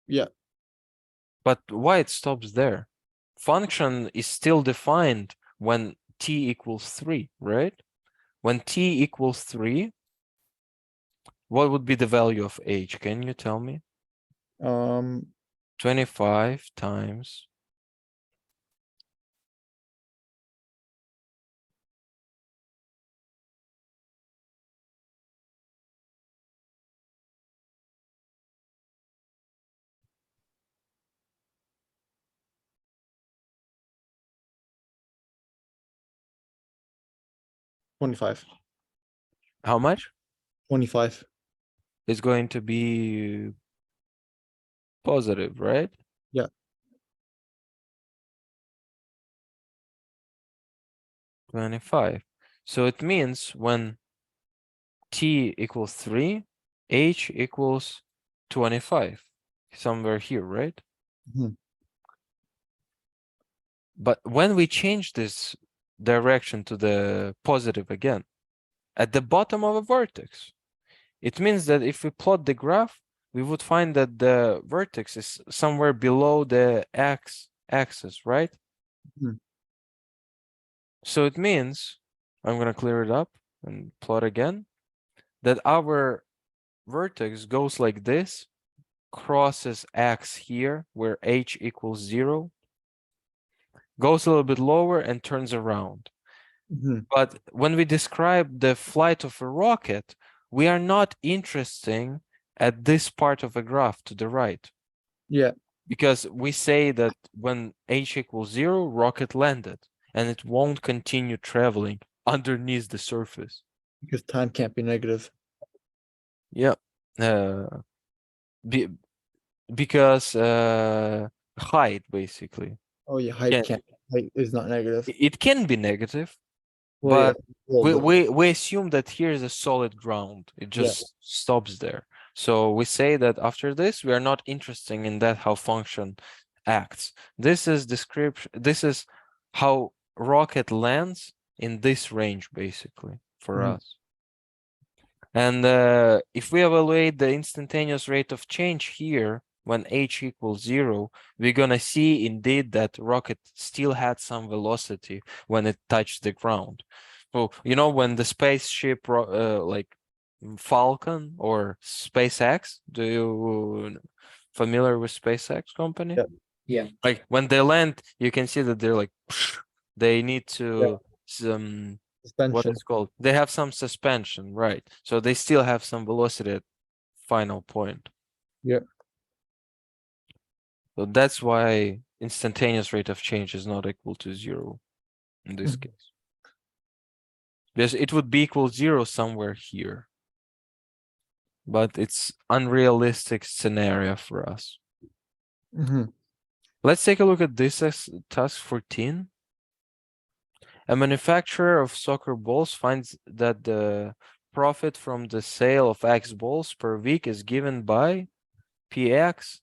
Yeah. But why it stops there? Function is still defined when t equals 3, right? When t equals 3, what would be the value of h? Can you tell me? 25 times. $25. How much? 25. Is going to be positive, right? Yeah. $25. So it means when t equals 3, h equals 25. Somewhere here, right? Mhm. But when we change this direction to the positive again, at the bottom of a vertex, it means that if we plot the graph, we would find that the vertex is somewhere below the x-axis, right? Mhm. So it means, I'm going to clear it up and plot again, that our vertex goes like this, crosses x here, where h equals 0, goes a little bit lower and turns around. Mhm. But when we describe the flight of a rocket, we are not interested at this part of a graph to the right. Yeah. Because we say that when h equals 0, rocket landed, and it won't continue traveling underneath the surface. Because time can't be negative. Yeah. Be, because height, basically. Oh yeah, height Yeah, can't. Height is not negative. it can be negative, Well, yeah. but Well, we assume that here is a solid ground. It Yeah. just stops there. So we say that after this, we are not interested in that how function acts. This is description. This is how rocket lands in this range, basically, for Mhm. us. And if we evaluate the instantaneous rate of change here, when h equals 0, we're gonna see indeed that rocket still had some velocity when it touched the ground. So, you know, when the spaceship like Falcon or SpaceX, do you familiar with SpaceX company? Yeah. Yeah. Like when they land, you can see that they're like, they need to what Suspension. is called, they have some suspension, right? So they still have some velocity at final point. Yeah. So that's why instantaneous rate of change is not equal to 0 in this Mhm. case. Because it would be equal 0 somewhere here. But it's unrealistic scenario for us. Mhm. Let's take a look at this as task 14. A manufacturer of soccer balls finds that the profit from the sale of X balls per week is given by PX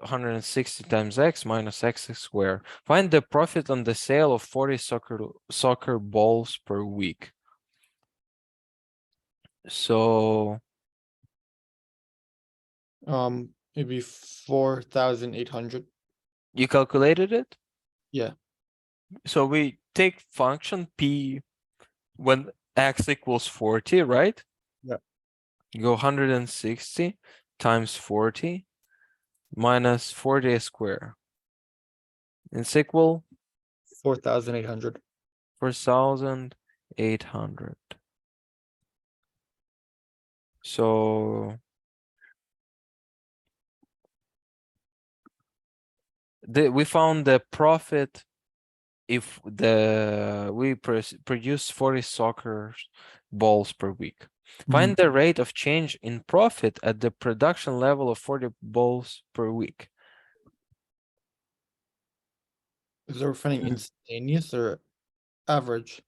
160 times X minus X squared. Find the profit on the sale of 40 soccer balls per week. So Maybe 4,800. you calculated it? Yeah. So we take function P when X equals 40, right? Yeah. You go 160 times 40 minus 40 squared. It's equal 4,800. 4,800. So we found the profit if we produce 40 soccer balls per week. Find the rate of change in profit at the production level of 40 balls per week. Is there finding instantaneous or average?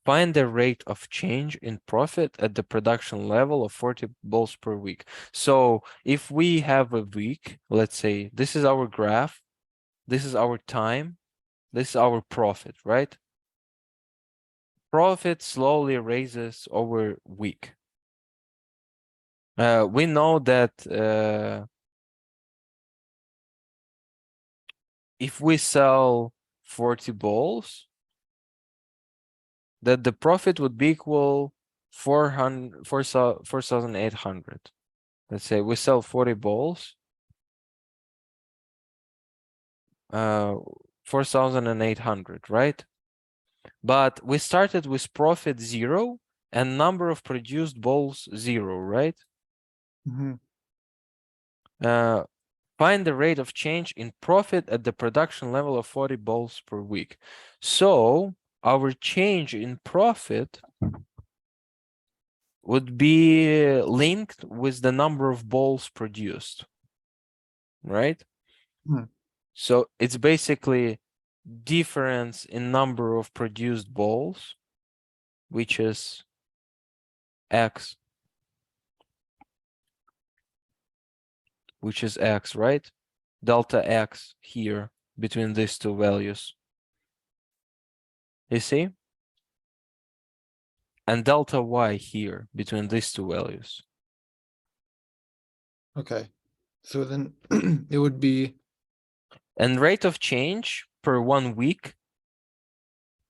Find the rate of change in profit at the production level of 40 balls per week. So if we have a week, let's say this is our graph, this is our time, this is our profit, right? Profit slowly raises over week. We know that if we sell 40 balls, that the profit would be equal 4,800. Let's say we sell 40 balls, 4,800, right? But we started with profit 0 and number of produced balls 0, right? Find the rate of change in profit at the production level of 40 balls per week. So our change in profit would be linked with the number of balls produced, right? So it's basically difference in number of produced balls, which is X. Which is X, right? Delta X here between these two values. You see? And delta Y here between these two values. Okay. So then it would be And rate of change per 1 week.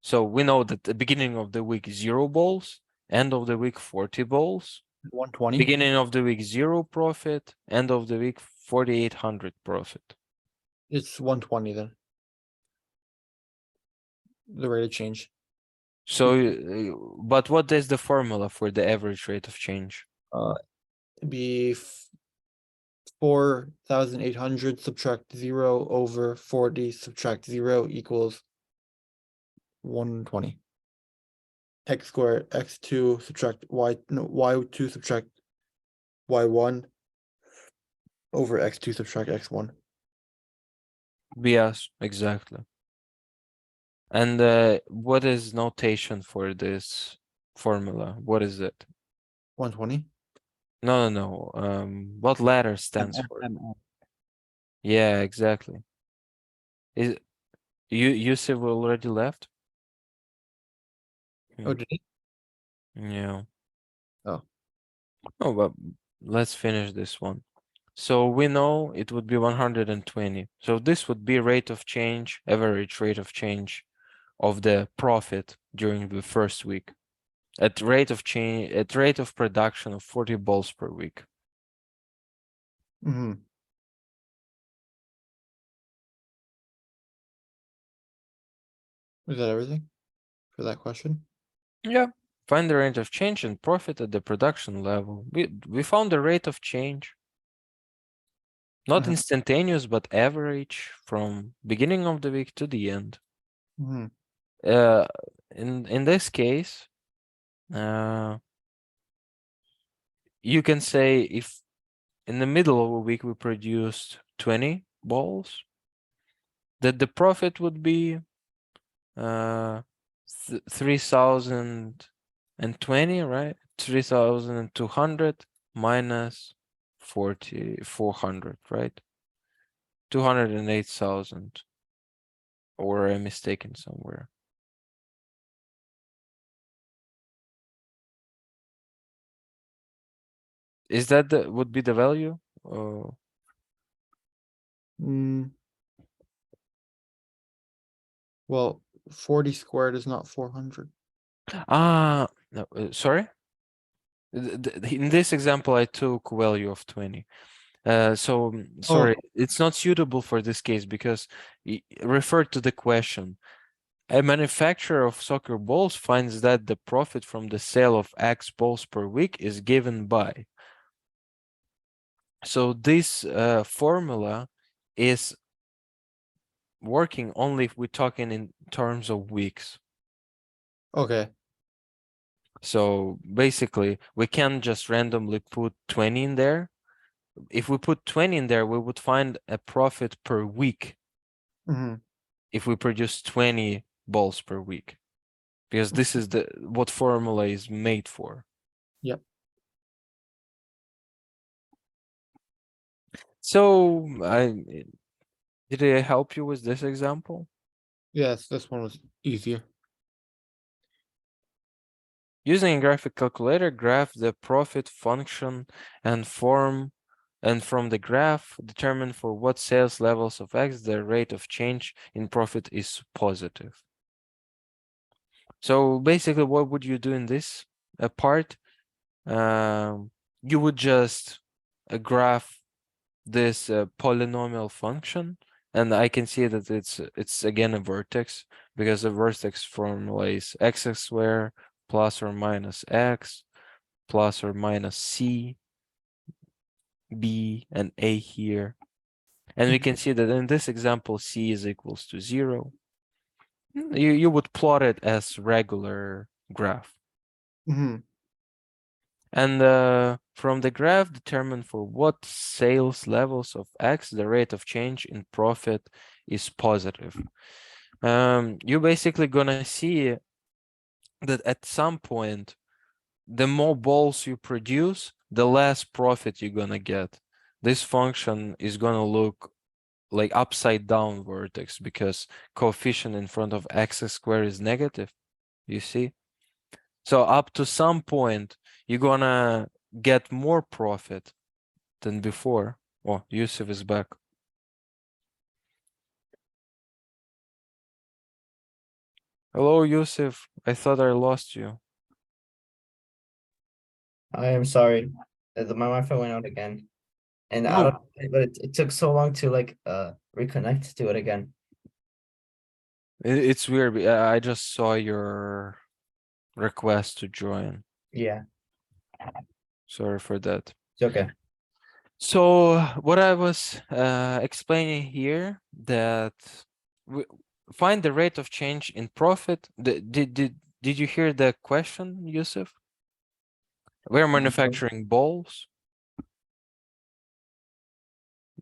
So we know that the beginning of the week 0 balls, end of the week 40 balls, 120. beginning of the week 0 profit, end of the week 4,800 profit. It's 120 then. The rate of change. So, but what is the formula for the average rate of change? It'd be 4,800 subtract 0 over 40 subtract 0 equals 120. X squared, x2 subtract y, no, y2 subtract y1 over x2 subtract x1. Yes, exactly. And what is notation for this formula? What is it? 120. No, no, no. What letter stands for? Yeah, exactly. Is Yusuf already left? Oh, did he? Yeah. Oh. Oh, but let's finish this one. So we know it would be 120. So this would be rate of change, average rate of change of the profit during the first week. At rate of change, at rate of production of 40 balls per week. Mm-hmm. Is that everything for that question? Yeah. Find the rate of change in profit at the production level. We found the rate of change. Not instantaneous, but average from beginning of the week to the end. Mm-hmm. In this case, you can say if in the middle of a week we produced 20 balls, that the profit would be 3,020, right? 3,200 minus 4,400, right? 208,000. Or I'm mistaken somewhere. Is that the would be the value? Oh, Well, 40 squared is not 400. no, sorry. In this example, I took value of 20. Sorry, it's not suitable for this case because refer to the question. A manufacturer of soccer balls finds that the profit from the sale of X balls per week is given by. So this formula is working only if we're talking in terms of weeks. Okay. So basically, we can't just randomly put 20 in there. If we put 20 in there, we would find a profit per week Hmm. if we produce 20 balls per week, because this is what formula is made for. Yep. So did I help you with this example? Yes, this one was easier. Using a graphic calculator, graph the profit function and from the graph, determine for what sales levels of X the rate of change in profit is positive. So basically, what would you do in this part? You would just graph this polynomial function, and I can see that it's again a vertex, because the vertex formula is x squared plus or minus x plus or minus c, b, and a here. And we can see that in this example, c is equals to 0. You would plot it as regular graph. Hmm. And from the graph, determine for what sales levels of X the rate of change in profit is positive. You're basically gonna see that at some point, the more balls you produce, the less profit you're gonna get. This function is gonna look like upside down vertex, because coefficient in front of x squared is negative, you see? So up to some point, you're gonna get more profit than before. Oh, Yusuf is back. Hello, Yusuf. I thought I lost you. I am sorry. My Wi-Fi went out again. And I No, don't, but it took so long to like reconnect to it again. it's weird. I just saw your request to join. Yeah, Sorry for that. it's okay. So what I was explaining here, that we find the rate of change in profit. Did you hear the question, Yusuf? We're manufacturing balls.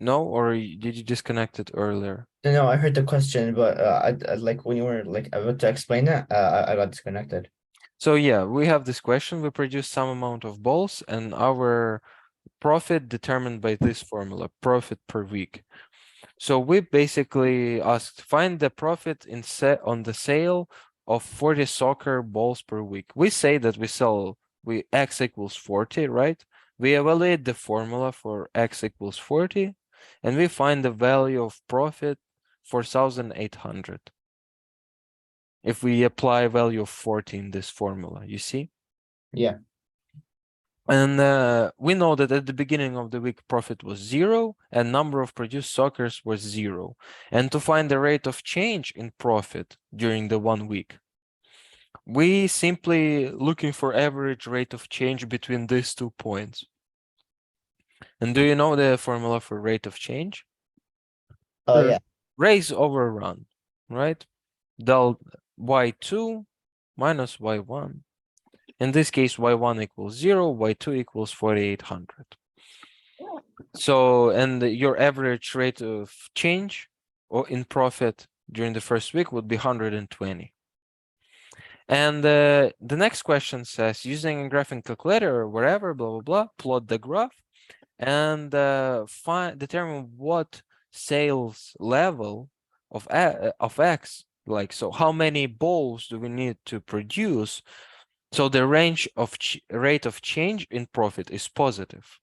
No, or did you disconnect it earlier? No, I heard the question, but I like when you were like about to explain it, I got disconnected. So yeah, we have this question. We produce some amount of balls, and our profit determined by this formula, profit per week. So we basically asked, find the profit on the sale of 40 soccer balls per week. We say that x equals 40, right? We evaluate the formula for x equals 40, and we find the value of profit 4,800. If we apply value of 40 in this formula, you see? Yeah, And we know that at the beginning of the week, profit was 0 and number of produced sockers was 0. And to find the rate of change in profit during the 1 week, we simply looking for average rate of change between these 2 points. And do you know the formula for rate of change? oh Sure. yeah, Raise over run, right? Del y2 minus y1. In this case, y1 equals 0, y2 equals 4,800. So, and your average rate of change or in profit during the first week would be 120. And the next question says, using a graphing calculator or wherever, blah, blah, blah, plot the graph and determine what sales level of X, like, so how many balls do we need to produce so the range of rate of change in profit is positive.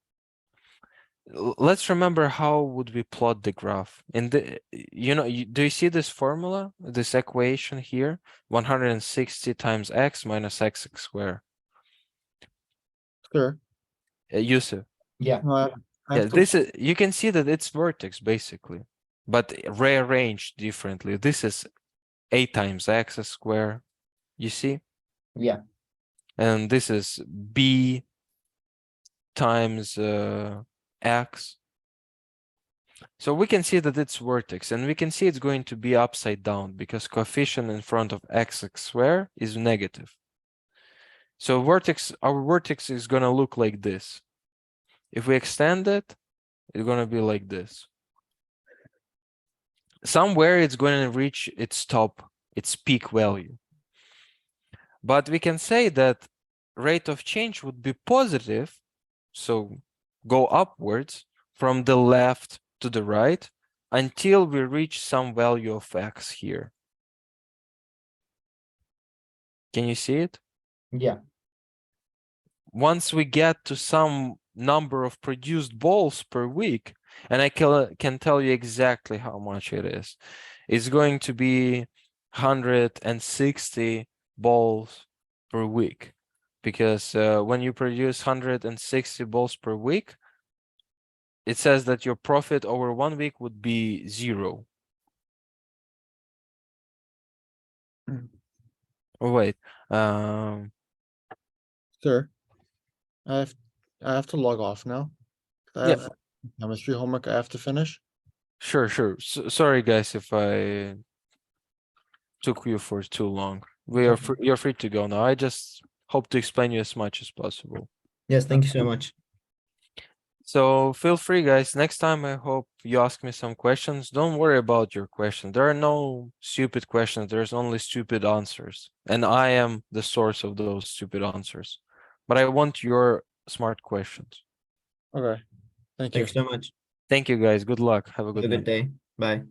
Let's remember how would we plot the graph. In the, do you see this formula, this equation here? 160 times x minus x squared. Sure. Yusuf. yeah, No, I Yeah, have to. this is, you can see that it's vertex basically, but rearranged differently. This is a times x squared, you see? yeah. And this is b times x. So we can see that it's vertex, and we can see it's going to be upside down because coefficient in front of x squared is negative. So our vertex is going to look like this. If we extend it, it's going to be like this. Somewhere it's going to reach its top, its peak value. But we can say that rate of change would be positive, so go upwards from the left to the right until we reach some value of x here. Can you see it? Yeah. Once we get to some number of produced balls per week, and I can tell you exactly how much it is. It's going to be 160 balls per week, because when you produce 160 balls per week, it says that your profit over 1 week would be 0. Mm. Oh, wait. Sir, I have to log off now. I Yeah. have chemistry homework I have to finish. Sure. Sorry, guys, if I took you for too long. You're free to go now. I just hope to explain you as much as possible. Yes, thank you so much. So feel free, guys. Next time, I hope you ask me some questions. Don't worry about your question. There are no stupid questions. There's only stupid answers. And I am the source of those stupid answers. But I want your smart questions. Okay, thank you. Thanks so much. Thank you, guys. Good luck. Have a Have good a night. good day. Bye.